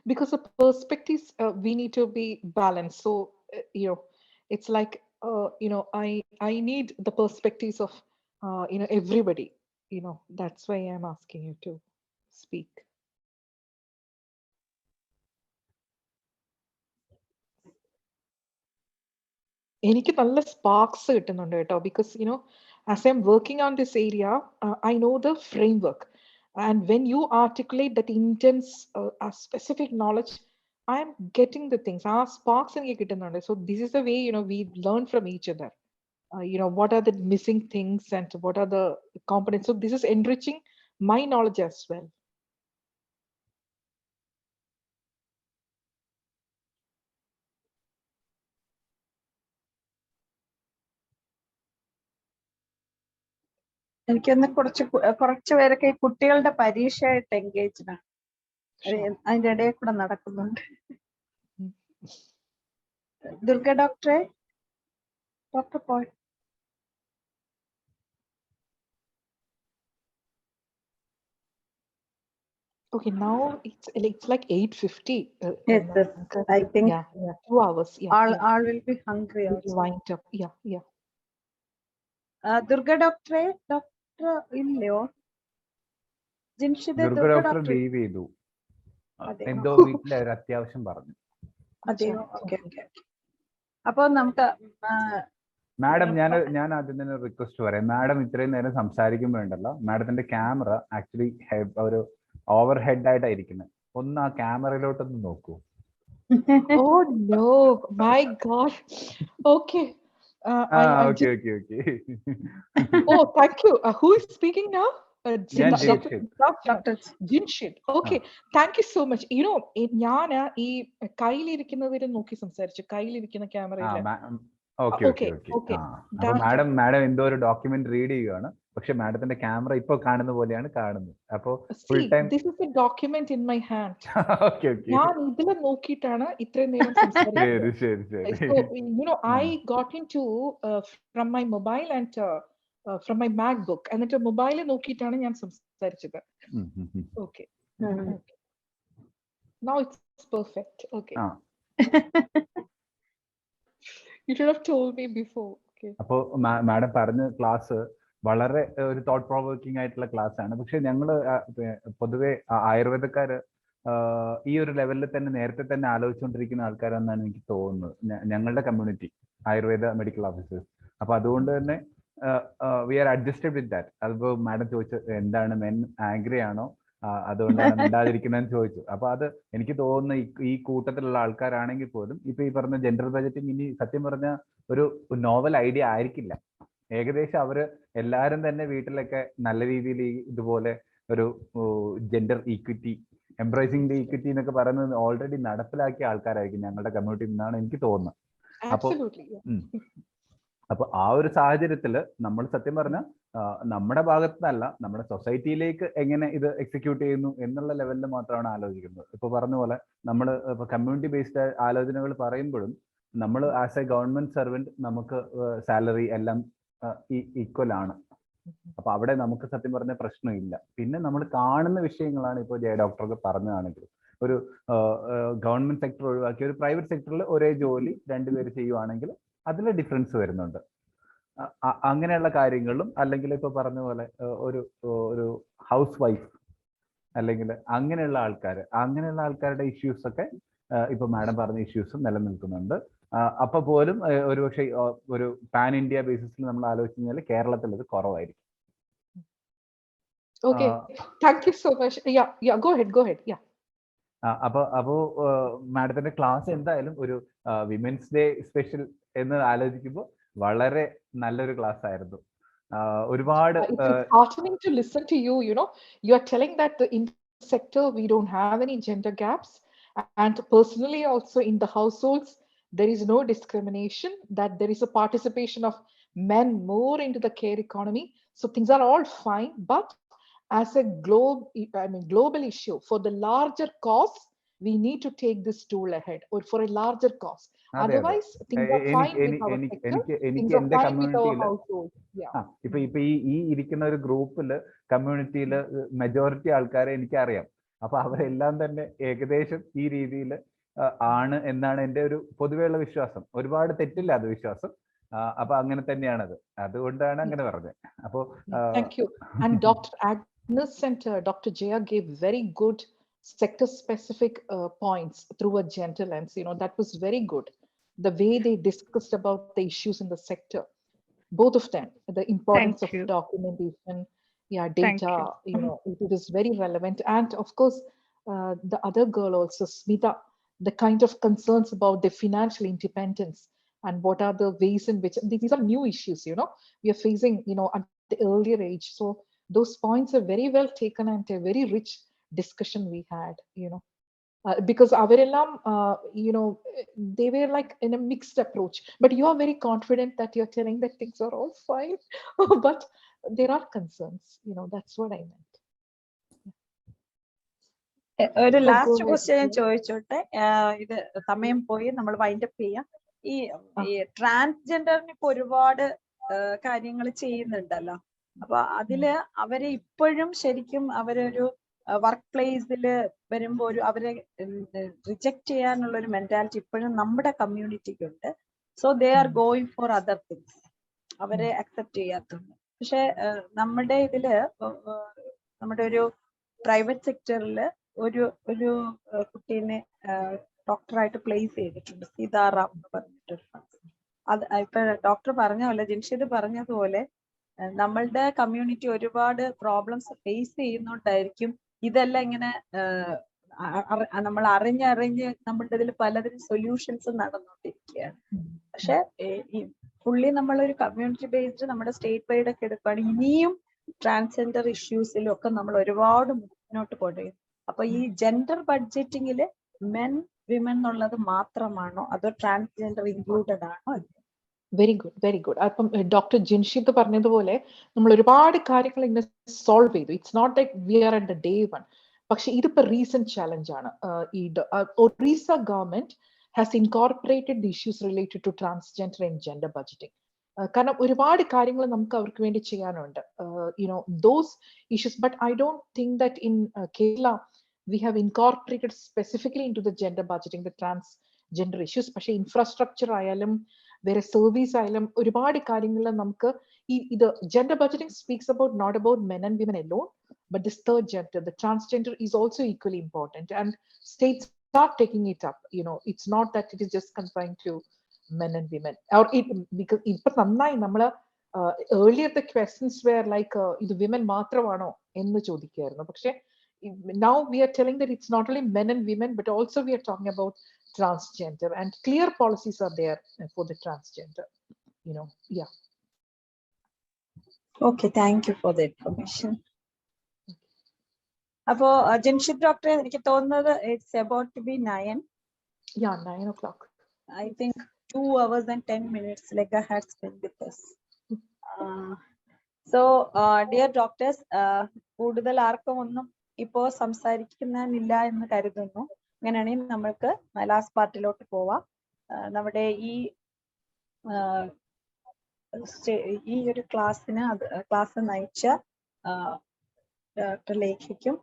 Because the perspectives we need to be balanced. So it's like I need the perspectives of everybody. That's why I'm asking you to speak. എനിക്ക് നല്ല Sparks കിട്ടുന്നുണ്ട് കേട്ടോ, because as I'm working on this area, I know the framework, and when you articulate that intense specific knowledge, I'm getting the things, sparks എനിക്ക് കിട്ടുന്നുണ്ട്. So this is the way we learn from each other. What are the missing things and what are the components. So this is enriching my knowledge as well. എനിക്കൊന്ന് കുറച്ച് പേരൊക്കെ ഈ കുട്ടികളുടെ പരീക്ഷയായിട്ട് engaged ആണ്. അതിന്റെ ഇടയിൽ കൂടെ നടക്കുന്നുണ്ട്. ദുർഗ ഡോക്ടറെ, doctor Paul. Okay, now it's like 8:50. Yes, I think. Yeah, 2 hours. Yeah. All will be hungry also. Wind up. Yeah. Durga ഡോക്ടറെ, ഡോക്ടർ ഇല്ലയോ? Jinshith Durga Durga doctor doctor leave ചെയ്തു. അതെ എന്തോ വീട്ടിലെ ഒരു അത്യാവശ്യം പറഞ്ഞു. അതെയോ? Okay okay. അപ്പൊ നമുക്ക് മാഡം ഞാൻ ആദ്യം തന്നെ റിക്വസ്റ്റ് പറയാം. മാഡം ഇത്രയും നേരം സംസാരിക്കുമ്പോൾ ഉണ്ടല്ലോ, മാഡത്തിന്റെ ക്യാമറ ആക്ച്വലി ഒരു ഓവർ ഹെഡ് ആയിട്ടായിരിക്കുന്നത്. ഒന്ന് ആ ക്യാമറയിലോട്ടൊന്ന് നോക്കൂ. Oh no, my God. Okay. I'm okay just. Okay okay. Oh, thank you. Who is speaking now? ഞാൻ Dr. ജയിച്ചു. Doctor Jinshid. Okay, thank you so much. You know, ഞാൻ ഈ കയ്യിലിരിക്കുന്നതിൽ നോക്കി സംസാരിച്ചു, കയ്യിലിരിക്കുന്ന ക്യാമറയില്. Okay okay Okay, okay. okay. അപ്പൊ madam എന്തോ ഒരു ഡോക്യുമെന്റ് റീഡ് ചെയ്യുകയാണ്, പക്ഷെ മാഡത്തിന്റെ ക്യാമറ ഇപ്പൊ കാണുന്ന പോലെയാണ് കാണുന്നത്. അപ്പൊ full See, time this is a document in my hand. Okay okay. ഞാൻ ഇതിൽ നോക്കിയിട്ടാണ് ഇത്രയും നേരം സംസാരിച്ചത്. ശരി ശരി So, ശരി. you know, I got into from my mobile and from my MacBook. എന്നിട്ട് മൊബൈലിൽ നോക്കിയിട്ടാണ് ഞാൻ സംസാരിച്ചത്. Okay. Okay. Now it's perfect. Okay. You should have told me before. Okay. അപ്പോ മാഡം പറഞ്ഞ ക്ലാസ് വളരെ ഒരു തോട്ട് പ്രൊവോക്കിംഗ് ആയിട്ടുള്ള ക്ലാസ് ആണ്. പക്ഷെ ഞങ്ങള് പൊതുവെ ആയുർവേദക്കാര് ഈ ഒരു ലെവലിൽ തന്നെ നേരത്തെ തന്നെ ആലോചിച്ചുകൊണ്ടിരിക്കുന്ന ആൾക്കാരാണെന്നാണ് എനിക്ക് തോന്നുന്നത്, ഞങ്ങളുടെ കമ്മ്യൂണിറ്റി ആയുർവേദ മെഡിക്കൽ ഓഫീസേഴ്സ്. അപ്പൊ അതുകൊണ്ട് തന്നെ we are adjusted with that. അതിപ്പോ മാഡം ചോദിച്ചത് എന്താണ്, മെൻ ആംഗ്രി ആണോ, അതുകൊണ്ടാണ് മിണ്ടാതിരിക്കുന്നതെന്ന് ചോദിച്ചു. അപ്പൊ അത് എനിക്ക് തോന്നുന്ന ഈ കൂട്ടത്തിലുള്ള ആൾക്കാരാണെങ്കിൽ പോലും ഇപ്പൊ ഈ പറഞ്ഞ ജെൻഡർ ബജറ്റിംഗ് ഇനി സത്യം പറഞ്ഞ ഒരു നോവൽ ഐഡിയ ആയിരിക്കില്ല. ഏകദേശം അവര് എല്ലാരും തന്നെ വീട്ടിലൊക്കെ നല്ല രീതിയിൽ ഇതുപോലെ ഒരു gender equity, embracing the equity എന്നൊക്കെ പറയുന്നത് ഓൾറെഡി നടപ്പിലാക്കിയ ആൾക്കാരായിരിക്കും ഞങ്ങളുടെ കമ്മ്യൂണിറ്റി എന്നാണ് എനിക്ക് തോന്നുന്നത്. അപ്പൊ ആ ഒരു സാഹചര്യത്തില് നമ്മൾ സത്യം പറഞ്ഞ നമ്മുടെ ഭാഗത്തുനിന്നല്ല, നമ്മുടെ സൊസൈറ്റിയിലേക്ക് എങ്ങനെ ഇത് എക്സിക്യൂട്ട് ചെയ്യുന്നു എന്നുള്ള ലെവലിൽ മാത്രമാണ് ആലോചിക്കുന്നത്. ഇപ്പൊ പറഞ്ഞ പോലെ നമ്മൾ ഇപ്പൊ കമ്മ്യൂണിറ്റി ബേസ്ഡ് ആലോചനകൾ പറയുമ്പോഴും നമ്മൾ ആസ് എ ഗവൺമെന്റ് സർവന്റ് നമുക്ക് സാലറി എല്ലാം ഈക്വൽ ആണ്. അപ്പൊ അവിടെ നമുക്ക് സത്യം പറഞ്ഞ പ്രശ്നമില്ല. പിന്നെ നമ്മൾ കാണുന്ന വിഷയങ്ങളാണ് ഇപ്പോൾ ജയ ഡോക്ടർക്ക് പറഞ്ഞതാണെങ്കിൽ ഒരു ഗവൺമെന്റ് സെക്ടർ ഒഴിവാക്കി ഒരു പ്രൈവറ്റ് സെക്ടറിൽ ഒരേ ജോലി രണ്ടുപേര് ചെയ്യുവാണെങ്കിൽ അതിൽ ഡിഫറൻസ് വരുന്നുണ്ട്. അങ്ങനെയുള്ള കാര്യങ്ങളും അല്ലെങ്കിൽ ഇപ്പൊ പറഞ്ഞ പോലെ ഒരു ഹൗസ് വൈഫ് അല്ലെങ്കിൽ അങ്ങനെയുള്ള ആൾക്കാരുടെ ഇഷ്യൂസ് ഒക്കെ ഇപ്പൊ മാഡം പറഞ്ഞ ഇഷ്യൂസും നിലനിൽക്കുന്നുണ്ട്. അപ്പൊ പോലും ഒരുപക്ഷെ ഒരു പാൻ ഇന്ത്യ ബേസിസിൽ നമ്മൾ ആലോചിച്ച് കഴിഞ്ഞാൽ കേരളത്തിൽ ഇത് കുറവായിരിക്കും. Okay, thank you so much. Yeah, go ahead. Yeah. അപ്പോ മാഡത്തിന്റെ ക്ലാസ് എന്തായാലും ഒരു വിമൻസ് ഡേ സ്പെഷ്യൽ എന്ന് ആലോചിക്കുമ്പോൾ വളരെ നല്ലൊരു ക്ലാസ് ആയിരുന്നു. ഒരുപാട് It's heartening to listen to you. You know, you are telling that in the sector we don't have any gender gaps, and personally also in the households there is no discrimination, that there is a participation of men more into the care economy. So things are all fine, but as a global issue for the larger cause, we need to take this tool ahead, or for a larger cause. Otherwise things are fine with our sector, things are fine with our household. ഇപ്പൊ ഈ ഇരിക്കുന്ന ഒരു ഗ്രൂപ്പില് കമ്മ്യൂണിറ്റിയില് majority ആൾക്കാരെ എനിക്കറിയാം. അപ്പൊ അവരെല്ലാം തന്നെ ഏകദേശം ഈ രീതിയിൽ ആണ് എന്നാണ് എൻ്റെ ഒരു പൊതുവെയുള്ള വിശ്വാസം. ഒരുപാട് തെറ്റില്ല അത് വിശ്വാസം. അപ്പൊ അങ്ങനെ തന്നെയാണത്, അതുകൊണ്ടാണ് അങ്ങനെ പറഞ്ഞത്. അപ്പോ thank you. And Dr. Agnes and Dr. Jaya gave very good sector specific points through a gentle lens. You know, that was very good, the way they discussed about the issues in the sector, both of them, the importance of documentation, data. You know, it is very relevant. And of course the other girl also, Smita, the kind of concerns about the financial independence and what are the ways in which these are new issues, you know, we are facing, you know, at the earlier age. So those points are very well taken and a very rich discussion we had, you know, because avarellam you know, they were like in a mixed approach, but you are very confident that you're telling that things are all fine. But there are concerns, you know, that's what I meant. ഒരു last question ചോദിച്ചോട്ടെ, ഇത് സമയം പോയി, നമ്മൾ wind up ചെയ്യാം. ഈ ട്രാൻസ്ജെൻഡറിന് ഇപ്പൊ ഒരുപാട് കാര്യങ്ങൾ ചെയ്യുന്നുണ്ടല്ലോ, അപ്പൊ അതില് അവരെ ഇപ്പോഴും ശരിക്കും അവരൊരു വർക്ക് പ്ലേസിൽ വരുമ്പോൾ അവരെ റിജക്ട് ചെയ്യാനുള്ള ഒരു മെന്റാലിറ്റി ഇപ്പോഴും നമ്മുടെ കമ്മ്യൂണിറ്റിക്കുണ്ട്. So they are going for other things, അവരെ അക്സെപ്റ്റ് ചെയ്യാത്തുണ്ട്. പക്ഷെ നമ്മുടെ ഇതില് നമ്മുടെ ഒരു പ്രൈവറ്റ് സെക്ടറിൽ ഒരു ഒരു കുട്ടീനെ ഡോക്ടറായിട്ട് പ്ലേസ് ചെയ്തിട്ടുണ്ട്, സീതാറാം എന്ന് പറഞ്ഞിട്ടൊരു. അത് ഇപ്പൊ ഡോക്ടർ പറഞ്ഞ പോലെ, ജിൻഷിദ് പറഞ്ഞതുപോലെ നമ്മളുടെ കമ്മ്യൂണിറ്റി ഒരുപാട് പ്രോബ്ലംസ് ഫേസ് ചെയ്യുന്നോണ്ടായിരിക്കും ഇതെല്ലാം ഇങ്ങനെ നമ്മൾ അറിഞ്ഞ് നമ്മളുടെ ഇതിൽ പലതിനും സൊല്യൂഷൻസ് നടന്നുകൊണ്ടിരിക്കുകയാണ്. പക്ഷെ ഫുള്ളി നമ്മളൊരു കമ്മ്യൂണിറ്റി ബേസ്ഡ് നമ്മുടെ സ്റ്റേറ്റ് വൈഡ് ഒക്കെ എടുക്കുകയാണ്, ഇനിയും ട്രാൻസ്ജെൻഡർ ഇഷ്യൂസിലും ഒക്കെ നമ്മൾ ഒരുപാട് മുന്നോട്ട് പോകേണ്ടത്. അപ്പൊ ഈ ജെൻഡർ ബഡ്ജറ്റിങ്ങിൽ മെൻ വിമൻ എന്നുള്ളത് മാത്രമാണോ അതോ ട്രാൻസ്ജെൻഡർ ഇൻക്ലൂഡഡ് ആണോ? Very good, very good. അപ്പം ഡോക്ടർ ജിൻഷിദ് പറഞ്ഞതുപോലെ നമ്മൾ ഒരുപാട് കാര്യങ്ങൾ ഇങ്ങനെ സോൾവ് ചെയ്തു. It's not like we are at the day one. പക്ഷെ ഇതിപ്പോ റീസെന്റ് ചാലഞ്ച് ആണ്. ഈ Orissa government has incorporated the issues related to transgender and gender budgeting. കാരണം ഒരുപാട് കാര്യങ്ങൾ നമുക്ക് അവർക്ക് വേണ്ടി ചെയ്യാനുണ്ട്, you know those issues. But I don't think that in Kerala we have incorporated specifically into the gender budgeting the transgender issues. പക്ഷേ infrastructure ആയാലും വേറെ സർവീസ് ആയാലും ഒരുപാട് കാര്യങ്ങളിൽ നമുക്ക് ഇത് gender budgeting speaks about not about men and women alone, but this third gender, the transgender, is also equally important, and states are taking it up. You know, it's not that it is just confined to men and women, or it, because ഇപ്പൊ നന്നായി നമ്മള് earlier the questions were like ഇത് women മാത്രമാണോ എന്ന് ചോദിക്കുകയായിരുന്നു. പക്ഷെ now we are telling that it's not only men and women, but also we are talking about transgender, and clear policies are there for the transgender, you know. Yeah. Okay, thank you for the information. Appo Jinshid doctor, എനിക്ക് തോന്നുന്നത് it's about to be 9. Yeah, 9 o'clock. I think 2 hours and 10 minutes Lekha has spent with us. So dear doctors, കൂടുതൽ ആർക്കും ഒന്നും ഇപ്പോ സംസാരിക്കുന്നില്ല എന്ന് കരുതുന്നു. അങ്ങനെയാണെങ്കിൽ നമ്മൾക്ക് ലാസ്റ്റ് പാർട്ടിലോട്ട് പോവാം. നമ്മുടെ ഈ ഒരു ക്ലാസ് നയിച്ച ഡോക്ടർ ലേഖയ്ക്കും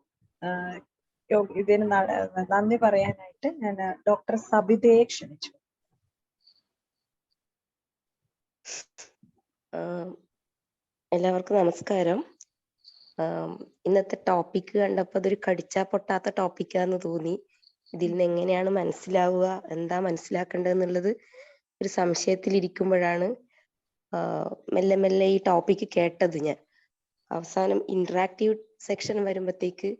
ഇതിന് നന്ദി പറയാനായിട്ട് ഞാൻ ഡോക്ടർ സബിതയെ ക്ഷണിച്ചു. എല്ലാവർക്കും നമസ്കാരം. ഇന്നത്തെ ടോപ്പിക് കണ്ടപ്പോൾ അതൊരു കടിച്ചാ പൊട്ടാത്ത ടോപ്പിക്കാന്ന് തോന്നി. ഇതിൽ നിന്ന് എങ്ങനെയാണ് മനസ്സിലാവുക, എന്താ മനസ്സിലാക്കേണ്ടതെന്നുള്ളത് ഒരു സംശയത്തിലിരിക്കുമ്പോഴാണ് മെല്ലെ മെല്ലെ ഈ ടോപ്പിക്ക് കേട്ടത്. ഞാൻ അവസാനം ഇന്ററാക്റ്റീവ് സെക്ഷൻ വരുമ്പോഴത്തേക്ക്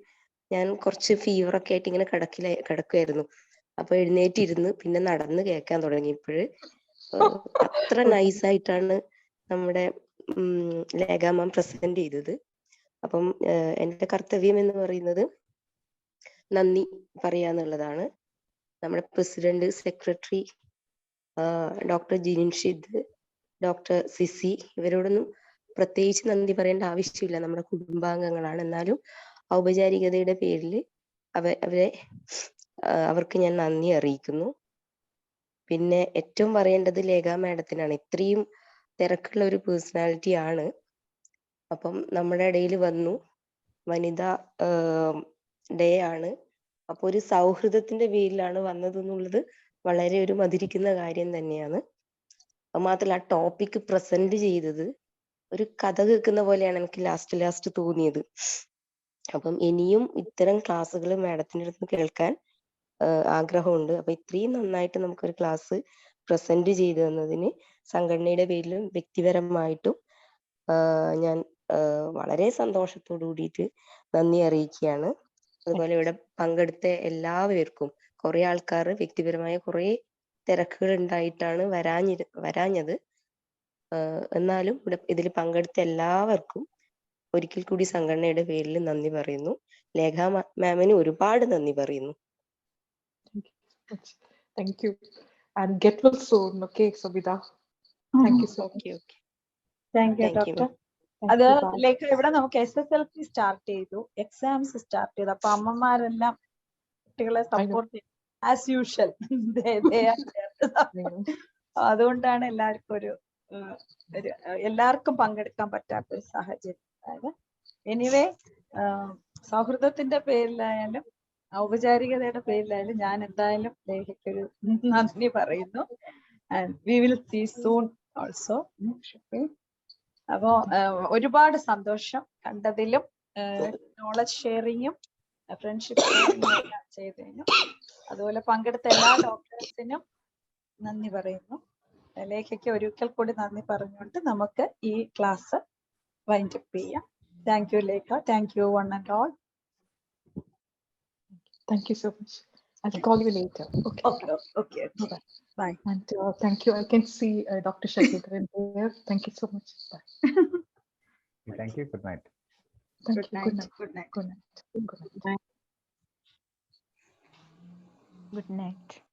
ഞാൻ കുറച്ച് ഫീവറൊക്കെ ആയിട്ട് ഇങ്ങനെ കിടക്കുമായിരുന്നു. അപ്പൊ എഴുന്നേറ്റിരുന്ന് പിന്നെ നടന്ന് കേൾക്കാൻ തുടങ്ങിയപ്പോൾ അത്ര നൈസായിട്ടാണ് നമ്മുടെ ലേഖ മാം പ്രസന്റ് ചെയ്തത്. അപ്പം എൻ്റെ കർത്തവ്യം എന്ന് പറയുന്നത് നന്ദി പറയാന്നുള്ളതാണ്. നമ്മുടെ president, secretary, doctor Jinshid, doctor Sisi, ഇവരോടൊന്നും പ്രത്യേകിച്ച് നന്ദി പറയേണ്ട ആവശ്യമില്ല, നമ്മുടെ കുടുംബാംഗങ്ങളാണ്. എന്നാലും ഔപചാരികതയുടെ പേരിൽ അവർക്ക് ഞാൻ നന്ദി അറിയിക്കുന്നു. പിന്നെ ഏറ്റവും പറയേണ്ടത് ലേഖ മാഡത്തിനാണ്. ഇത്രയും തിരക്കുള്ള ഒരു പേഴ്സണാലിറ്റി ആണ്. അപ്പം നമ്മുടെ ഇടയിൽ വന്നു, വനിതാ ഡേ ആണ്, അപ്പൊ ഒരു സൗഹൃദത്തിന്റെ പേരിലാണ് വന്നതെന്നുള്ളത് വളരെ ഒരു മധുരിക്കുന്ന കാര്യം തന്നെയാണ്. അത് മാത്രമല്ല ആ ടോപ്പിക് പ്രസന്റ് ചെയ്തത് ഒരു കഥ കേൾക്കുന്ന പോലെയാണ് എനിക്ക് ലാസ്റ്റ് തോന്നിയത്. അപ്പം ഇനിയും ഇത്തരം ക്ലാസ്സുകൾ മാഡത്തിന്റെ അടുത്ത് കേൾക്കാൻ ആഗ്രഹമുണ്ട്. അപ്പൊ ഇത്രയും നന്നായിട്ട് നമുക്കൊരു ക്ലാസ് പ്രസന്റ് ചെയ്തു തന്നതിന് സംഘടനയുടെ പേരിലും വ്യക്തിപരമായിട്ടും ഞാൻ വളരെ സന്തോഷത്തോടു കൂടിയിട്ട് നന്ദി അറിയിക്കുകയാണ്. അതുപോലെ ഇവിടെ പങ്കെടുത്ത എല്ലാവർക്കും, കുറെ ആൾക്കാർ വ്യക്തിപരമായ കുറെ തിരക്കുകൾ ഉണ്ടായിട്ടാണ് വരാഞ്ഞത്. എന്നാലും ഇവിടെ ഇതിൽ പങ്കെടുത്ത എല്ലാവർക്കും ഒരിക്കൽ കൂടി സംഘടനയുടെ പേരിൽ നന്ദി പറയുന്നു. ലേഖ മാമിന് ഒരുപാട് നന്ദി പറയുന്നു. Thank you. And get well soon, okay, Sabita? Thank you so much. Okay. Thank you, doctor. അത് ലേഖ ഇവിടെ നമുക്ക് SSLC സ്റ്റാർട്ട് ചെയ്തു, എക്സാംസ് സ്റ്റാർട്ട് ചെയ്തു. അപ്പൊ അമ്മമാരെല്ലാം കുട്ടികളെ സപ്പോർട്ട് ചെയ്തു ആസ് യൂഷ്വൽ. അതുകൊണ്ടാണ് എല്ലാവർക്കും പങ്കെടുക്കാൻ പറ്റാത്ത ഒരു സാഹചര്യം ഉണ്ടായത്. എനിവേ, സൗഹൃദത്തിന്റെ പേരിലായാലും ഔപചാരികതയുടെ പേരിലായാലും ഞാൻ എന്തായാലും ലേഖയ്ക്കൊരു നന്ദി പറയുന്നു. And we will see soon also. അപ്പോ ഒരുപാട് സന്തോഷം കണ്ടതിലും നോളജ് ഷെയറിങ്ങും ഫ്രണ്ട്ഷിപ്പ് ഷെയറിങ്ങും എല്ലാം ചെയ്തതിനും അതുപോലെ പങ്കെടുത്ത എല്ലാ ഡോക്ടേഴ്സിനും നന്ദി പറയുന്നു. ലേഖയ്ക്ക് ഒരിക്കൽ കൂടി നന്ദി പറഞ്ഞുകൊണ്ട് നമുക്ക് ഈ ക്ലാസ് വൈൻഡ് അപ്പ് ചെയ്യാം. Thank you Lekha. Thank you one and all. Thank you so much. I'll call you later. Okay. Okay. Bye. And thank you. I can see Dr. Shakidran there. Thank you so much. Bye. Thank you. Good night. Thank Good you. night. Good night. Good night. Good night. Good night. Good night.